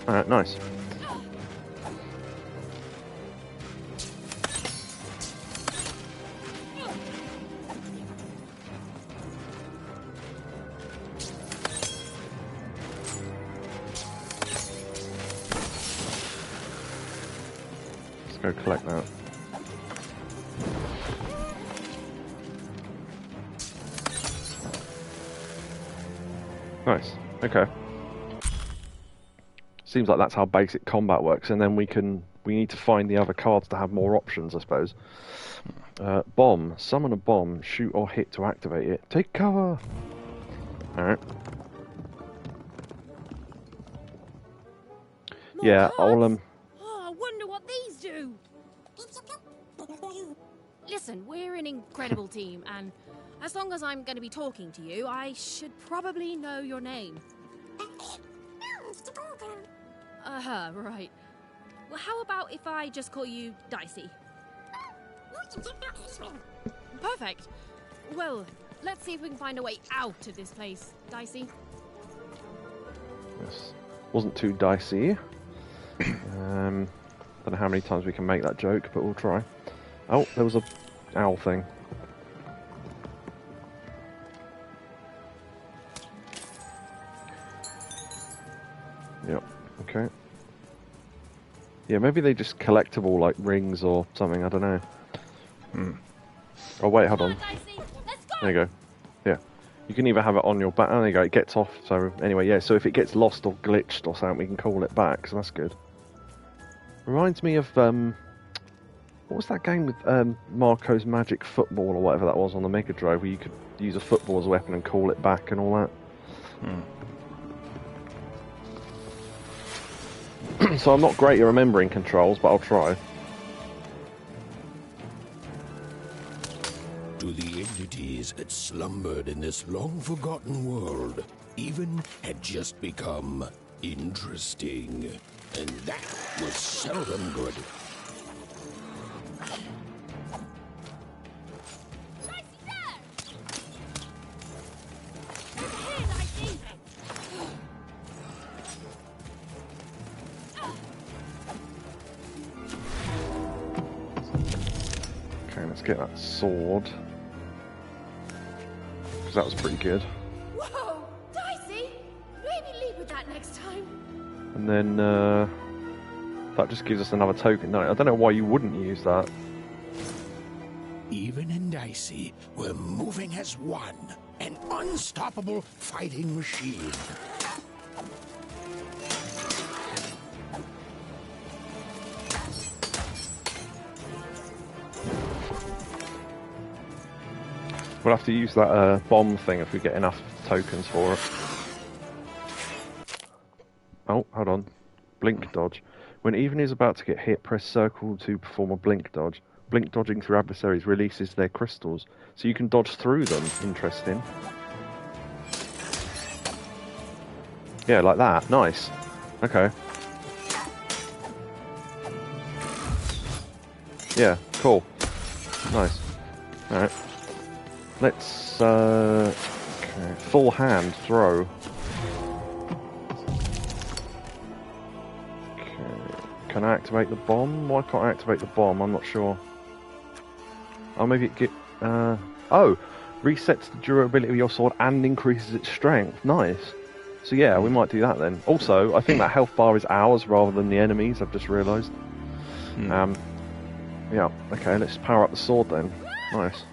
Alright, nice. Let's go collect that. Nice. Okay. Seems like that's how basic combat works, and then we need to find the other cards to have more options, I suppose. Bomb. Summon a bomb. Shoot or hit to activate it. Take cover. Alright. Yeah, I'll Oh, I wonder what these do. Listen, we're an incredible team, and as long as I'm going to be talking to you, I should probably know your name. Right. Well, how about if I just call you Dicey? Perfect. Well, let's see if we can find a way out of this place, Dicey. This wasn't too dicey. Don't know how many times we can make that joke, but we'll try. Oh, there was a owl thing. Yep, okay. Yeah, maybe they just collectible like rings or something, I don't know. Oh wait, hold on. There you go. Yeah. You can either have it on your back. Oh, there you go, it gets off. So anyway, yeah, so if it gets lost or glitched or something, we can call it back, so that's good. Reminds me of, what was that game with Marco's Magic Football or whatever that was on the Mega Drive, where you could use a football as a weapon and call it back and all that? So I'm not great at remembering controls, but I'll try. To the entities that slumbered in this long-forgotten world, even had just become interesting. And that was seldom good. Okay, let's get that sword. Because that was pretty good. Whoa, Dicey! Maybe leave with that next time. And then, that just gives us another token. No, I don't know why you wouldn't use that. Even and Dicey were moving as one, an unstoppable fighting machine. We'll have to use that bomb thing if we get enough tokens for it. Oh, hold on. Blink dodge. When Even is about to get hit, press circle to perform a blink dodge. Blink dodging through adversaries releases their crystals, so you can dodge through them. Interesting. Yeah, like that. Nice. Okay. Yeah, cool. Nice. Alright. Let's, okay. Full hand throw. Okay. Can I activate the bomb? Why can't I activate the bomb? I'm not sure. Oh, maybe it oh! Resets the durability of your sword and increases its strength. Nice. So yeah, we might do that then. Also, I think that health bar is ours rather than the enemy's, I've just realised. Yeah, okay, let's power up the sword then. Nice.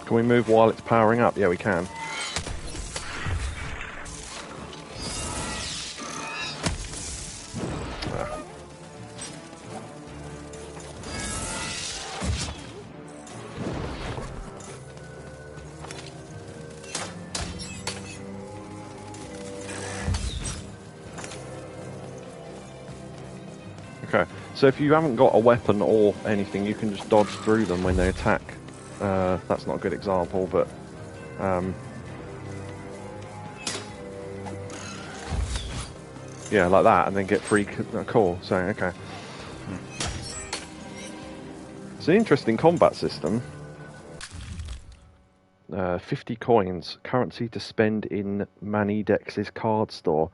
Can we move while it's powering up? Yeah, we can. Okay, so if you haven't got a weapon or anything, you can just dodge through them when they attack. That's not a good example, but... yeah, like that, and then get free... Cool, so, okay. It's an interesting combat system. 50 coins, currency to spend in Manidex's card store.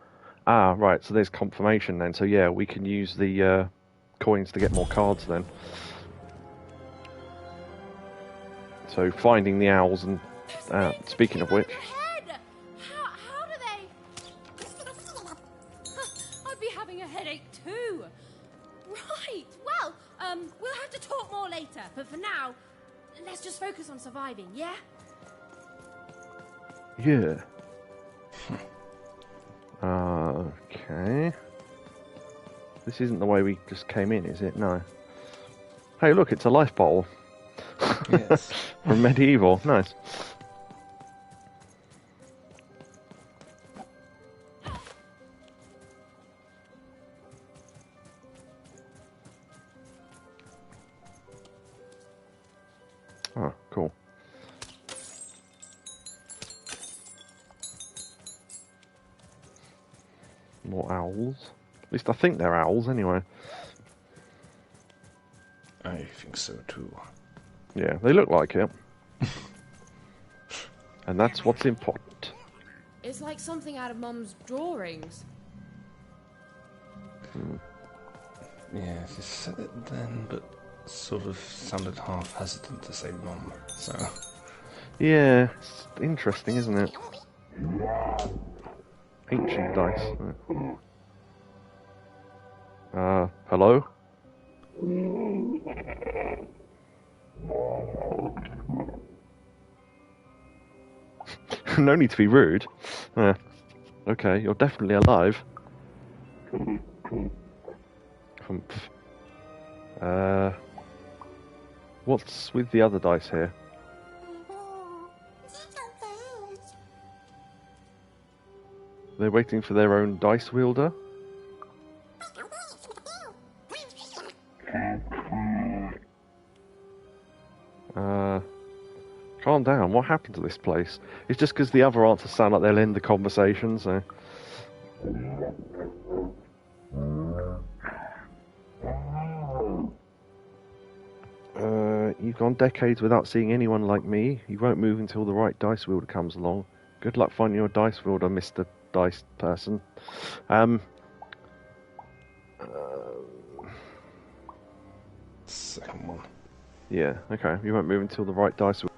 Ah, right, so there's confirmation then. So yeah, we can use the coins to get more cards then. So finding the owls and... speaking of which... How do they... I'd be having a headache too. Right, well, we'll have to talk more later. But for now, let's just focus on surviving, yeah? Yeah. Okay. This isn't the way we just came in, is it? No. Hey, look, it's a life bottle. Yes. From Medieval. Nice. Oh, cool. More owls. At least I think they're owls, anyway. I think so too. Yeah, they look like it. And that's what's important. It's like something out of Mum's drawings. Yeah, she said it then, but sort of sounded half hesitant to say Mum, so... Yeah, it's interesting, isn't it? Ancient dice. Hello? No need to be rude. Okay, you're definitely alive. What's with the other dice here? They're waiting for their own dice wielder? Calm down, what happened to this place? It's just because the other answers sound like they'll end the conversation, so... You've gone decades without seeing anyone like me. You won't move until the right dice wielder comes along. Good luck finding your dice wielder, Mr. Dice person. Second one. Yeah, okay. You won't move until the right dice wielder.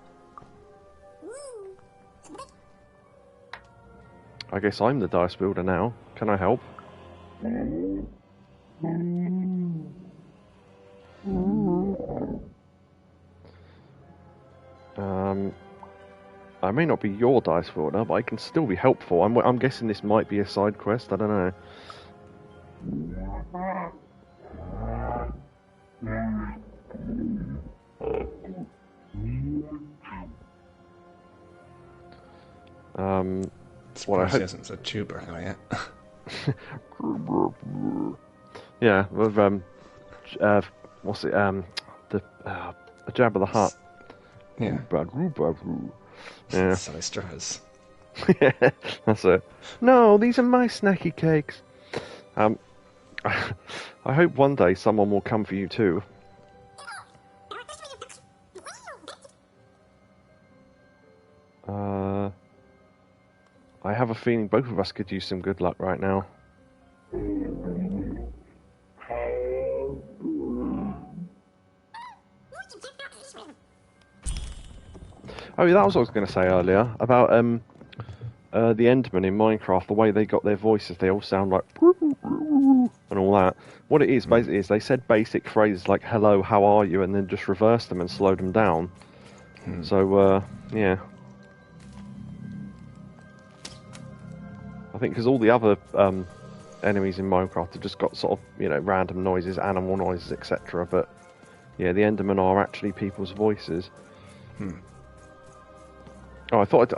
I guess I'm the dice wielder now. Can I help? I may not be your dice wielder, but I can still be helpful. I'm guessing this might be a side quest. I don't know. Surprised he hasn't said Chewbacca yet. Yeah, with what's it? A Jabba the Hutt. Yeah. Yeah. Silly straws. Yeah, that's it. No, these are my snacky cakes. I hope one day someone will come for you too. I have a feeling both of us could use some good luck right now. Oh, yeah, that was what I was going to say earlier about the Endermen in Minecraft. The way they got their voices, they all sound like and all that. What it is basically is they said basic phrases like "Hello, how are you?" and then just reversed them and slowed them down. So yeah, I think because all the other enemies in Minecraft have just got sort of random noises, animal noises, etc. But yeah, the Endermen are actually people's voices. Oh, I thought.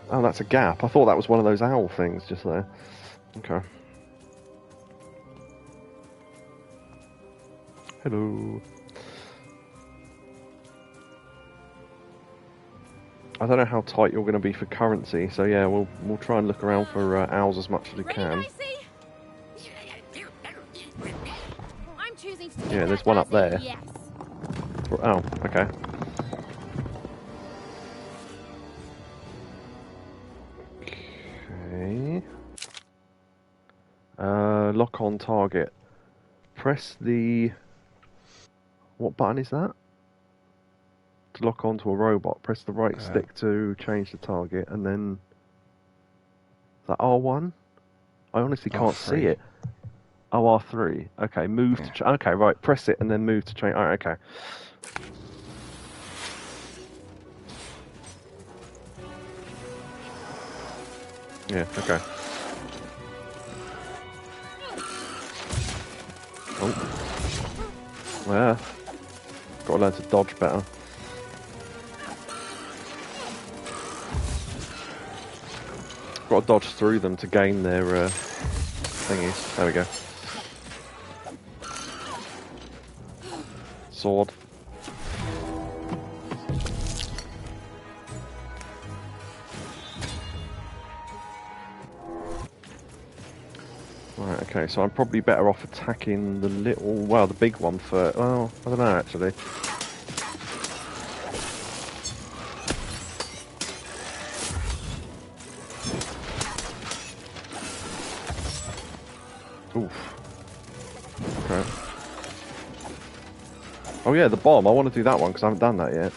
Oh, that's a gap. I thought that was one of those owl things just there. Okay. Hello. I don't know how tight you're going to be for currency, so yeah, we'll try and look around for owls as much as we can. I'm choosing to Yeah, there's one up there. yes. Oh, okay. Okay. Lock on target. Press the... What button is that? To lock onto a robot. Press the right stick to change the target, and then... Is that R1? I honestly can't see it. Oh, R3. Okay, move to... Okay, right, press it and then move to change... Alright, okay. Yeah, okay. Oh. Yeah. Gotta learn to dodge better. Gotta dodge through them to gain their thingies. There we go. Sword. Right, okay, so I'm probably better off attacking the the big one first. Well, I don't know actually. Oof. Okay. Oh yeah, the bomb. I want to do that one because I haven't done that yet.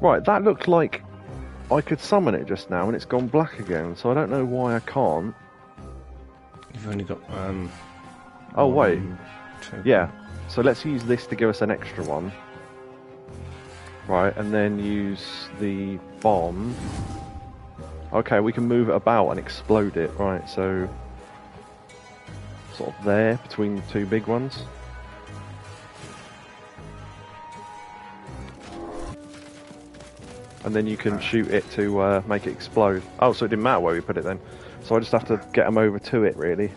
Right, that looked like I could summon it just now and it's gone black again, so I don't know why I can't. You've only got oh wait. Two. Yeah. So let's use this to give us an extra one. Right, and then use the bomb. Okay, we can move it about and explode it. Right, so sort of there between the two big ones. And then you can shoot it to make it explode. Oh, so it didn't matter where we put it then. So I just have to get them over to it, really.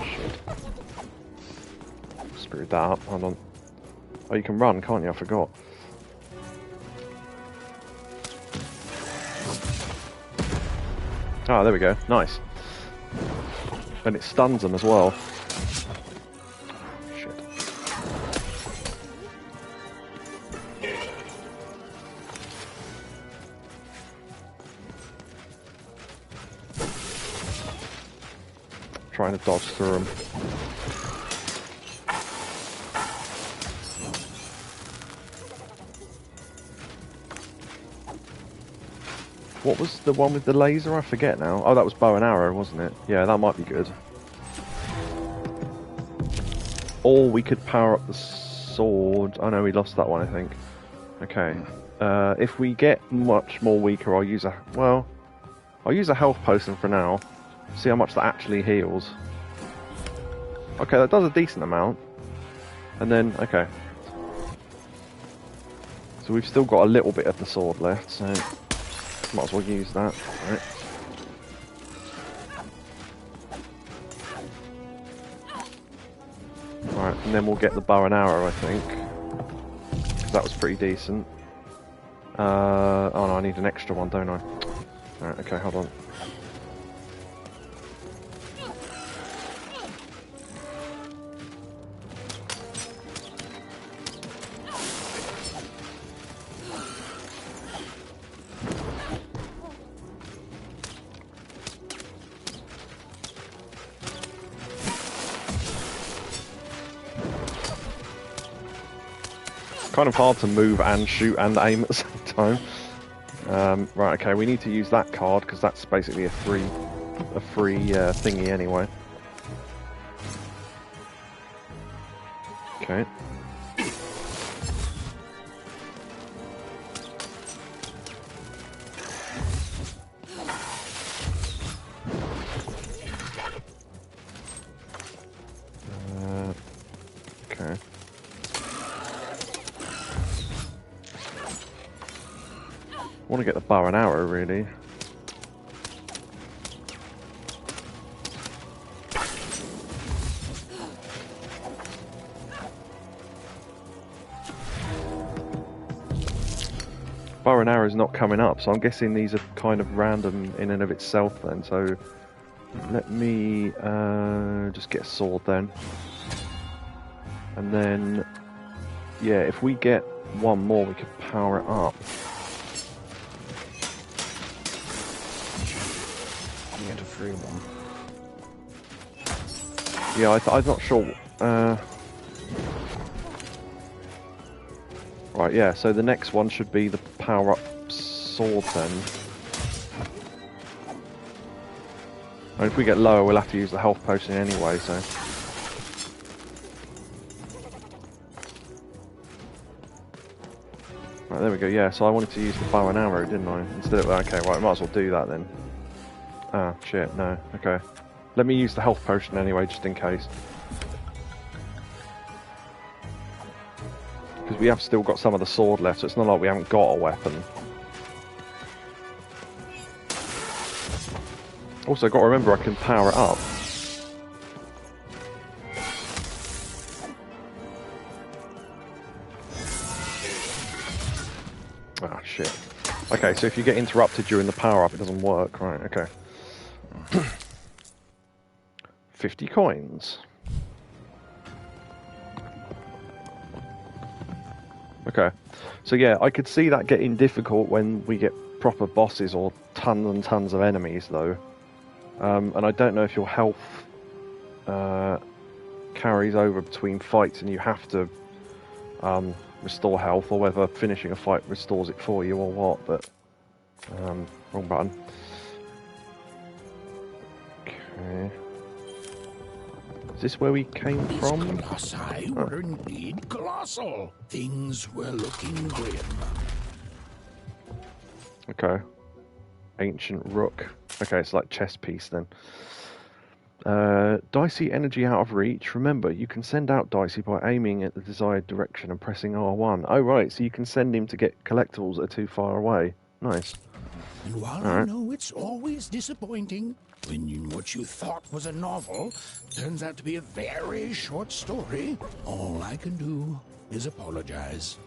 Shit. Screwed that up. Hold on. Oh, you can run, can't you? I forgot. Oh, there we go. Nice. And it stuns them as well. Trying to dodge through them. What was the one with the laser? I forget now. Oh, that was bow and arrow, wasn't it? Yeah, that might be good. Or we could power up the sword. Oh no, we lost that one, I think. Okay. If we get much more weaker, I'll use a health potion for now. See how much that actually heals. Okay, that does a decent amount. And then, okay. So we've still got a little bit of the sword left, so might as well use that. Right. and then we'll get the bow and arrow, I think. 'Cause that was pretty decent. Oh no, I need an extra one, don't I? Alright, okay, hold on. Kind of hard to move and shoot and aim at the same time. Right, okay, we need to use that card because that's basically a free thingy anyway. Okay. Okay. I want to get the bow and arrow, really. Bow and arrow is not coming up, so I'm guessing these are kind of random in and of itself then. So let me just get a sword then. And then, yeah, if we get one more, we could power it up. Get a free one. Yeah, I'm not sure. Right, yeah, so the next one should be the power-up sword then. And if we get lower, we'll have to use the health potion anyway, so... Right, there we go, yeah, so I wanted to use the bow and arrow, didn't I? Instead of... Okay, right, might as well do that then. Ah, shit, no, okay. Let me use the health potion anyway, just in case. Because we have still got some of the sword left, so it's not like we haven't got a weapon. Also, got to remember I can power it up. Ah, shit. Okay, so if you get interrupted during the power-up, it doesn't work. Right, okay. 50 coins. Okay, so yeah, I could see that getting difficult when we get proper bosses or tons and tons of enemies, though. And I don't know if your health carries over between fights and you have to restore health, or whether finishing a fight restores it for you or what, but... wrong button. Okay. Is this where we came from? These colossi were indeed colossal. Things were looking grim. Okay. Ancient rook. Okay, it's like chess piece then. Dicey energy out of reach. Remember, you can send out Dicey by aiming at the desired direction and pressing R1. Oh right, so you can send him to get collectibles that are too far away. Nice. And while I know it's always disappointing when what you thought was a novel turns out to be a very short story, all I can do is apologize.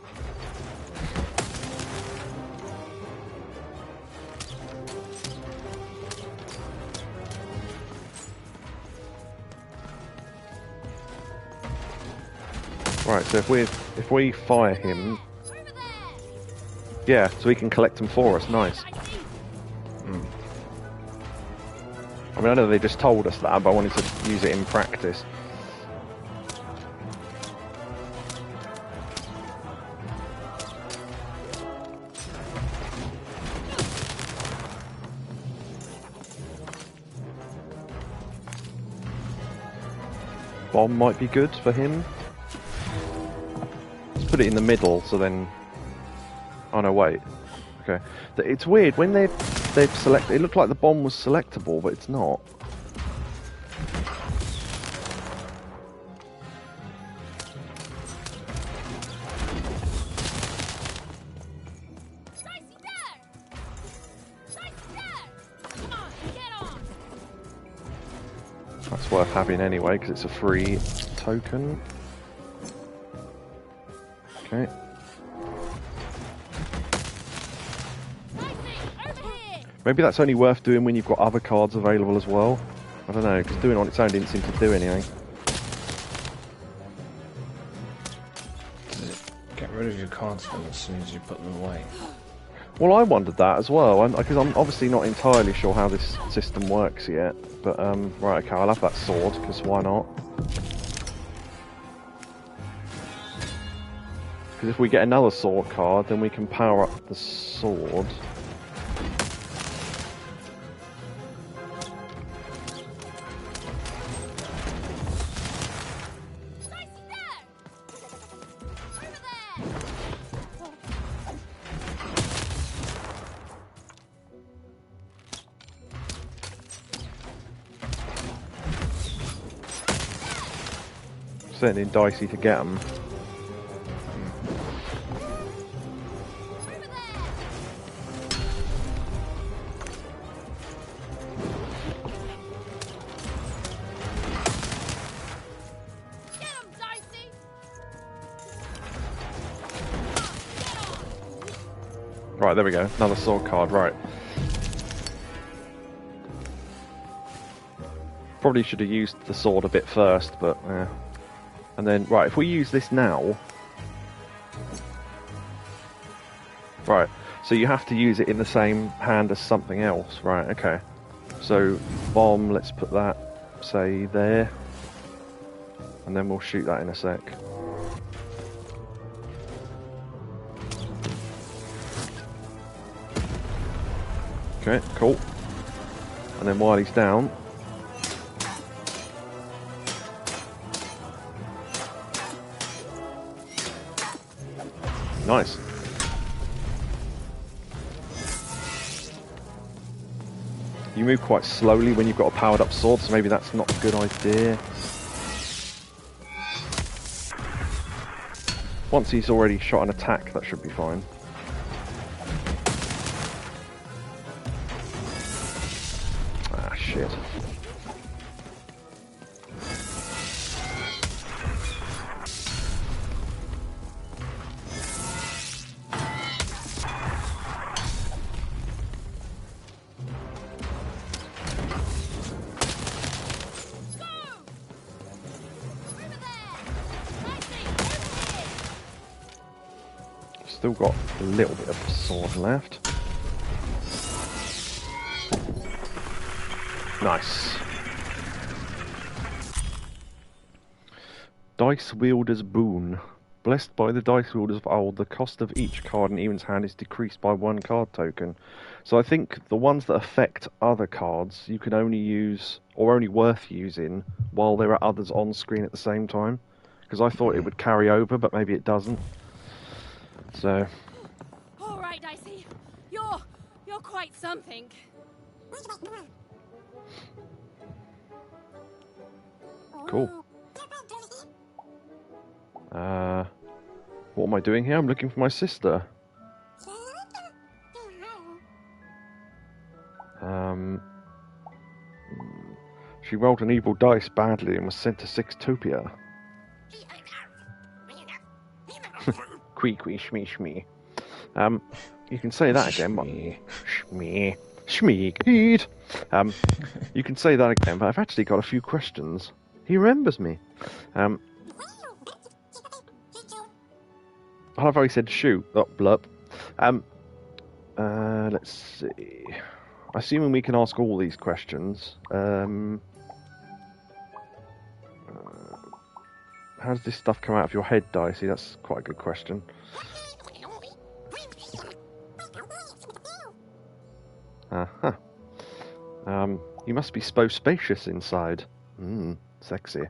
Right, so if we fire him, yeah, so he can collect them for us. Nice. I mean, I know they just told us that, but I wanted to use it in practice. Bomb might be good for him. Let's put it in the middle, so then... Oh no, wait. Okay. It's weird, when they've selected... It looked like the bomb was selectable, but it's not. That's worth having anyway, because it's a free token. Okay. Maybe that's only worth doing when you've got other cards available as well. I don't know, because doing it on its own didn't seem to do anything. Does it get rid of your cards then as soon as you put them away? Well, I wondered that as well, because I'm obviously not entirely sure how this system works yet. But, right, okay, I'll have that sword, because why not? Because if we get another sword card, then we can power up the sword. Sending Dicey to get them. Right, there we go. Another sword card, right. Probably should have used the sword a bit first, but yeah. And then, right, if we use this now... Right, so you have to use it in the same hand as something else. Right, okay. So, bomb, let's put that, say, there. And then we'll shoot that in a sec. Okay, cool. And then while he's down... Nice. You move quite slowly when you've got a powered up sword, so maybe that's not a good idea. Once he's already shot an attack, that should be fine. Ah, shit. Still got a little bit of sword left. Nice. Dice Wielder's Boon. Blessed by the Dice Wielders of old, the cost of each card in Ewan's hand is decreased by 1 card token. So I think the ones that affect other cards you can only use, or only worth using, while there are others on screen at the same time. Because I thought it would carry over, but maybe it doesn't. So... All right, Dicey. You're quite something. Cool. What am I doing here? I'm looking for my sister. She rolled an evil dice badly and was sent to Sixtopia. Quee, shmee, shmee. You can say that again, but... Shmee. You can say that again, but I've actually got a few questions. He remembers me. I love how he said shoot. Oh, blup. Let's see. Assuming we can ask all these questions. How does this stuff come out of your head, Dicey? That's quite a good question. Uh-huh. You must be so spacious inside. Sexy.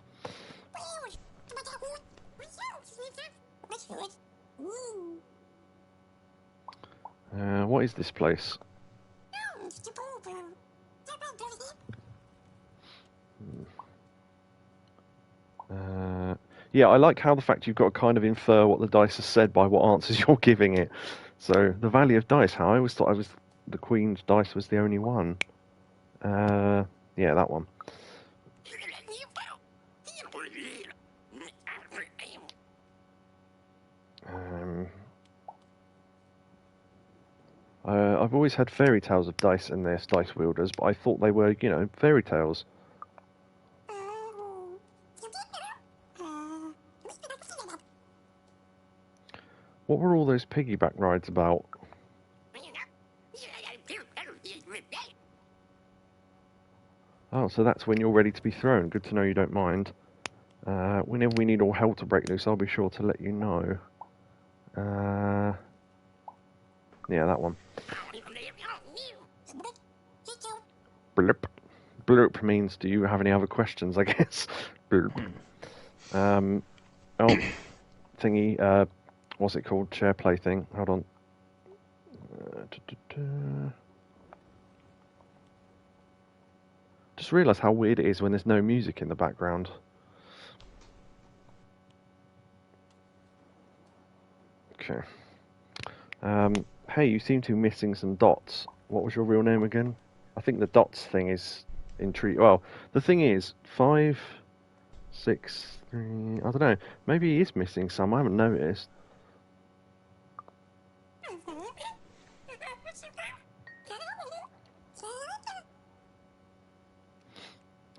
What is this place? Yeah, I like how the fact you've got to kind of infer what the dice has said by what answers you're giving it. So, the Valley of Dice, how I always thought the Queen's dice was the only one. Yeah, that one. I've always had fairy tales of dice and their dice wielders, but I thought they were, you know, fairy tales. What were all those piggyback rides about? Oh, so that's when you're ready to be thrown. Good to know you don't mind. Whenever we need all hell to break loose, I'll be sure to let you know. Yeah, that one. Blurp. Blurp means, do you have any other questions, I guess? Blurp. Oh, thingy, what's it called? Share play thing. Hold on. Just realised how weird it is when there's no music in the background. Okay. Hey, you seem to be missing some dots. What was your real name again? I think the dots thing is intriguing. Well, the thing is, 5, 6, 3... I don't know. Maybe he is missing some. I haven't noticed.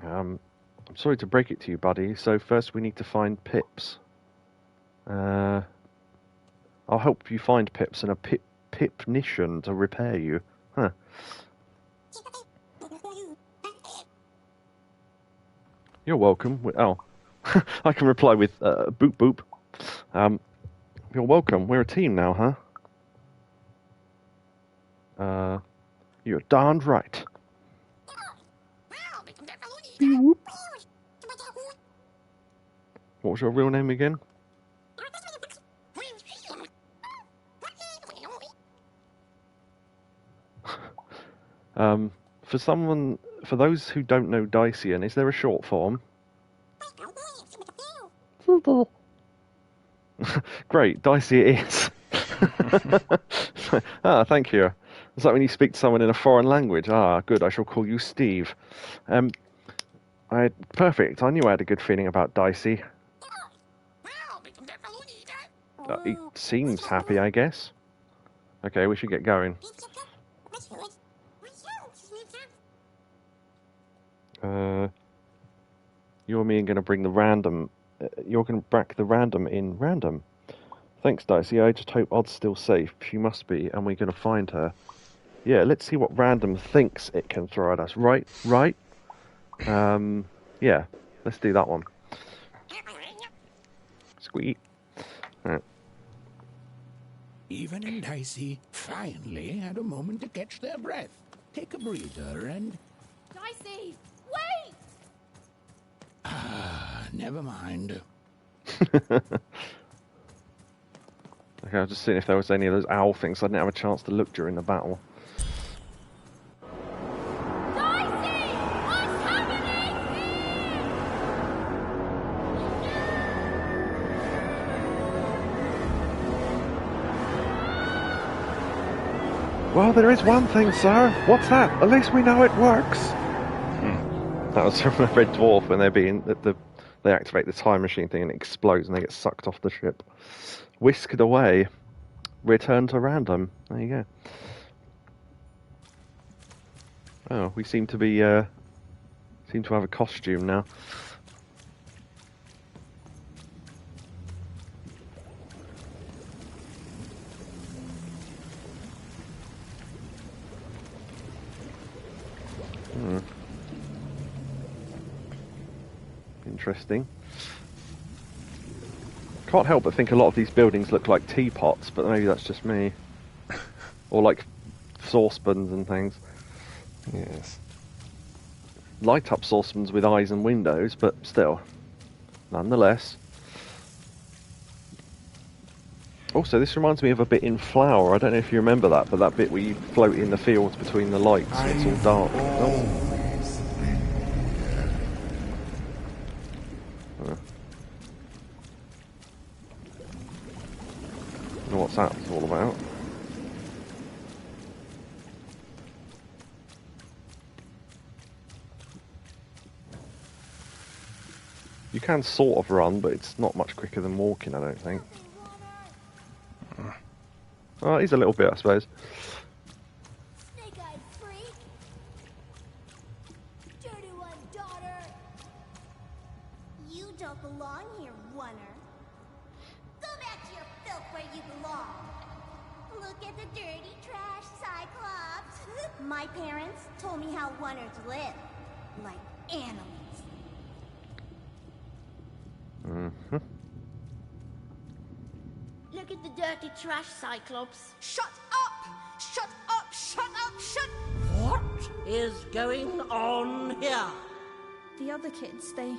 I'm sorry to break it to you, buddy. So first we need to find Pips. I'll help you find Pips and a Pipnician to repair you. Huh. You're welcome. Oh, I can reply with boop boop. You're welcome. We're a team now, huh? You're darned right. What was your real name again? For those who don't know Dicey, is there a short form? Great, Dicey it is. Thank you. It's like when you speak to someone in a foreign language. Ah, good, I shall call you Steve. Perfect, I knew I had a good feeling about Dicey. He seems happy, I guess. Okay, we should get going. You and me are going to bring the random... you're going to back the random in random. Thanks, Dicey. I just hope Odd's still safe. She must be, and we're going to find her. Yeah, let's see what random thinks it can throw at us. Right? Yeah, let's do that one. Squeak. Right. Even and Dicey finally had a moment to catch their breath, take a breather, and... Dicey, wait! Never mind. Okay, I was just seeing if there was any of those owl things. I didn't have a chance to look during the battle. Dicey! What's happening here? Well, there is one thing, sir. What's that? At least we know it works. That was from the Red Dwarf when they're being... They activate the time machine thing and it explodes and they get sucked off the ship. Whisked away. Return to random. There you go. Oh, we seem to be... seem to have a costume now. Interesting. Can't help but think a lot of these buildings look like teapots, but maybe that's just me. Or like saucepans and things. Yes. Light up saucepans with eyes and windows, but still. Nonetheless. Also, this reminds me of a bit in Flower. I don't know if you remember that, but that bit where you float in the fields between the lights and it's all dark. Oh. I don't know what's that all about. You can sort of run, but it's not much quicker than walking, I don't think. Oh, he's a little bit, I suppose. bright-eyed freak! Dirty one, daughter! You don't belong here, Oner. Go back to your filth where you belong. Look at the dirty trash, Cyclops. My parents told me how Oners live. Like animals. Mm-hmm. Look at the dirty trash, Cyclops. Shut up! Shut up! Shut up! Shut... What is going on here? The other kids, they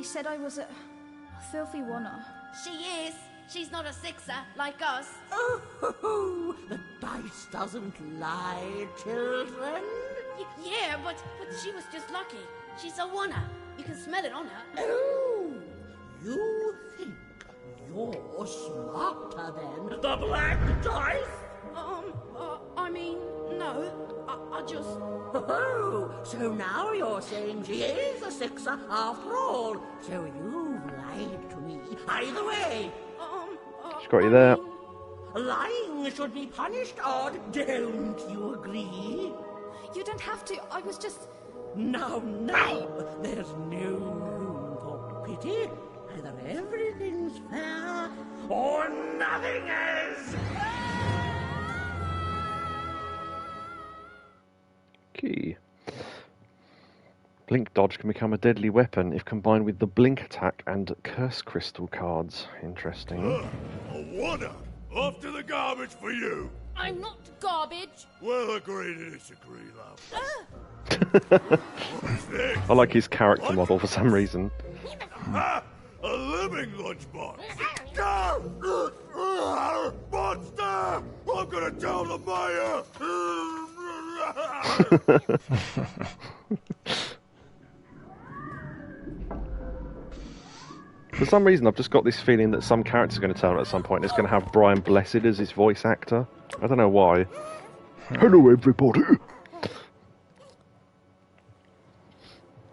said I was a filthy Oner. She is. She's not a sixer like us. Oh, the dice doesn't lie, children. Yeah, but she was just lucky. She's a Oner. You can smell it on her. Oh, you think you're smarter than the black dice? I mean, no. I just... Oh, so now you're saying she is a sixer after all. So you've lied to me. Either way. She's got you there. Lying should be punished, Odd. Don't you agree? You don't have to. I was just... No. There's no room for pity. Either everything's fair or nothing is. Key. Blink dodge can become a deadly weapon if combined with the blink attack and curse crystal cards. Interesting. A Oner! Off to the garbage for you! I'm not garbage. We'll agree to disagree, love. What's this? I like his character model for some reason. Ah, a living lunchbox! Go! Monster! I'm gonna tell the mayor! For some reason, I've just got this feeling that some character's going to turn up at some point. It's going to have Brian Blessed as his voice actor. I don't know why. Hello, everybody.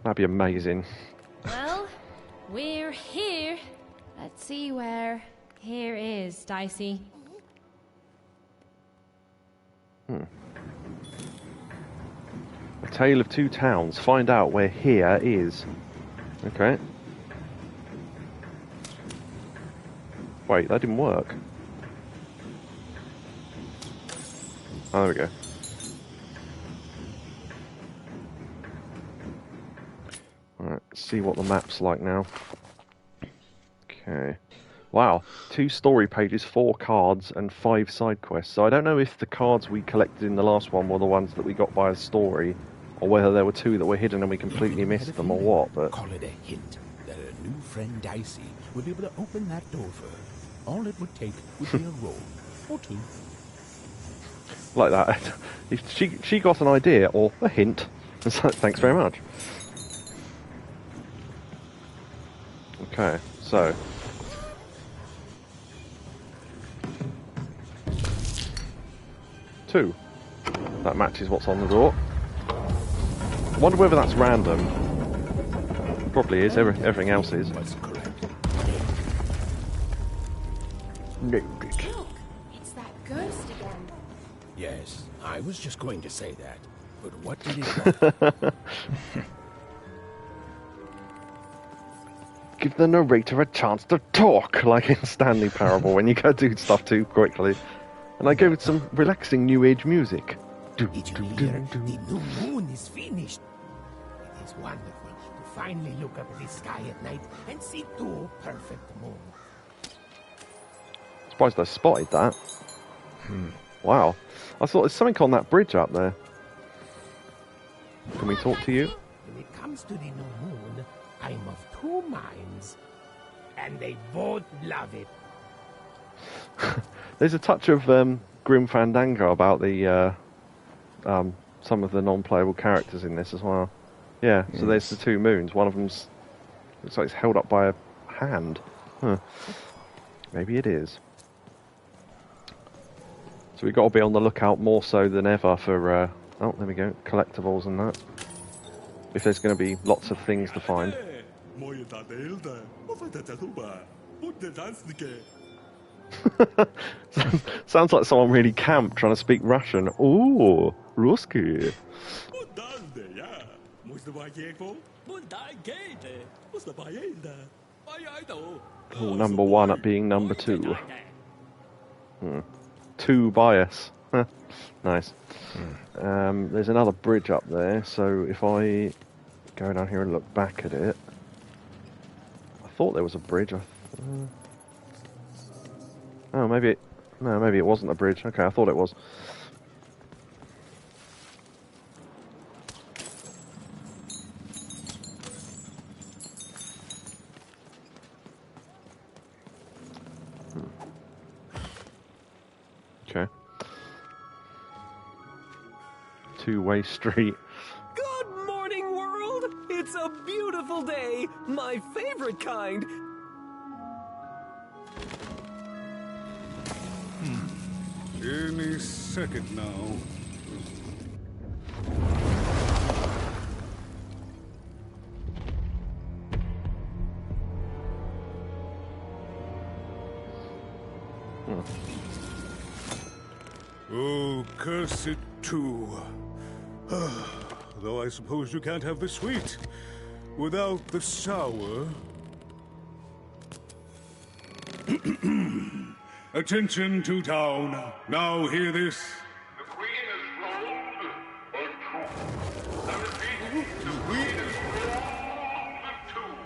That'd be amazing. Well, we're here. Let's see where here is, Dicey. A Tale of Two Towns. Find out where here is. Okay. Wait, that didn't work. Oh, there we go. Alright, let's see what the map's like now. Okay. Wow, 2 story pages, 4 cards, and 5 side quests. So I don't know if the cards we collected in the last one were the ones that we got by a story, or whether there were 2 that were hidden and we completely missed them, or what, but... Call it a hint that a new friend Dicey would be able to open that door for her. All it would take would be a roll, or 2. Like that. If she got an idea, or a hint, so, thanks very much. Okay, so... Two. That matches what's on the door. I wonder whether that's random. Probably is, everything else is. Look, it's that ghost again. Yes, I was just going to say that. But what did it want? Give the narrator a chance to talk, like in Stanley Parable, when you go do stuff too quickly. And I go with some relaxing new age music. Did you hear? The new moon is finished. It is wonderful to finally look up at the sky at night and see 2 perfect moons. Surprised I spotted that. Wow. I thought there's something on that bridge up there. Can we talk to you? When it comes to the new moon, I'm of 2 minds. And they both love it. There's a touch of Grim Fandango about the some of the non-playable characters in this as well. Yeah, so there's the 2 moons. One of them's looks like it's held up by a hand. Huh. Maybe it is. So we've got to be on the lookout more so than ever for, oh, there we go, collectibles and that. If there's going to be lots of things to find. Sounds like someone really camp trying to speak Russian. Ooh, Ruski. Oh, number one at being number two. Two bias. Nice. There's another bridge up there, so if I go down here and look back at it, I thought there was a bridge. Oh, maybe it. No, maybe it wasn't a bridge. Okay, I thought it was. Okay. Two-way street. Good morning, world! It's a beautiful day, my favorite kind. Any second now. Oh, curse it too. Though I suppose you can't have the sweet without the sour. Attention to town. Now hear this. The Queen is wrong, but true. I repeat, the Queen is wrong, but true.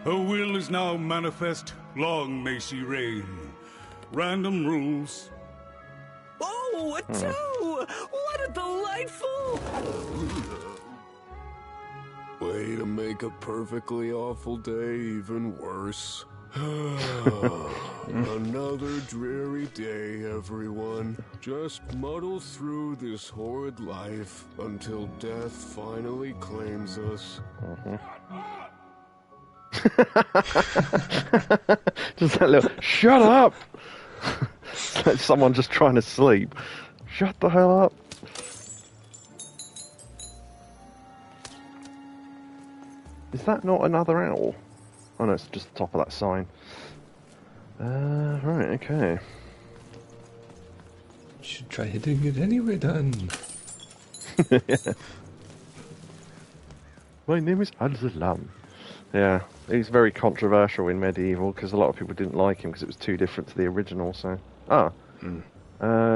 Her will is now manifest. Long may she reign. Random rules. Oh, a two! What a delightful... Way to make a perfectly awful day even worse. Another dreary day, everyone. Just muddle through this horrid life until death finally claims us. Just that little, shut up! Like someone just trying to sleep. Shut the hell up. Is that not another owl? Oh no, it's just the top of that sign. Right, okay. Should try hitting it anyway then. Yeah. My name is Al-Zalam. Yeah, he's very controversial in Medieval because a lot of people didn't like him because it was too different to the original, so...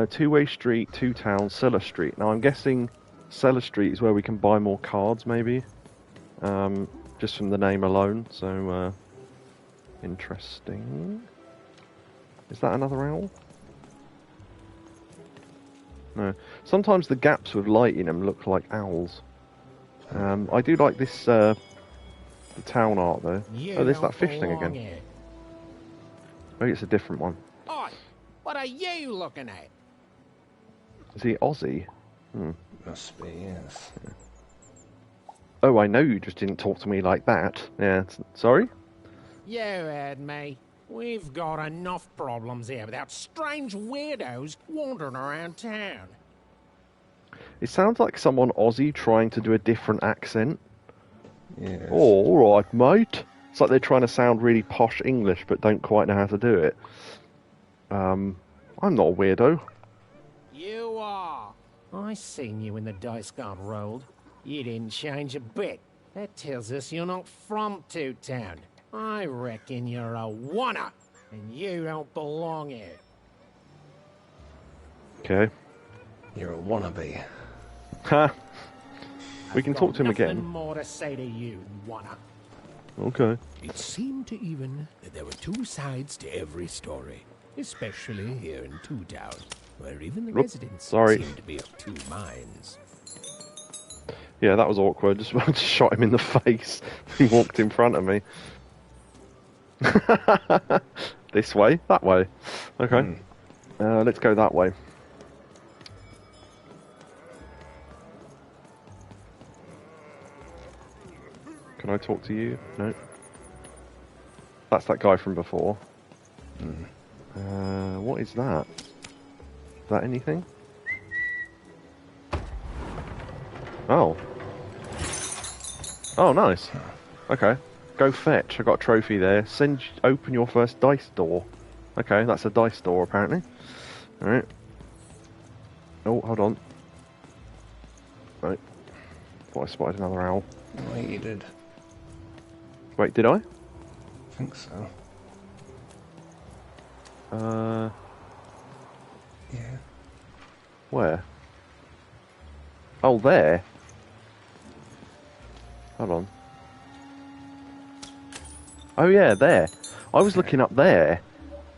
two-way street, two towns, Cellar Street. Now I'm guessing Cellar Street is where we can buy more cards, maybe? Just from the name alone, so... interesting. Is that another owl? No. Sometimes the gaps with light in them look like owls. I do like this, the town art though. Oh, there's that fish thing again. Maybe it's a different one. Oi, what are you looking at? Is he Aussie? Must be, yes. Oh, I know you just didn't talk to me like that. Yeah, sorry? You heard me. We've got enough problems here without strange weirdos wandering around town. It sounds like someone Aussie trying to do a different accent. Yes. Oh, alright, mate. It's like they're trying to sound really posh English, but don't quite know how to do it. I'm not a weirdo. You are. I seen you when the dice got rolled. You didn't change a bit. That tells us you're not from Two Town. I reckon you're a wanna, and you don't belong here. Okay. You're a wannabe. Ha! We can talk to him Nothing again. more to say to you, wanna. Okay. It seemed to even that there were two sides to every story, especially here in Two Town, where even the residents seem to be of two minds. Yeah, that was awkward. Just shot him in the face. He walked in front of me. This way? That way? Okay. Let's go that way. Can I talk to you? No. That's that guy from before. What is that? Is that anything? Oh. Oh, nice. Okay. Go fetch. I got a trophy there. Open your first dice door. Okay, that's a dice door apparently. Alright. Oh, hold on. No. Thought I spotted another owl. Oh, you did. Wait, did I? I think so. Yeah. Where? Oh, there. Hold on. Oh yeah, there. I was looking up there.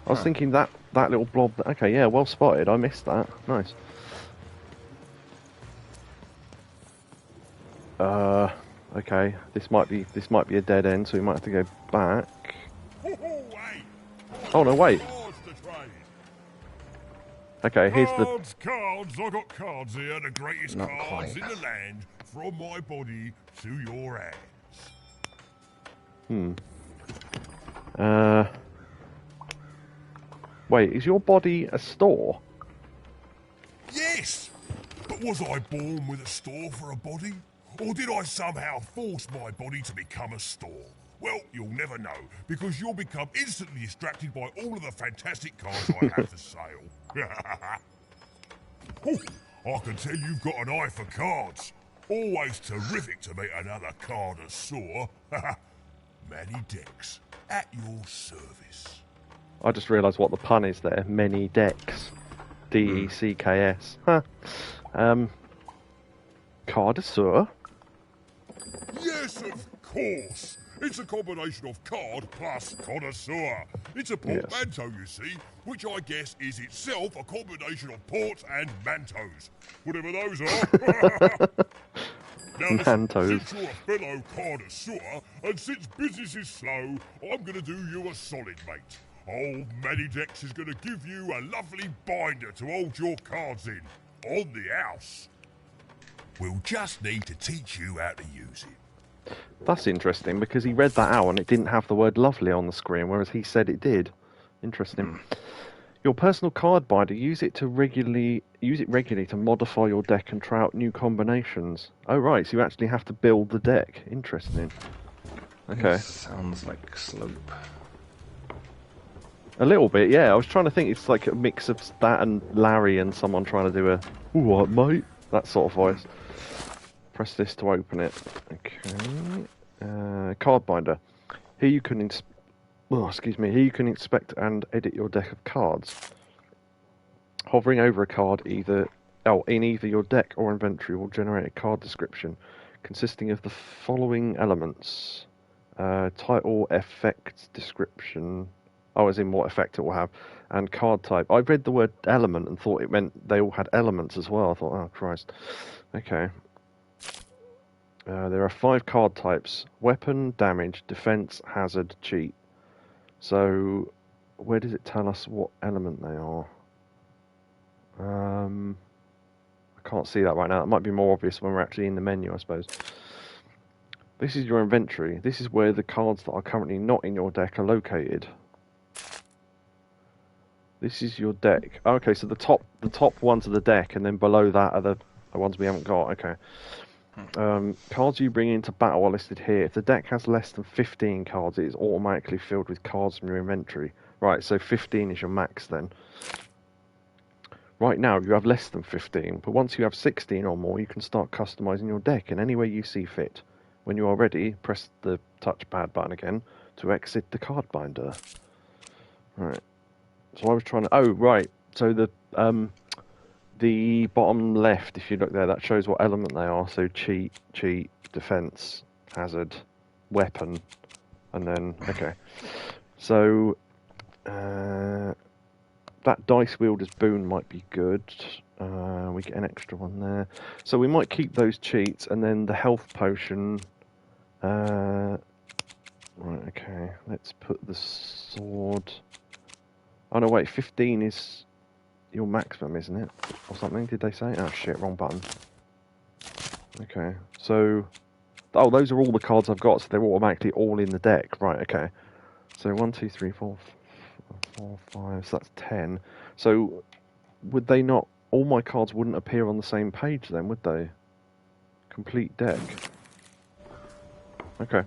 I was thinking that little blob. Okay, yeah, well spotted. I missed that. Nice. Okay. This might be a dead end, so we might have to go back. Oh no, wait. Okay, here's the. Cards, I got cards here, the greatest Not cards quite. in the land, from my body to your hands. Wait, is your body a store? Yes! But was I born with a store for a body? Or did I somehow force my body to become a store? Well, you'll never know, because you'll become instantly distracted by all of the fantastic cards I have for sale. Oh, I can tell you've got an eye for cards. Always terrific to meet another connoisseur. Manny Dex, at your service. I just realised what the pun is there. Many decks. D-E-C-K-S. Huh. Connoisseur? Yes, of course. It's a combination of card plus connoisseur. It's a portmanteau, you see, which I guess is itself a combination of ports and mantos. Whatever those are. Now, listen, since you're a fellow connoisseur, and since business is slow, I'm going to do you a solid, mate. Old Manidex is going to give you a lovely binder to hold your cards in, on the house. We'll just need to teach you how to use it. That's interesting, because he read that out and it didn't have the word lovely on the screen, whereas he said it did. Interesting. Your personal card binder, use it regularly to modify your deck and try out new combinations. Oh right, so you actually have to build the deck. Interesting. Okay. Sounds like Slope. A little bit, yeah. I was trying to think it's like a mix of that and Larry and someone trying to do a "Ooh, what, mate?" that sort of voice. Press this to open it. Okay. Card binder. Here you can Here you can inspect and edit your deck of cards. Hovering over a card in either your deck or inventory will generate a card description consisting of the following elements: title, effect, description. Oh, as in what effect it will have, and card type. I read the word element and thought it meant they all had elements as well. I thought, oh Christ. Okay. There are 5 card types: weapon, damage, defense, hazard, cheat. So, where does it tell us what element they are? I can't see that right now. It might be more obvious when we're actually in the menu, I suppose. This is your inventory. This is where the cards that are currently not in your deck are located. This is your deck. Okay, so the top ones are the deck, and then below that are the ones we haven't got. Okay. Cards you bring into battle are listed here. If the deck has less than 15 cards, it is automatically filled with cards from your inventory. Right, so 15 is your max then. Right now, you have less than 15, but once you have 16 or more, you can start customizing your deck in any way you see fit. When you are ready, press the touchpad button again to exit the card binder. Right. So I was trying to... Oh, right. So the bottom left, if you look there, that shows what element they are. So cheat, defense, hazard, weapon, and then... Okay. So... that dice wielder's boon might be good. We get an extra one there. So we might keep those cheats, and then the health potion... Right, okay. Let's put the sword... Oh no, wait, 15 is your maximum, isn't it? Or something, did they say? Oh shit, wrong button. Okay, so... Oh, those are all the cards I've got, so they're automatically all in the deck. Right, okay. So 1, 2, 3, 4, 5, so that's 10. So, would they not... All my cards wouldn't appear on the same page then, would they? Complete deck. Okay.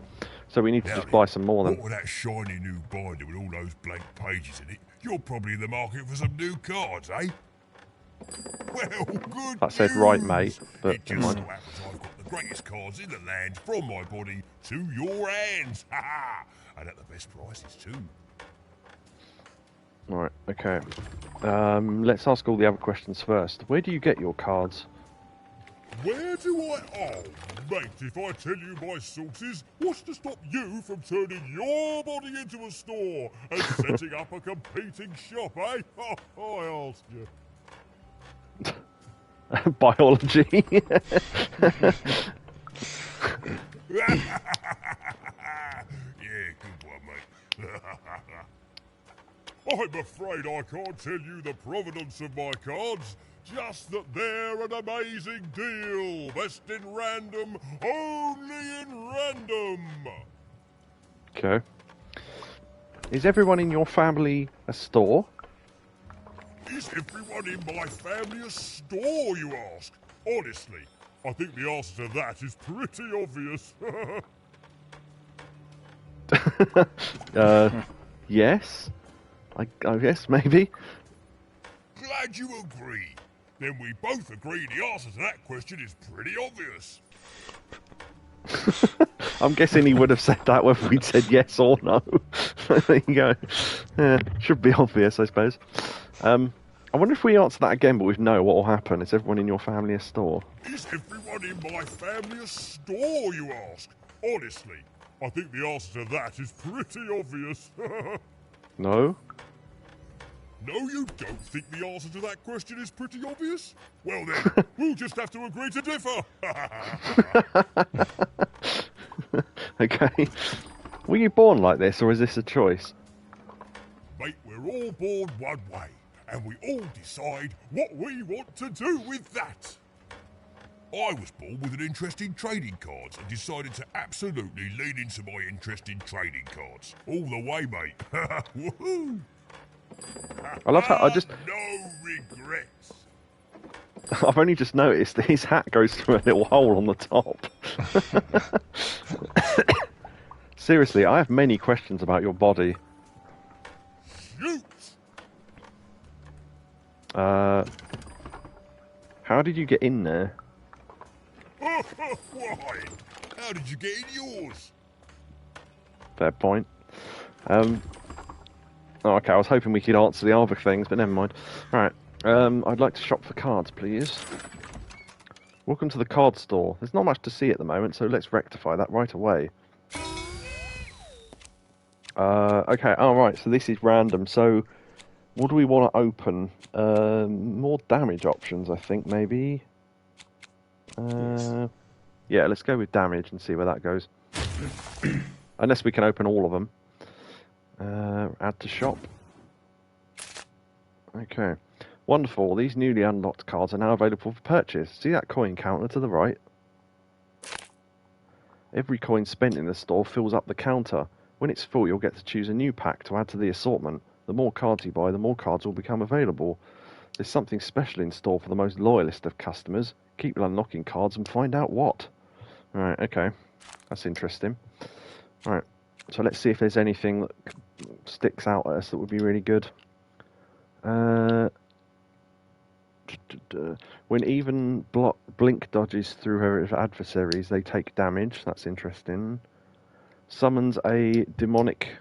So we need to just buy some more then. What with that shiny new binder with all those blank pages in it, you're probably in the market for some new cards, eh? Well, good That said right, news. mate, but It never just mind. so happens I've got the greatest cards in the land from my body to your hands. Ha ha! And at the best prices too. Right, okay. Let's ask all the other questions first. Where do you get your cards? Where do I... Oh, mate, if I tell you my sources, what's to stop you from turning your body into a store and setting up a competing shop, eh? Oh, I asked you. Biology. Yeah, good one, mate. I'm afraid I can't tell you the provenance of my cards, just that they're an amazing deal. Best in random, only in random. Okay. Is everyone in your family a store? Is everyone in my family a store, you ask? Honestly, I think the answer to that is pretty obvious. Yes. I guess, maybe. Glad you agree. Then we both agree the answer to that question is pretty obvious. I'm guessing he would have said that whether we'd said yes or no. There you go. Yeah, should be obvious, I suppose. I wonder if we answer that again, but with no, what will happen? Is everyone in your family a store? Is everyone in my family a store, you ask? Honestly, I think the answer to that is pretty obvious. No? No, you don't think the answer to that question is pretty obvious? Well then, we'll just have to agree to differ. Okay. Were you born like this, or is this a choice? Mate, we're all born one way, and we all decide what we want to do with that. I was born with an interest in trading cards and decided to absolutely lean into my interest in trading cards. All the way, mate. Woohoo! I love how I just... No regrets. I've only just noticed that his hat goes through a little hole on the top. Seriously, I have many questions about your body. Shoot! How did you get in there? Why? How did you get in yours? Fair point. Oh, okay, I was hoping we could answer the other things, but never mind. Right, I'd like to shop for cards, please. Welcome to the card store. There's not much to see at the moment, so let's rectify that right away. Okay, alright, so this is random. So, what do we want to open? More damage options, I think, maybe. Yeah, let's go with damage and see where that goes. Unless we can open all of them. Add to shop. Okay. Wonderful. These newly unlocked cards are now available for purchase. See that coin counter to the right? Every coin spent in the store fills up the counter. When it's full, you'll get to choose a new pack to add to the assortment. The more cards you buy, the more cards will become available. There's something special in store for the most loyalist of customers. Keep unlocking cards and find out what. Right, okay. That's interesting. Right, so let's see if there's anything that sticks out at us that would be really good. When even Blink dodges through her adversaries, they take damage. That's interesting. Summons a demonic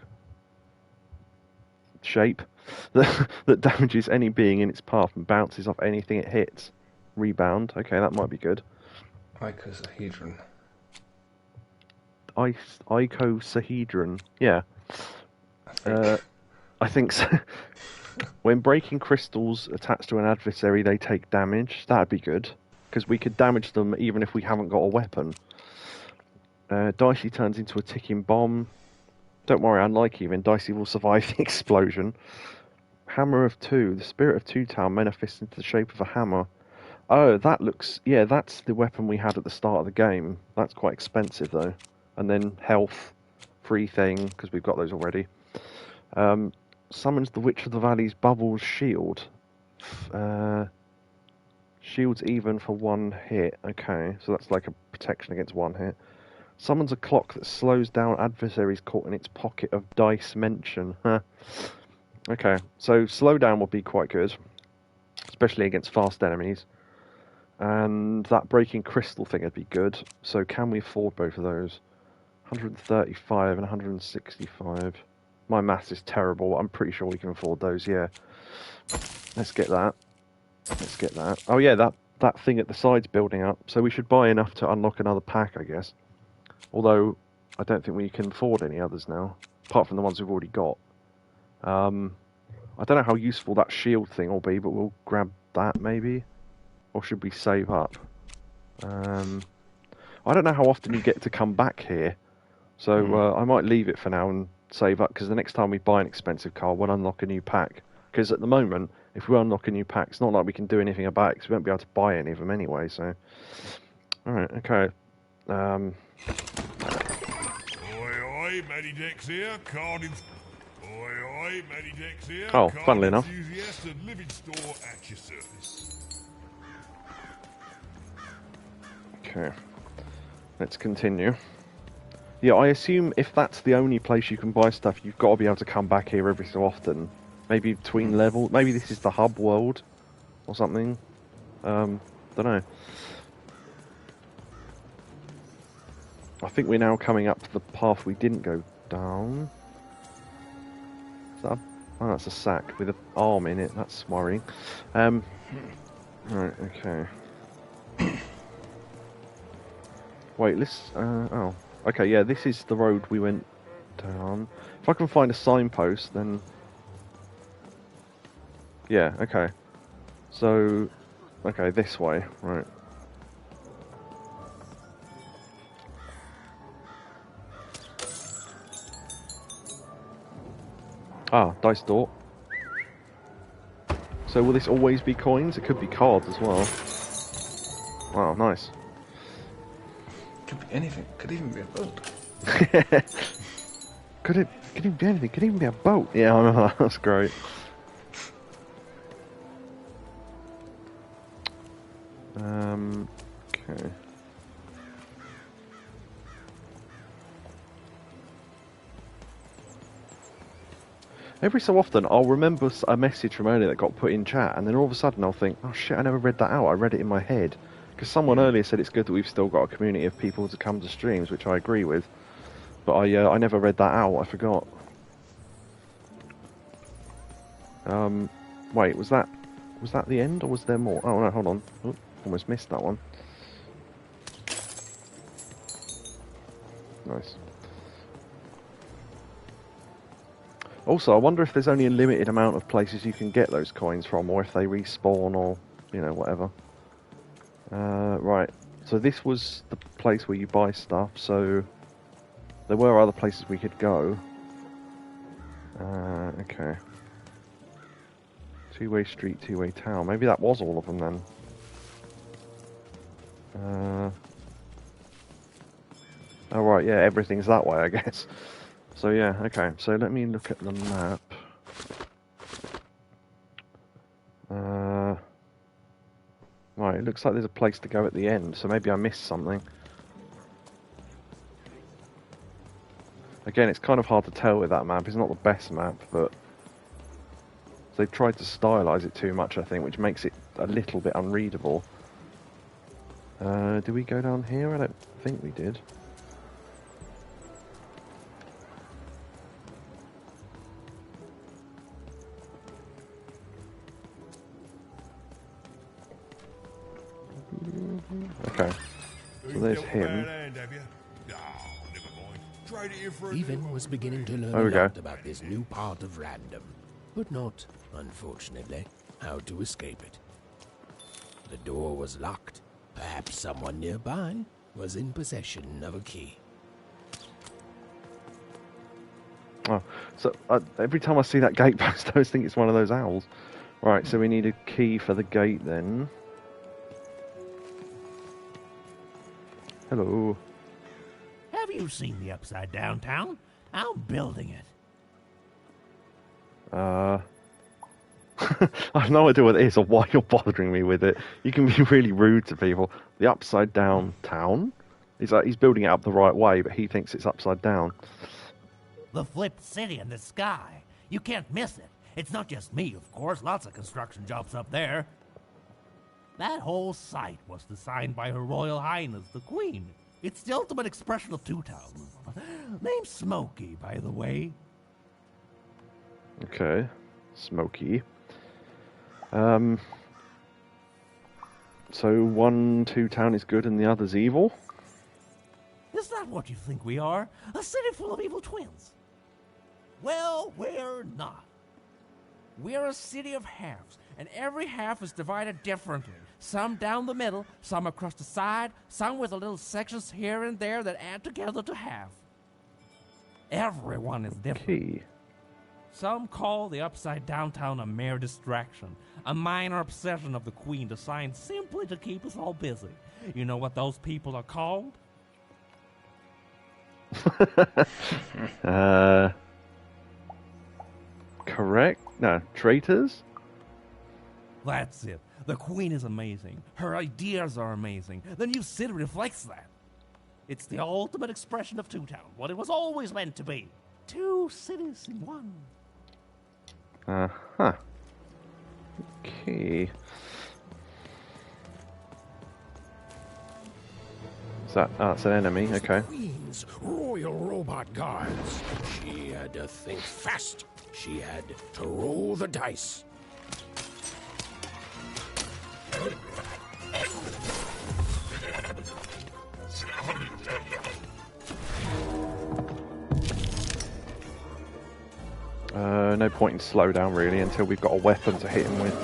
shape that damages any being in its path and bounces off anything it hits. Rebound. Okay, that might be good. Icosahedron. Icosahedron. Yeah. I think so. When breaking crystals attached to an adversary, they take damage. That'd be good, because we could damage them even if we haven't got a weapon. Dicey turns into a ticking bomb. Don't worry, unlike even, Dicey will survive the explosion. Hammer of Two. The spirit of Two Town manifests into the shape of a hammer. Oh, that looks... Yeah, that's the weapon we had at the start of the game. That's quite expensive, though. And then health, free thing, because we've got those already. Summons the Witch of the Valley's Bubbles Shield. Shields even for one hit. Okay, so that's like a protection against one hit. Summons a clock that slows down adversaries caught in its pocket of dice mention. Huh. Okay, so slowdown would be quite good. especially against fast enemies. And that breaking crystal thing would be good. So can we afford both of those? 135 and 165. My maths is terrible. I'm pretty sure we can afford those, yeah. Let's get that. Let's get that. Oh yeah, that thing at the side's building up. So we should buy enough to unlock another pack, I guess. Although, I don't think we can afford any others now. Apart from the ones we've already got. I don't know how useful that shield thing will be, but we'll grab that maybe. Or should we save up? I don't know how often you get to come back here. So I might leave it for now and save up, because the next time we buy an expensive car, we'll unlock a new pack. Because at the moment, if we unlock a new pack, it's not like we can do anything about it, because we won't be able to buy any of them anyway, so... Alright, okay. Oi, oi, Matty Dex here, Cardiff. Oi, oi, Matty Dex here. Oh, funnily enough. Enthusiast and living store at your service. Okay. Let's continue. Yeah, I assume if that's the only place you can buy stuff, you've got to be able to come back here every so often. Maybe between levels. Maybe this is the hub world or something. Don't know. I think we're now coming up to the path we didn't go down. Is that oh, that's a sack with an arm in it. That's worrying. Right, okay. Wait, let's... oh. Okay, yeah, this is the road we went down. If I can find a signpost, then... Yeah, okay. So... Okay, this way, right. Ah, dice door. So will this always be coins? It could be cards as well. Wow, nice. Could be anything. Could even be a boat. Could even be anything. Could even be a boat. Yeah, I know. That's great. Okay. Every so often, I'll remember a message from earlier that got put in chat, and then all of a sudden I'll think, oh shit, I never read that out. I read it in my head. Because someone earlier said it's good that we've still got a community of people to come to streams, which I agree with. But I never read that out. I forgot. Wait, was that the end, or was there more? Oh no, hold on. Oh, almost missed that one. Nice. Also, I wonder if there's only a limited amount of places you can get those coins from, or if they respawn, or, you know, whatever. Right, so this was the place where you buy stuff, so there were other places we could go. Okay. Two-way street, two-way town. Maybe that was all of them then. Oh right, yeah, everything's that way, I guess. So yeah, okay, so let me look at the map. Right, it looks like there's a place to go at the end, so maybe I missed something. Again, it's kind of hard to tell with that map. It's not the best map, but they've tried to stylize it too much, I think, which makes it a little bit unreadable. Did we go down here? I don't think we did. Okay, so there's him. Even was beginning to learn a lot about this new part of random, but not, unfortunately, how to escape it. The door was locked. Perhaps someone nearby was in possession of a key. Oh, so every time I see that gate post, I always think it's one of those owls. Right, so we need a key for the gate then. Hello. Have you seen the Upside Down Town? I'm building it. I have no idea what it is or why you're bothering me with it. You can be really rude to people. The Upside Down Town? He's like, he's building it up the right way, but he thinks it's upside down. The flipped city in the sky. You can't miss it. It's not just me, of course. Lots of construction jobs up there. That whole site was designed by Her Royal Highness, the Queen. It's the ultimate expression of Two Towns. Name's Smokey, by the way. Okay, Smokey. So Two Town is good and the other's evil? Is that what you think we are? A city full of evil twins? Well, we're not. We're a city of halves, and every half is divided differently. Some down the middle, some across the side, some with little sections here and there that add together to half. Everyone is different. Some call the Upside Downtown a mere distraction, a minor obsession of the Queen designed simply to keep us all busy. You know what those people are called? Correct? No, traitors? That's it. The Queen is amazing. Her ideas are amazing. The new city reflects that. It's the ultimate expression of Two Town, what it was always meant to be. Two cities in one. Uh-huh. Okay. Is that... Oh, it's an enemy, okay. Queen's royal robot guards. She had to think fast. She had to roll the dice. No point in slow down really until we've got a weapon to hit him with.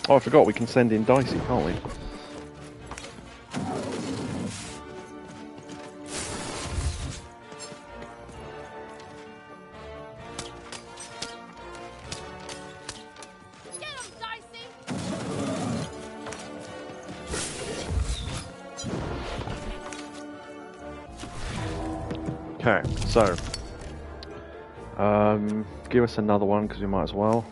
Oh, I forgot we can send in Dicey, can't we? Okay, so give us another one because we might as well.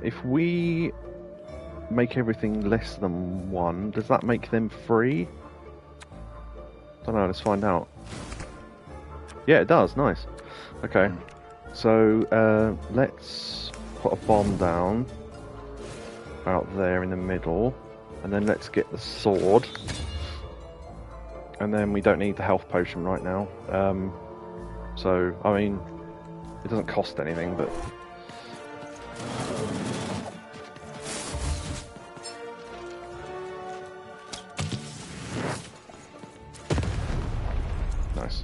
If we make everything less than 1, does that make them free? Don't know, let's find out. Yeah, it does, nice. Okay, so let's put a bomb down about there in the middle, and then let's get the sword. And then we don't need the health potion right now. So, I mean, it doesn't cost anything, but... Nice.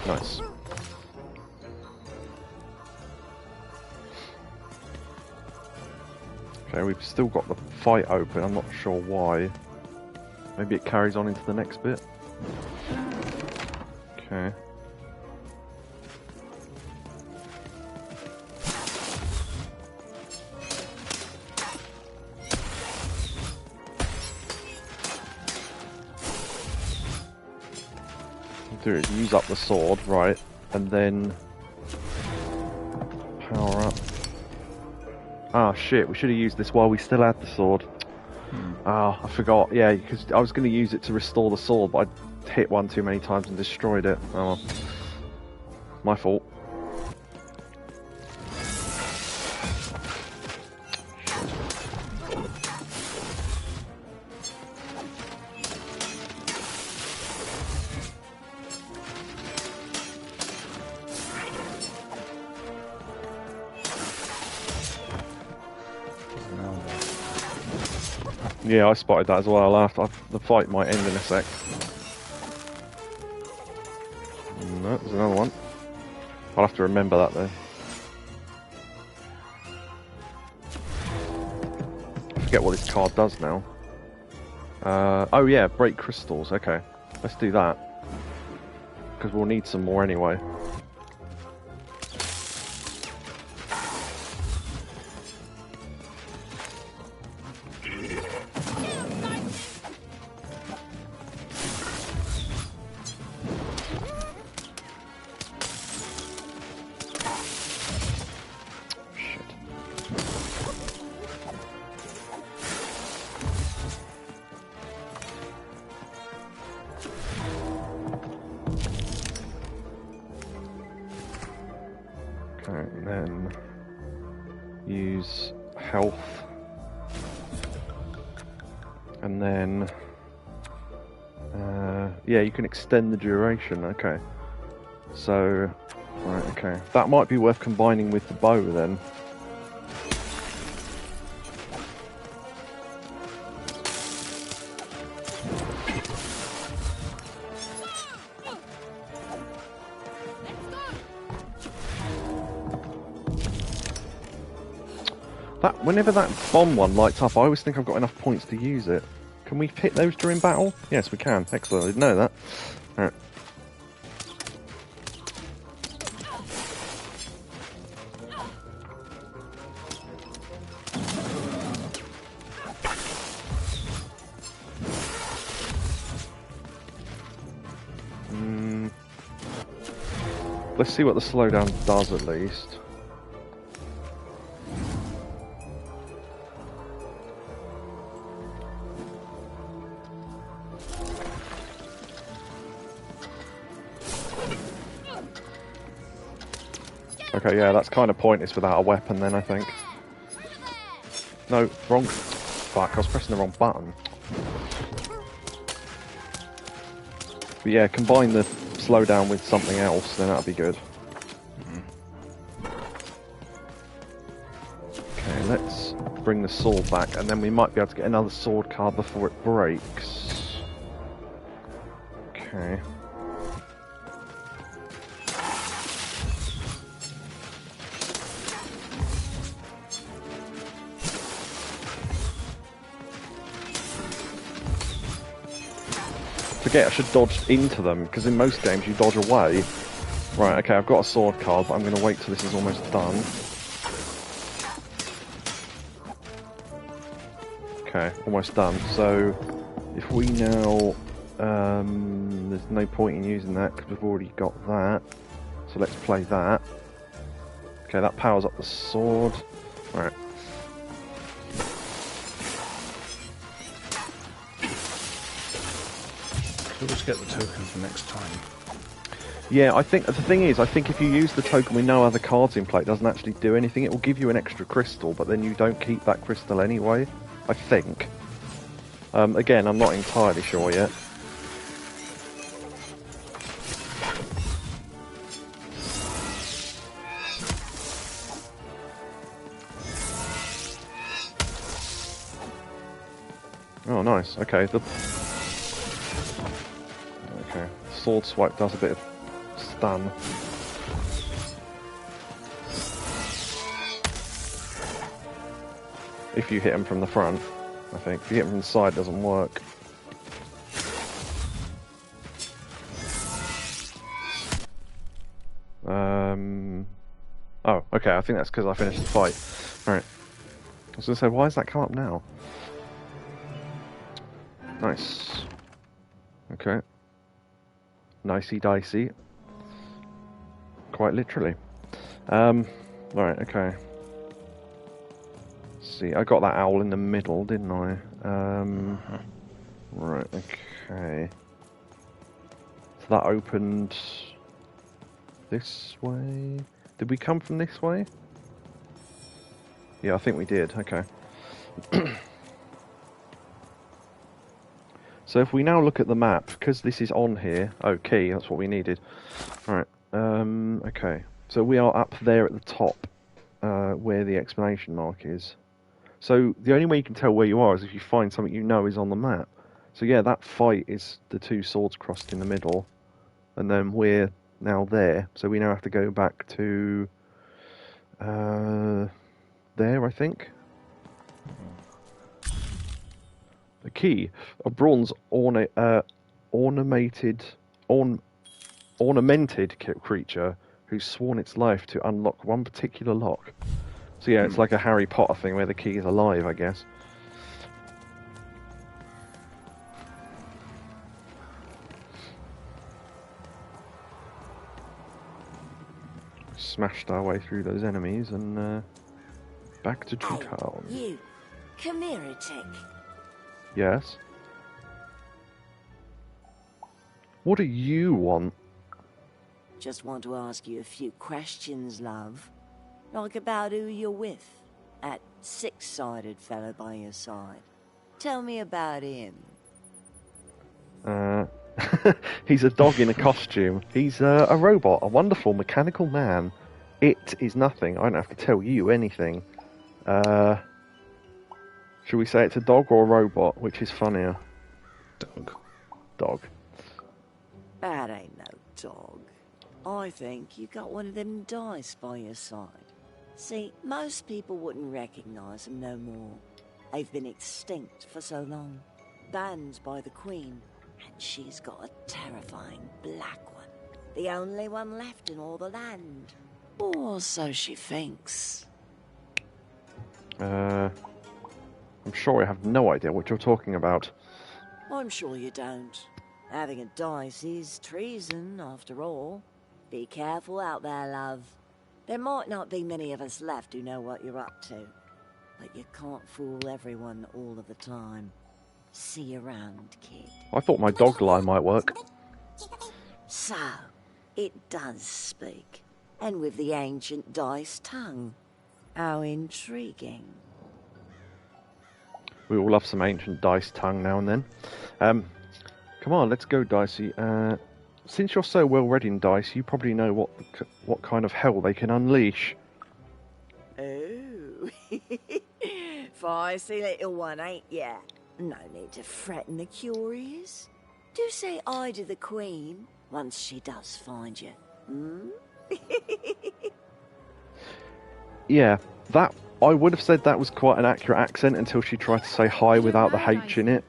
Nice. Okay, we've still got the fight open, I'm not sure why. Maybe it carries on into the next bit. Okay. Do is use up the sword, right, and then power up. Ah, shit, we should have used this while we still had the sword. Ah, I forgot. Yeah, because I was going to use it to restore the sword, but I hit one too many times and destroyed it. Oh well. My fault. Yeah, I spotted that as well. The fight might end in a sec. No, there's another one. I'll have to remember that though. I forget what this card does now. Oh yeah, break crystals. Okay, let's do that. Because we'll need some more anyway. use health, and then yeah, you can extend the duration. Okay, so right, okay, that might be worth combining with the bow then. Whenever that bomb one lights up, I always think I've got enough points to use it. Can we hit those during battle? Yes, we can. Excellent. I didn't know that. Alright. Let's see what the slowdown does at least. Okay, yeah, that's kind of pointless without a weapon then, I think. No, wrong. Fuck, I was pressing the wrong button. But yeah, combine the slowdown with something else, then that'll be good. Okay, let's bring the sword back, and then we might be able to get another sword card before it breaks. Okay. Forget I should dodge into them, because in most games you dodge away. Right, okay, I've got a sword card, but I'm going to wait till this is almost done. Okay, almost done. So, if we now... there's no point in using that, because we've already got that. So let's play that. Okay, that powers up the sword. Alright. We'll just get the token for next time. Yeah, I think the thing is, I think if you use the token with no other cards in play, it doesn't actually do anything. It will give you an extra crystal, but then you don't keep that crystal anyway. I think. Again, I'm not entirely sure yet. Oh, nice. Okay, okay, sword swipe does a bit of stun. If you hit him from the front, I think. If you hit him from the side, it doesn't work. Oh, okay, I think that's because I finished the fight. Alright. I was going to say, why has that come up now? Nice. Okay. Nicey dicey. Quite literally. Right, okay. Let's see, I got that owl in the middle, didn't I? Right, okay. So that opened this way. Did we come from this way? Yeah, I think we did, okay. So if we now look at the map, because this is on here, oh, key, that's what we needed. Right, okay. So we are up there at the top, where the exclamation mark is. So the only way you can tell where you are is if you find something you know is on the map. So yeah, that fight is the two swords crossed in the middle, and then we're now there. So we now have to go back to there, I think. The key, a bronze ornamented creature who's sworn its life to unlock one particular lock. So yeah, it's like a Harry Potter thing where the key is alive, I guess. Smashed our way through those enemies and back to Town. You, come here a tick. Yes? What do you want? Just want to ask you a few questions, love. Like about who you're with. That six-sided fellow by your side. Tell me about him. He's a dog in a costume. He's a robot, a wonderful mechanical man. It is nothing. I don't have to tell you anything. Should we say it's a dog or a robot? Which is funnier? Dog. Dog. That ain't no dog. I think you got one of them dice by your side. See, most people wouldn't recognize them no more. They've been extinct for so long. Banned by the Queen. And she's got a terrifying black one. The only one left in all the land. Or so she thinks. I'm sure I have no idea what you're talking about. I'm sure you don't. Having a dice is treason, after all. Be careful out there, love. There might not be many of us left who know what you're up to. But you can't fool everyone all of the time. See you around, kid. I thought my dog line might work. So, it does speak. And with the ancient dice tongue. How intriguing. We all love some ancient dice tongue now and then. Come on, let's go, Dicey. Since you're so well read in dice, you probably know what kind of hell they can unleash. Oh, feisty little one, ain't ya? No need to threaten the curious. Do say I to the Queen once she does find you. Hmm? Yeah, that I would have said that was quite an accurate accent until she tried to say hi without the H in it.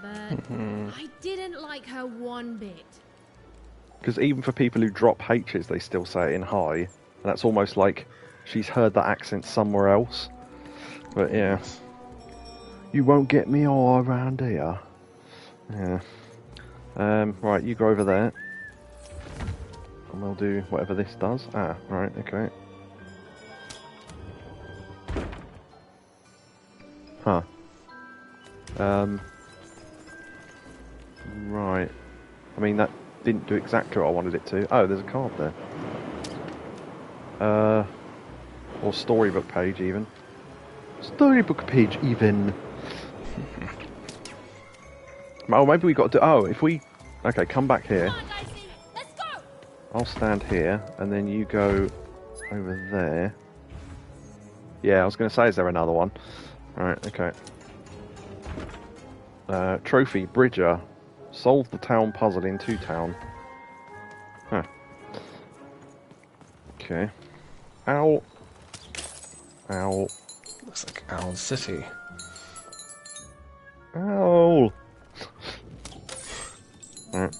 But I didn't like her one bit. Because even for people who drop H's, they still say it in hi. And that's almost like she's heard that accent somewhere else. But yeah. You won't get me all around here. Yeah. Right, you go over there. And we'll do whatever this does. Ah, right, okay. Huh. Right. I mean, that didn't do exactly what I wanted it to. Oh, there's a card there. Or storybook page, even. Storybook page, even. Oh, maybe we got to... Oh, if we... Okay, come back here. Come on, Dicey. Let's go. I'll stand here, and then you go over there. Yeah, I was going to say, is there another one? Right, okay. Trophy, Bridger. Solve the town puzzle in 2 town. Huh. Okay. Owl. Owl. Looks like Owl City. Owl. Right.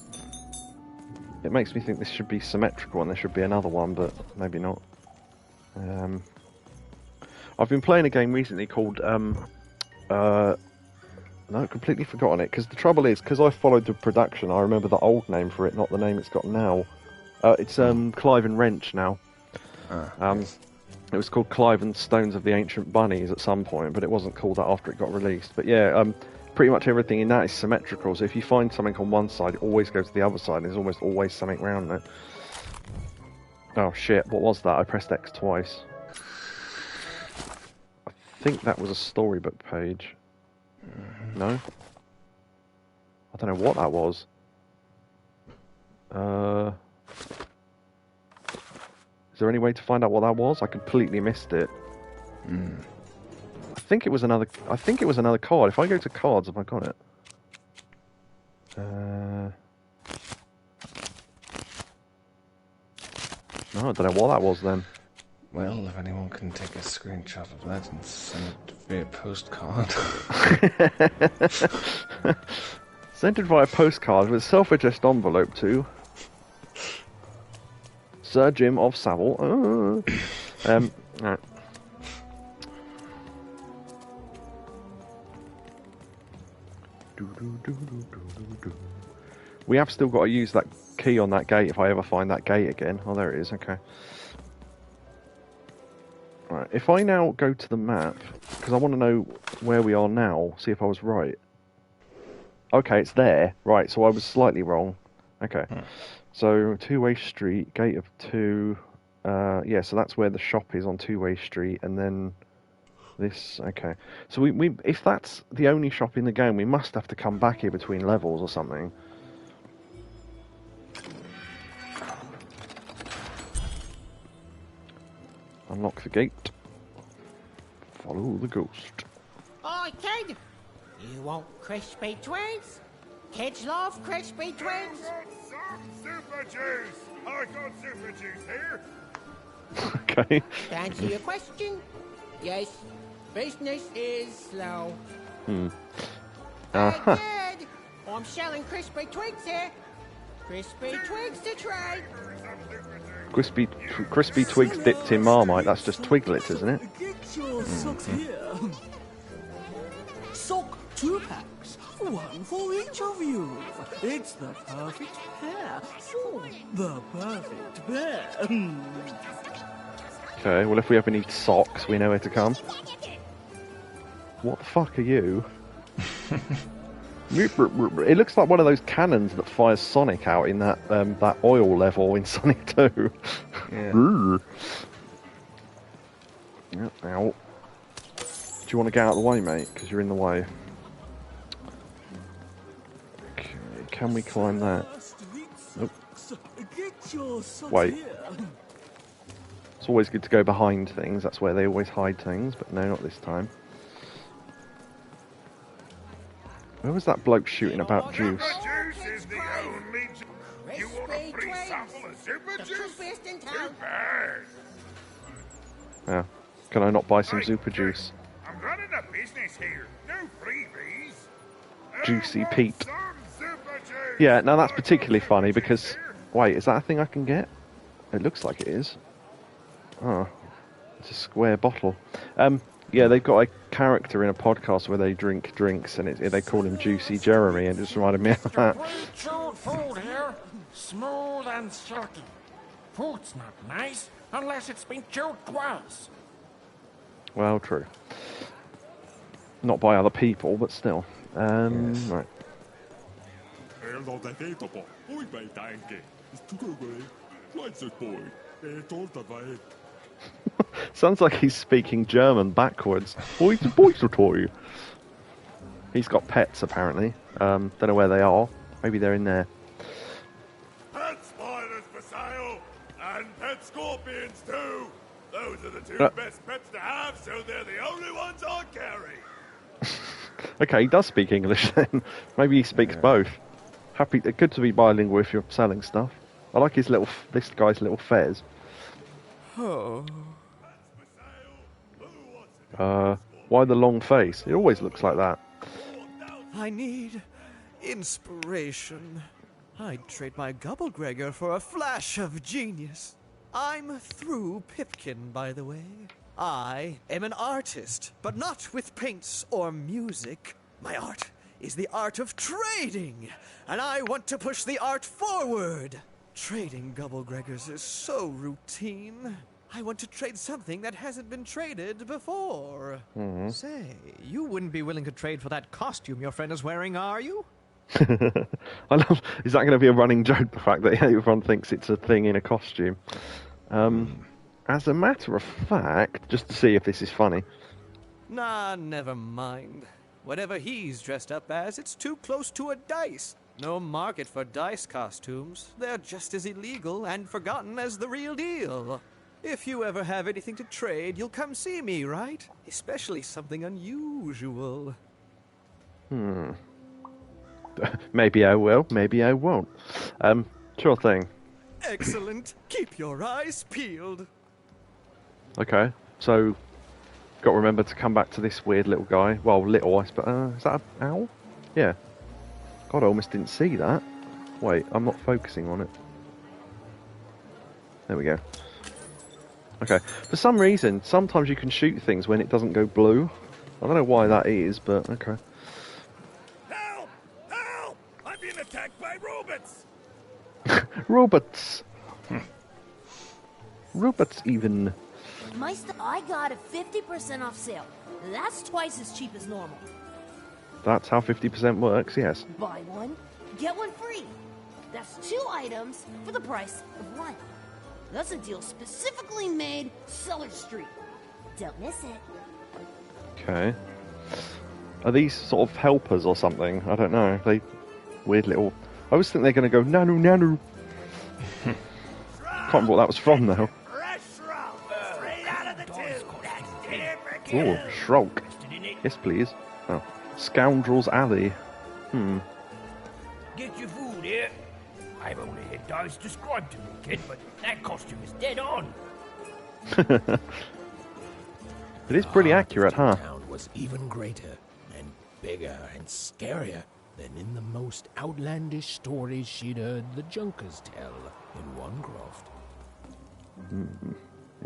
It makes me think this should be symmetrical and there should be another one, but maybe not. I've been playing a game recently called no, completely forgotten it, because the trouble is, because I followed the production, I remember the old name for it, not the name it's got now. It's Clive and Wrench now. It was called Clive and Stones of the Ancient Bunnies at some point, but it wasn't called that after it got released. But yeah, pretty much everything in that is symmetrical, so if you find something on one side, it always goes to the other side, and there's almost always something around it. Oh shit, what was that? I pressed X twice. I think that was a storybook page. No? I don't know what that was. Is there any way to find out what that was? I completely missed it. I think it was another card. If I go to cards, have I got it? No, I don't know what that was then. Well, if anyone can take a screenshot of that and send it via postcard. Sent it via postcard with self-addressed envelope to Sir Jim of Savile. Right. We have still got to use that key on that gate if I ever find that gate again. Oh, there it is. Okay. Right. If I now go to the map, because I want to know where we are now, see if I was right. Okay, it's there. Right, so I was slightly wrong. Okay. So, two-way street, gate of 2. Yeah, so that's where the shop is on two-way street, and then This, okay. So we if that's the only shop in the game, we must have to come back here between levels or something. Unlock the gate. Follow the ghost. Oi, kid! You want crispy twigs? Kids love crispy twigs. Super juice! I got super juice here. Okay. To answer your question, yes, business is slow. Uh-huh. Kid, I'm selling crispy twigs here. Crispy twigs to trade. Crispy twigs dipped in Marmite. That's just twiglets, isn't it? Get your socks here. Sock 2 packs, one for each of you. It's the perfect pair for the perfect pair. Okay, well if we ever need socks, we know where to come. What the fuck are you? It looks like one of those cannons that fires Sonic out in that that oil level in Sonic 2. Yeah. Ow. Do you want to get out of the way, mate? Because you're in the way. Okay, can we climb that? Nope. Wait. It's always good to go behind things. That's where they always hide things, but no, not this time. Where was that bloke shooting about juice? Juice is the only juice. You want a free sample of super juice? Too bad. Yeah. Can I not buy some super juice? I'm running a business here. No freebies. Juicy Pete. Yeah, now that's particularly funny because... Wait, is that a thing I can get? It looks like it is. Oh. It's a square bottle. Yeah, they've got a character in a podcast where they drink drinks and they call him Juicy Jeremy, and it just reminded me of that. Chilled food here, smooth and silky. Food's not nice unless it's been chilled twice. Well, true. Not by other people, but still. Right. Sounds like he's speaking German backwards. He's got pets, apparently. Don't know where they are. Maybe they're in there. Pet spiders for sale, and pet scorpions too. Those are the two best pets to have, so they're the only ones I carry. Okay, he does speak English then. Maybe he speaks both. Good to be bilingual if you're selling stuff. I like this guy's little fez. Oh. Why the long face? It always looks like that. I need inspiration. I'd trade my Gubblegregor for a flash of genius. I'm through Pipkin, by the way. I am an artist, but not with paints or music. My art is the art of trading, and I want to push the art forward. Trading Gubblegregors is so routine. I want to trade something that hasn't been traded before. Say, you wouldn't be willing to trade for that costume your friend is wearing, are you? I love. Is that going to be a running joke? The fact that everyone thinks it's a thing in a costume. As a matter of fact, just to see if this is funny. Nah, never mind. Whatever he's dressed up as, it's too close to a dice. No market for dice costumes. They're just as illegal and forgotten as the real deal. If you ever have anything to trade, you'll come see me, right? Especially something unusual. Maybe I will, maybe I won't. Sure thing. Excellent. Keep your eyes peeled. Okay, so got to remember to come back to this weird little guy. Well, little, I suppose. Is that an owl? Yeah. God, I almost didn't see that. Wait, I'm not focusing on it. There we go. Okay, for some reason, sometimes you can shoot things when it doesn't go blue. I don't know why that is, but okay. Help! Help! I'm being attacked by robots! Robots! Robots even. Meister, I got a 50% off sale. That's twice as cheap as normal. That's how 50% works, yes. Buy one, get one free. That's 2 items for the price of 1. That's a deal specifically made Cellar Street. Don't miss it. Okay. Are these sort of helpers or something? I don't know. They weird little. I always think they're going to go nanu nanu. Can't remember what that was from though. Oh, Shulk. Yes, please. Oh, Scoundrel's Alley. Get your food here. I've only had dice described to me, kid, but that costume is dead on. It is pretty accurate, huh? The town was even greater and bigger and scarier than in the most outlandish stories she'd heard the Junkers tell in Onecroft.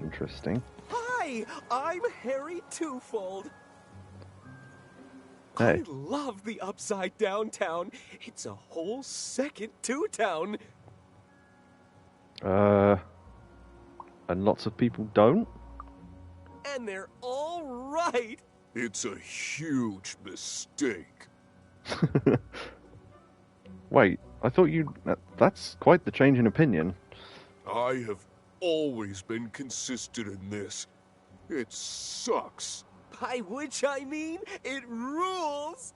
Interesting. Hi, I'm Harry Twofold. Hey. I love the Upside Down Town. It's a whole second Two Town. And lots of people don't? And they're all right. It's a huge mistake. Wait, I thought you... That's quite the change in opinion. I have always been consistent in this. It sucks. By which I mean, it rules.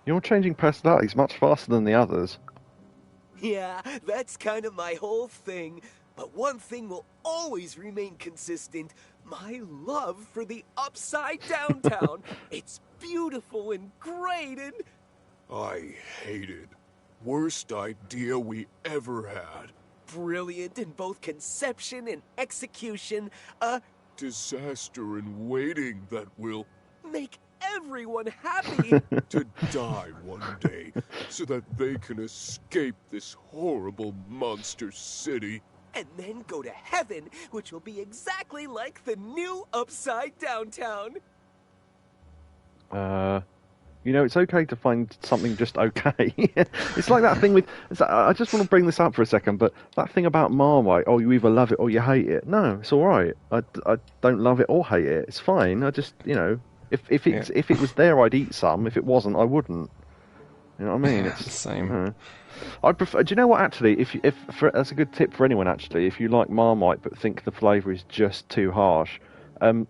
You're changing personalities much faster than the others. Yeah, that's kind of my whole thing. But one thing will always remain consistent. My love for the Upside Down Town. It's beautiful and great and... I hate it. Worst idea we ever had. Brilliant in both conception and execution. A disaster in waiting that will make everyone happy. To die one day so that they can escape this horrible monster city. And then go to heaven, which will be exactly like the new Upside Down Town. You know, it's okay to find something just okay. It's like that thing with... I just want to bring this up for a second, but that thing about Marmite, oh, you either love it or you hate it. No, it's all right. I don't love it or hate it. It's fine. I just, you know, if it was there, I'd eat some. If it wasn't, I wouldn't. You know what I mean? It's the same. I prefer. Do you know what? Actually, that's a good tip for anyone. Actually, if you like Marmite but think the flavour is just too harsh,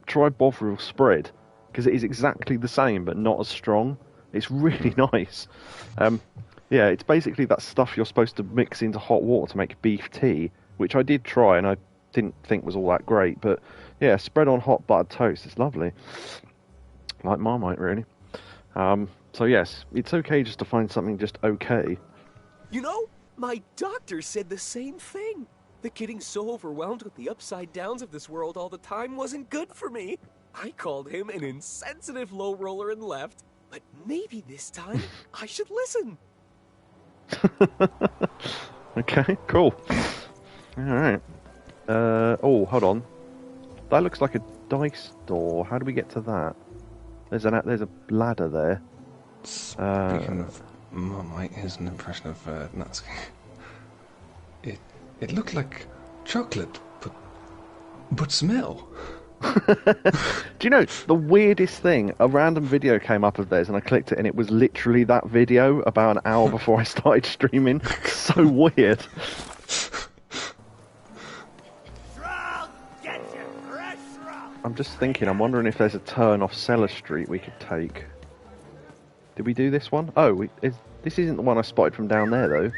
try Bovril Spread, because it is exactly the same but not as strong. It's really nice. Yeah, it's basically that stuff you're supposed to mix into hot water to make beef tea, which I did try and I didn't think was all that great. But yeah, spread on hot buttered toast. It's lovely. Like Marmite, really. So yes, it's okay just to find something just okay. You know, my doctor said the same thing. That getting so overwhelmed with the upside downs of this world all the time wasn't good for me. I called him an insensitive low roller and left. But maybe this time I should listen. Okay, cool. All right. Oh, hold on. That looks like a dice door. How do we get to that? There's a ladder there. Speaking of Marmite, here's an impression of Natsuki. It looked like chocolate, but smell. Do you know, the weirdest thing, a random video came up of theirs and I clicked it and it was literally that video about an hour before I started streaming. So weird. I'm just thinking, I'm wondering if there's a turn off Cellar Street we could take. Did we do this one? Oh, this isn't the one I spotted from down there though.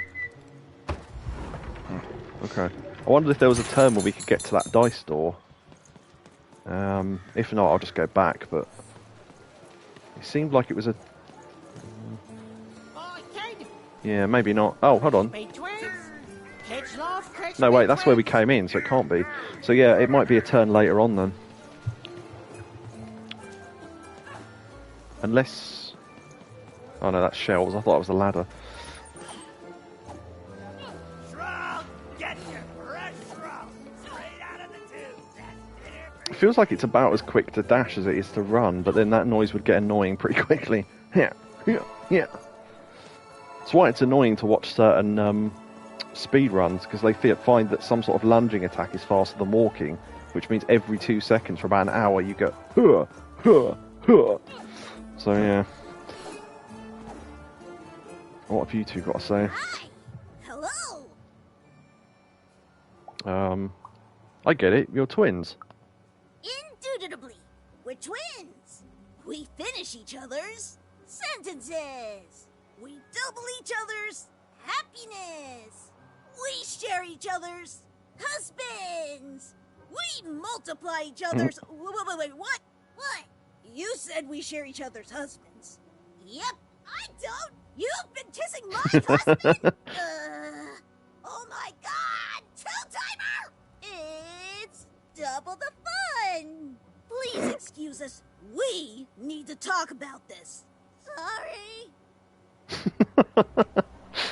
Okay. I wondered if there was a turn where we could get to that dice door. If not, I'll just go back, but it seemed like it was a... Yeah, maybe not. Oh, hold on. No, wait, that's where we came in, so it can't be. So yeah, it might be a turn later on then. Unless... Oh no, that's shells. I thought it was a ladder. It feels like it's about as quick to dash as it is to run, but then that noise would get annoying pretty quickly. Yeah. That's why it's annoying to watch certain speed runs, because they find that some sort of lunging attack is faster than walking, which means every 2 seconds for about an hour you go, huh, huh, huh. So yeah. What have you two got to say? Hello. I get it. You're twins. Indubitably. We're twins. We finish each other's sentences. We double each other's happiness. We share each other's husbands. We multiply each other's... Wait, what? What? You said we share each other's husbands. Yep, I don't. You've been kissing my husband? Oh my god! Two-timer! It's double the fun. Please excuse us. We need to talk about this. Sorry.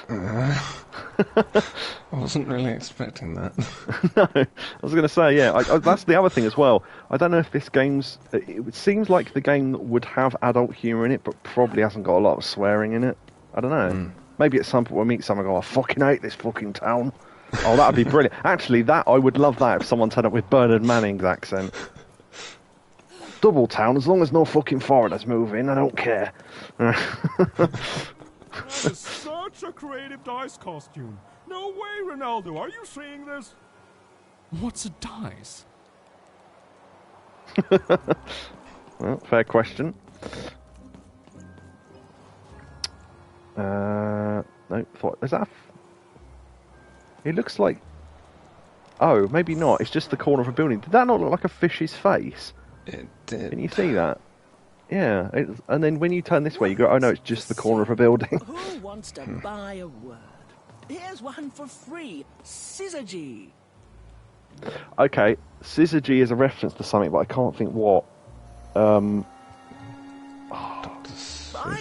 I wasn't really expecting that. No, I was going to say, yeah, that's the other thing as well. I don't know if this game's... It seems like the game would have adult humour in it, but probably hasn't got a lot of swearing in it. I don't know. Maybe at some point we'll meet someone and go, I fucking hate this fucking town. Oh, that would be brilliant. Actually, I would love that if someone turned up with Bernard Manning's accent. Double town, as long as no fucking foreigners move in, I don't care. That is such a creative dice costume. No way, Ronaldo. Are you seeing this? What's a dice? Well, fair question. No, is that? It looks like. Oh, maybe not. It's just the corner of a building. Did that not look like a fish's face? It did. Can you see that? Yeah. And then when you turn this way, you go, oh no, it's just the corner of a building. Who wants to buy a word? Here's one for free. Syzygy. Okay, Syzygy is a reference to something, but I can't think what. I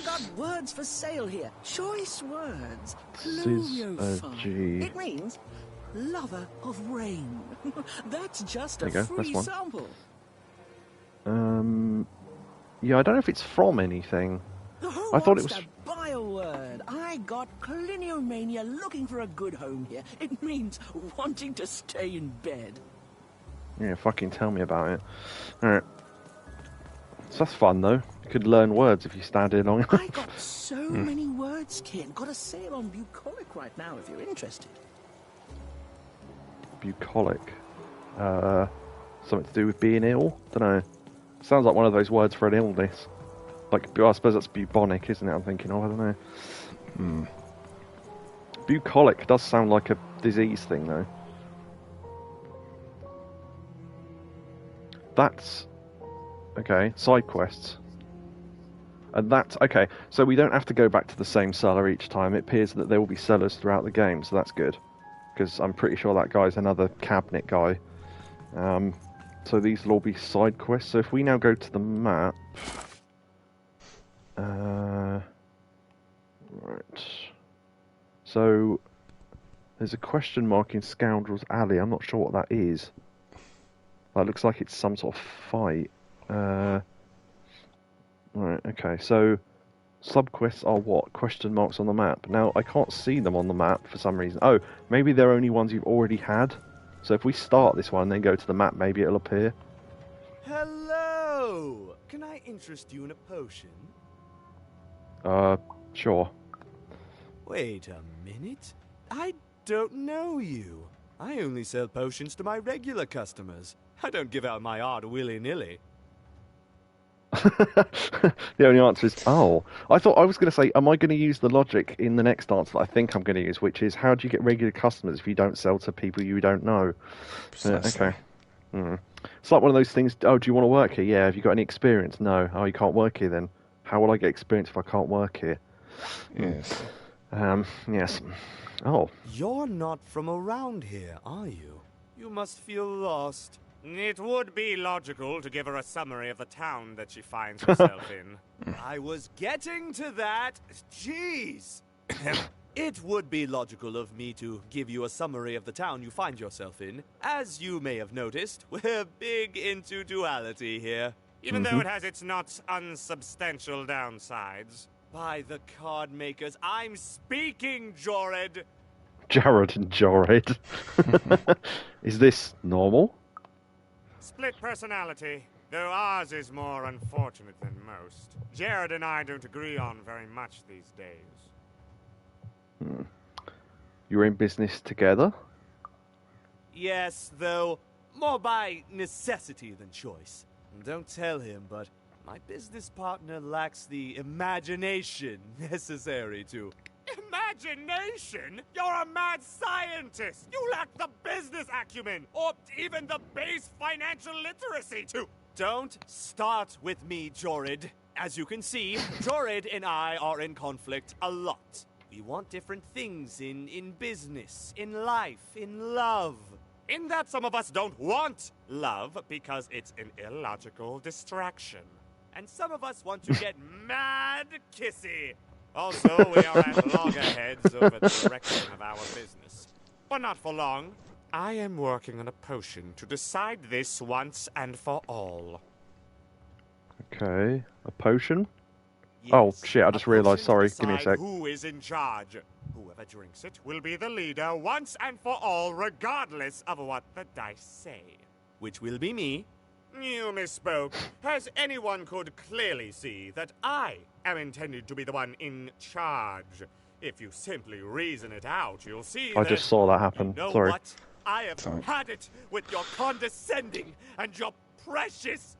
got words for sale here. Choice words. Pluviophile. It means lover of rain. That's just a free sample. Yeah, I don't know if it's from anything. Who I thought it wants was. to buy a word? I got Cliniomania looking for a good home here. It means wanting to stay in bed. Yeah, fucking tell me about it. Alright. So that's fun though. You could learn words if you stand here long enough. I got so many words, kid. Got a sale on bucolic right now if you're interested. Bucolic. Something to do with being ill? Dunno. Sounds like one of those words for an illness. Like, I suppose that's bubonic, isn't it? I'm thinking of, I don't know. Bucolic does sound like a disease thing, though. That's... Okay, side quests. And that's... Okay, so we don't have to go back to the same cellar each time. It appears that there will be cellars throughout the game, so that's good. Because I'm pretty sure that guy's another cabinet guy. So these will all be side quests. So if we now go to the map... Right. So there's a question mark in Scoundrel's Alley. I'm not sure what that is. That looks like it's some sort of fight. Right, okay. So subquests are what? Question marks on the map. Now I can't see them on the map for some reason. Oh, maybe they're only ones you've already had. So if we start this one and then go to the map, maybe it'll appear. Hello! Can I interest you in a potion? Sure. Wait a minute. I don't know you. I only sell potions to my regular customers. I don't give out my art willy-nilly. The only answer is, oh. I thought I was going to say, am I going to use the logic in the next answer that I think I'm going to use, which is, how do you get regular customers if you don't sell to people you don't know? Okay. It's like one of those things, oh, do you want to work here? Yeah. Have you got any experience? No. Oh, you can't work here then. How will I get experience if I can't work here? Yes. Yes. Oh. You're not from around here, are you? You must feel lost. It would be logical to give her a summary of the town that she finds herself in. I was getting to that. Jeez. It would be logical of me to give you a summary of the town you find yourself in. As you may have noticed, we're big into duality here. Even though it has its not unsubstantial downsides. By the card makers, I'm speaking, Jorid! Jared and Jorid. Is this normal? Split personality, though ours is more unfortunate than most. Jared and I don't agree on very much these days. You're in business together? Yes, though more by necessity than choice. Don't tell him, but my business partner lacks the imagination necessary to... Imagination? You're a mad scientist! You lack the business acumen, or even the base financial literacy to... Don't start with me, Jorid. As you can see, Jorid and I are in conflict a lot. We want different things in business, in life, in love. In that some of us don't want love because it's an illogical distraction. And some of us want to get mad kissy. Also, we are at loggerheads over the direction of our business. But not for long. I am working on a potion to decide this once and for all. Okay, a potion? Yes, oh, shit, I just realised, sorry, give me a sec. Who is in charge? Whoever drinks it will be the leader once and for all, regardless of what the dice say. Which will be me. You misspoke, as anyone could clearly see that I am intended to be the one in charge. If you simply reason it out, you'll see I just saw that happen, you know sorry. What? I have had it with your condescending and your precious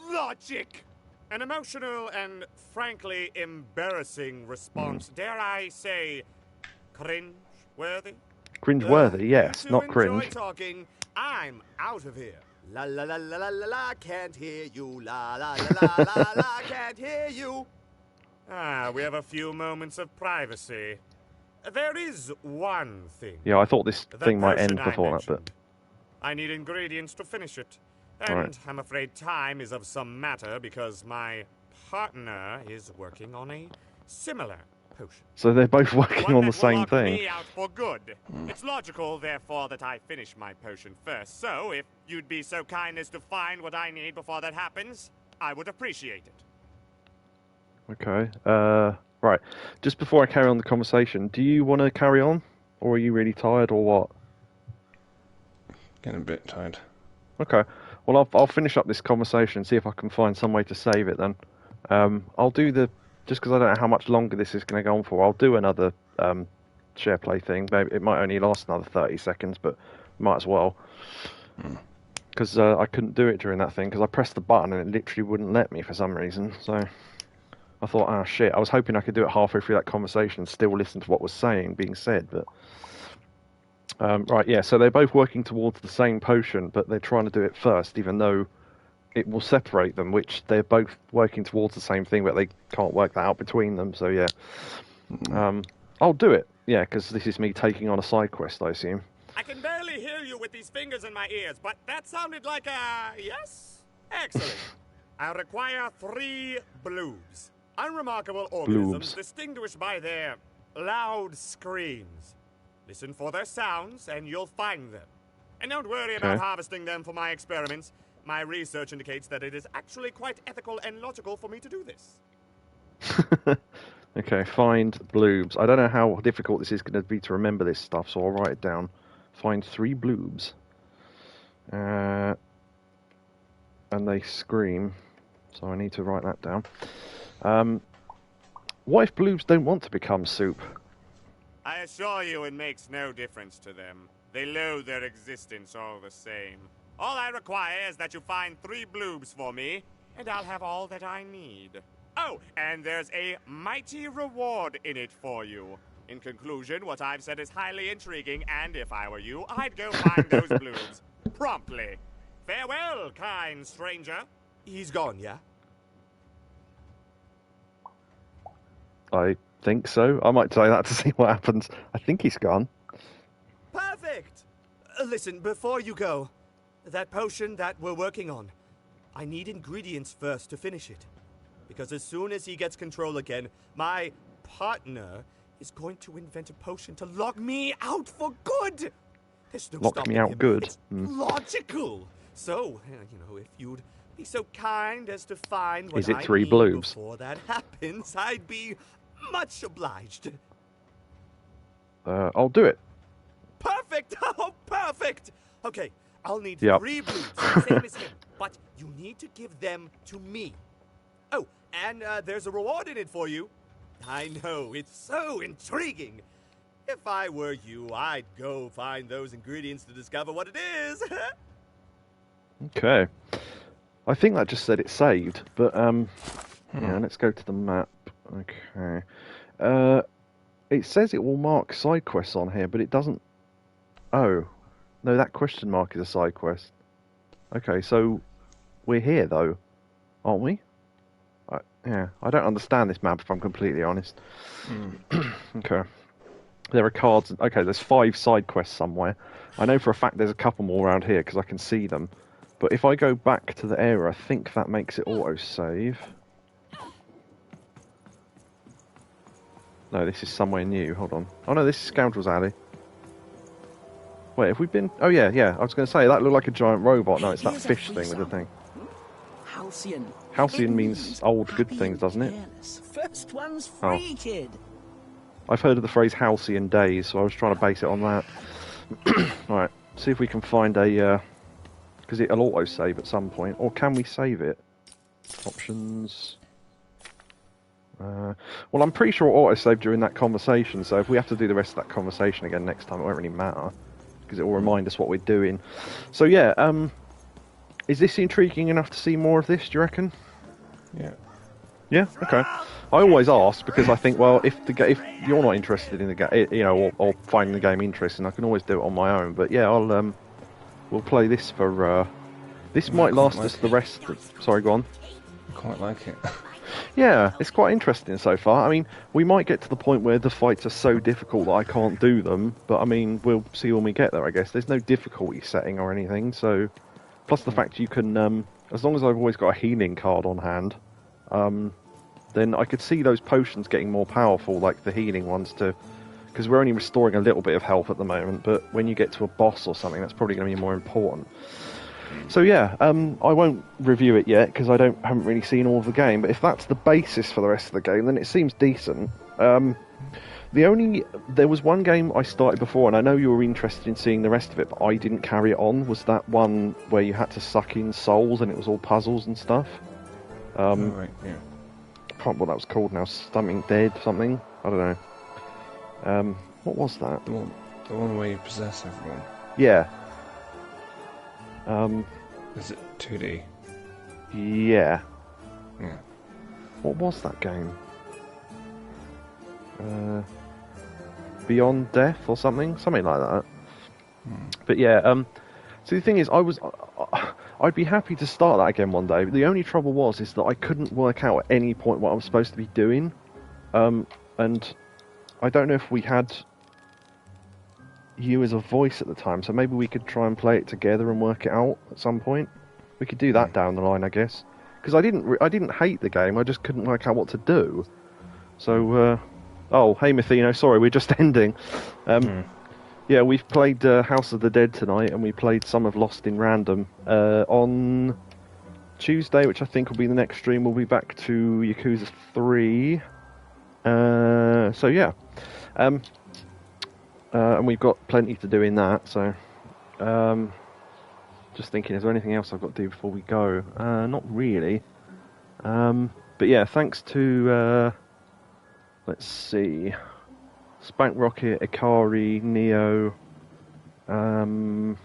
logic. An emotional and frankly embarrassing response, dare I say, cringe-worthy? Cringe-worthy, yes, not cringe. Talking. I'm out of here. La la la la la la la, can't hear you. La la la la la la, can't hear you. We have a few moments of privacy. There is one thing. Yeah, I thought this thing might end before that, but... I need ingredients to finish it. And I'm afraid time is of some matter because my partner is working on a similar potion. So they're both working on the same thing. Me out for good. It's logical, therefore, that I finish my potion first. So, if you'd be so kind as to find what I need before that happens, I would appreciate it. Okay. Right. Just before I carry on the conversation, do you want to carry on, or are you really tired, or what? Getting a bit tired. Okay. Well, I'll finish up this conversation and see if I can find some way to save it then. I'll do the... Just because I don't know how much longer this is going to go on for, I'll do another share play thing. Maybe it might only last another 30 seconds, but might as well. Because I couldn't do it during that thing, because I pressed the button and it literally wouldn't let me for some reason. So I thought, ah, shit. I was hoping I could do it halfway through that conversation and still listen to what was being said, but... right, yeah, so they're both working towards the same potion, but they're trying to do it first, even though it will separate them, which they're both working towards the same thing, but they can't work that out between them, so yeah. I'll do it, yeah, because this is me taking on a side quest, I assume. I can barely hear you with these fingers in my ears, but that sounded like a yes? Excellent. I require 3 bloobs. Unremarkable organisms distinguished by their loud screams. Listen for their sounds, and you'll find them. And don't worry about harvesting them for my experiments. My research indicates that it is actually quite ethical and logical for me to do this. Okay, find bloobs. I don't know how difficult this is going to be to remember this stuff, so I'll write it down. Find 3 bloobs. And they scream, so I need to write that down. What if bloobs don't want to become soup? I assure you it makes no difference to them. They loathe their existence all the same. All I require is that you find 3 bloobs for me, and I'll have all that I need. Oh, and there's a mighty reward in it for you. In conclusion, what I've said is highly intriguing, and if I were you, I'd go find those bloobs. Promptly. Farewell, kind stranger. He's gone, yeah? I think so. I might try that to see what happens. I think he's gone. Perfect! Listen, before you go, that potion that we're working on, I need ingredients first to finish it. Because as soon as he gets control again, my partner is going to invent a potion to lock me out for good! There's no lock me out him. good? It's logical! So, if you'd be so kind as to find what is it I 3 need bloobs? Before that happens, I'd be much obliged. I'll do it. Perfect! Oh, perfect! Okay, I'll need 3 bloobs, same as him, but you need to give them to me. Oh, and there's a reward in it for you. I know, it's so intriguing. If I were you, I'd go find those ingredients to discover what it is. Okay. I think that just said it saved, but yeah, let's go to the map. Okay. It says it will mark side quests on here, but it doesn't. Oh, no, that question mark is a side quest. Okay, so we're here though, aren't we? Yeah, I don't understand this map if I'm completely honest. Okay. There are cards. Okay, there's 5 side quests somewhere. I know for a fact there's a couple more around here because I can see them. But if I go back to the area, I think that makes it auto-save. No, this is somewhere new. Hold on. Oh no, this is Scoundrel's Alley. Wait, have we been... Oh yeah. I was going to say, that looked like a giant robot. No, it's that fish thing with the thing. Halcyon. Halcyon means old good things, doesn't it? First one's free, kid. I've heard of the phrase halcyon days, so I was trying to base it on that. Alright, see if we can find a... Because it'll auto-save at some point. Or can we save it? Options... well, I'm pretty sure it'll auto-save during that conversation, so if we have to do the rest of that conversation again next time, it won't really matter. Because it will remind us what we're doing. So yeah, is this intriguing enough to see more of this, do you reckon? Yeah. Yeah? Okay. I always ask because I think, well, if you're not interested in the game, you know, or finding the game interesting, I can always do it on my own. But yeah, we'll play this for. This might last us the rest. Sorry, go on. I quite like it. Yeah, it's quite interesting so far. I mean, we might get to the point where the fights are so difficult that I can't do them, but I mean, we'll see when we get there, I guess. There's no difficulty setting or anything, so... Plus the fact you can, as long as I've always got a healing card on hand, then I could see those potions getting more powerful, like the healing ones too. Because we're only restoring a little bit of health at the moment, but when you get to a boss or something, that's probably going to be more important. So yeah, I won't review it yet because I haven't really seen all of the game. But if that's the basis for the rest of the game, then it seems decent. There was one game I started before, and I know you were interested in seeing the rest of it, but I didn't carry it on. Was that one where you had to suck in souls and it was all puzzles and stuff? Right, yeah. I can't remember what that was called now. Something Dead, something. I don't know. What was that? The one where you possess everyone. Yeah. Is it 2D? Yeah. Yeah. What was that game? Beyond Death or something like that. But yeah, so the thing is, I'd be happy to start that again one day. But the only trouble is that I couldn't work out at any point what I'm supposed to be doing, and I don't know if we had you as a voice at the time, so maybe we could try and play it together and work it out at some point. We could do that down the line, I guess. Because I didn't hate the game, I just couldn't work out what to do. So, oh, hey Mathino, sorry, we're just ending. Yeah, we've played House of the Dead tonight, and we played some of Lost in Random. On Tuesday, which I think will be the next stream, we'll be back to Yakuza 3. So yeah. And we've got plenty to do in that, so... just thinking, is there anything else I've got to do before we go? Not really. But yeah, thanks to... let's see... Spank Rocket, Ikari, Neo... Spank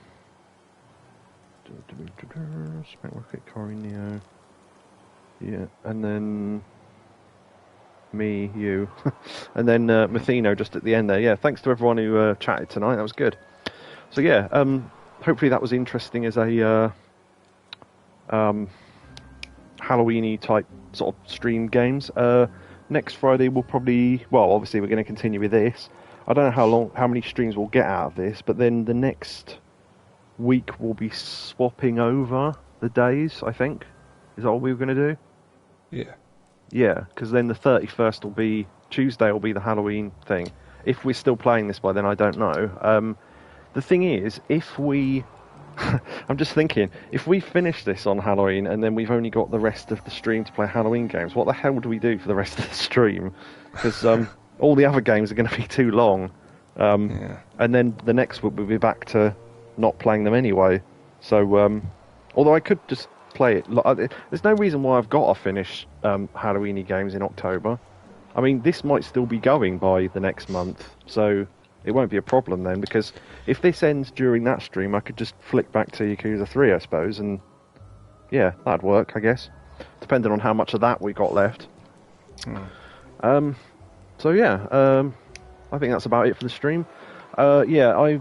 Rocket, Ikari, Neo... Yeah, and then... me, you, and then Mathino just at the end there. Yeah, thanks to everyone who chatted tonight. That was good. So yeah, hopefully that was interesting as a Halloween-y type sort of stream games. Next Friday we'll probably, well, obviously we're going to continue with this. I don't know how many streams we'll get out of this, but then the next week we'll be swapping over the days, I think. Is that what we were going to do? Yeah. Yeah, because then the 31st will be... Tuesday will be the Halloween thing. If we're still playing this by then, I don't know. The thing is, if we... I'm just thinking, if we finish this on Halloween and then we've only got the rest of the stream to play Halloween games, what the hell do we do for the rest of the stream? Because all the other games are going to be too long. And then the next week we'll be back to not playing them anyway. So, although I could just... play it. There's no reason why I've got to finish Halloween-y games in October. I mean, this might still be going by the next month, so it won't be a problem then, because if this ends during that stream, I could just flick back to Yakuza 3, I suppose, and yeah, that'd work, I guess. Depending on how much of that we got left. So yeah, I think that's about it for the stream. Yeah,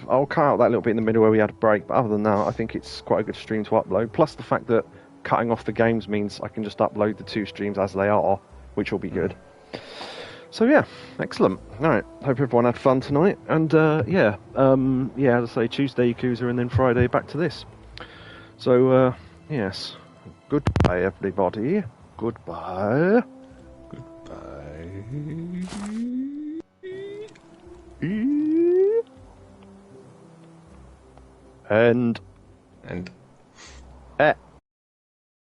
I'll cut out that little bit in the middle where we had a break, but other than that, I think it's quite a good stream to upload. Plus the fact that cutting off the games means I can just upload the 2 streams as they are, which will be good. So yeah, excellent. Alright, hope everyone had fun tonight. And yeah, as I say, Tuesday Yakuza and then Friday back to this. So, yes. Goodbye, everybody. Goodbye. Goodbye. And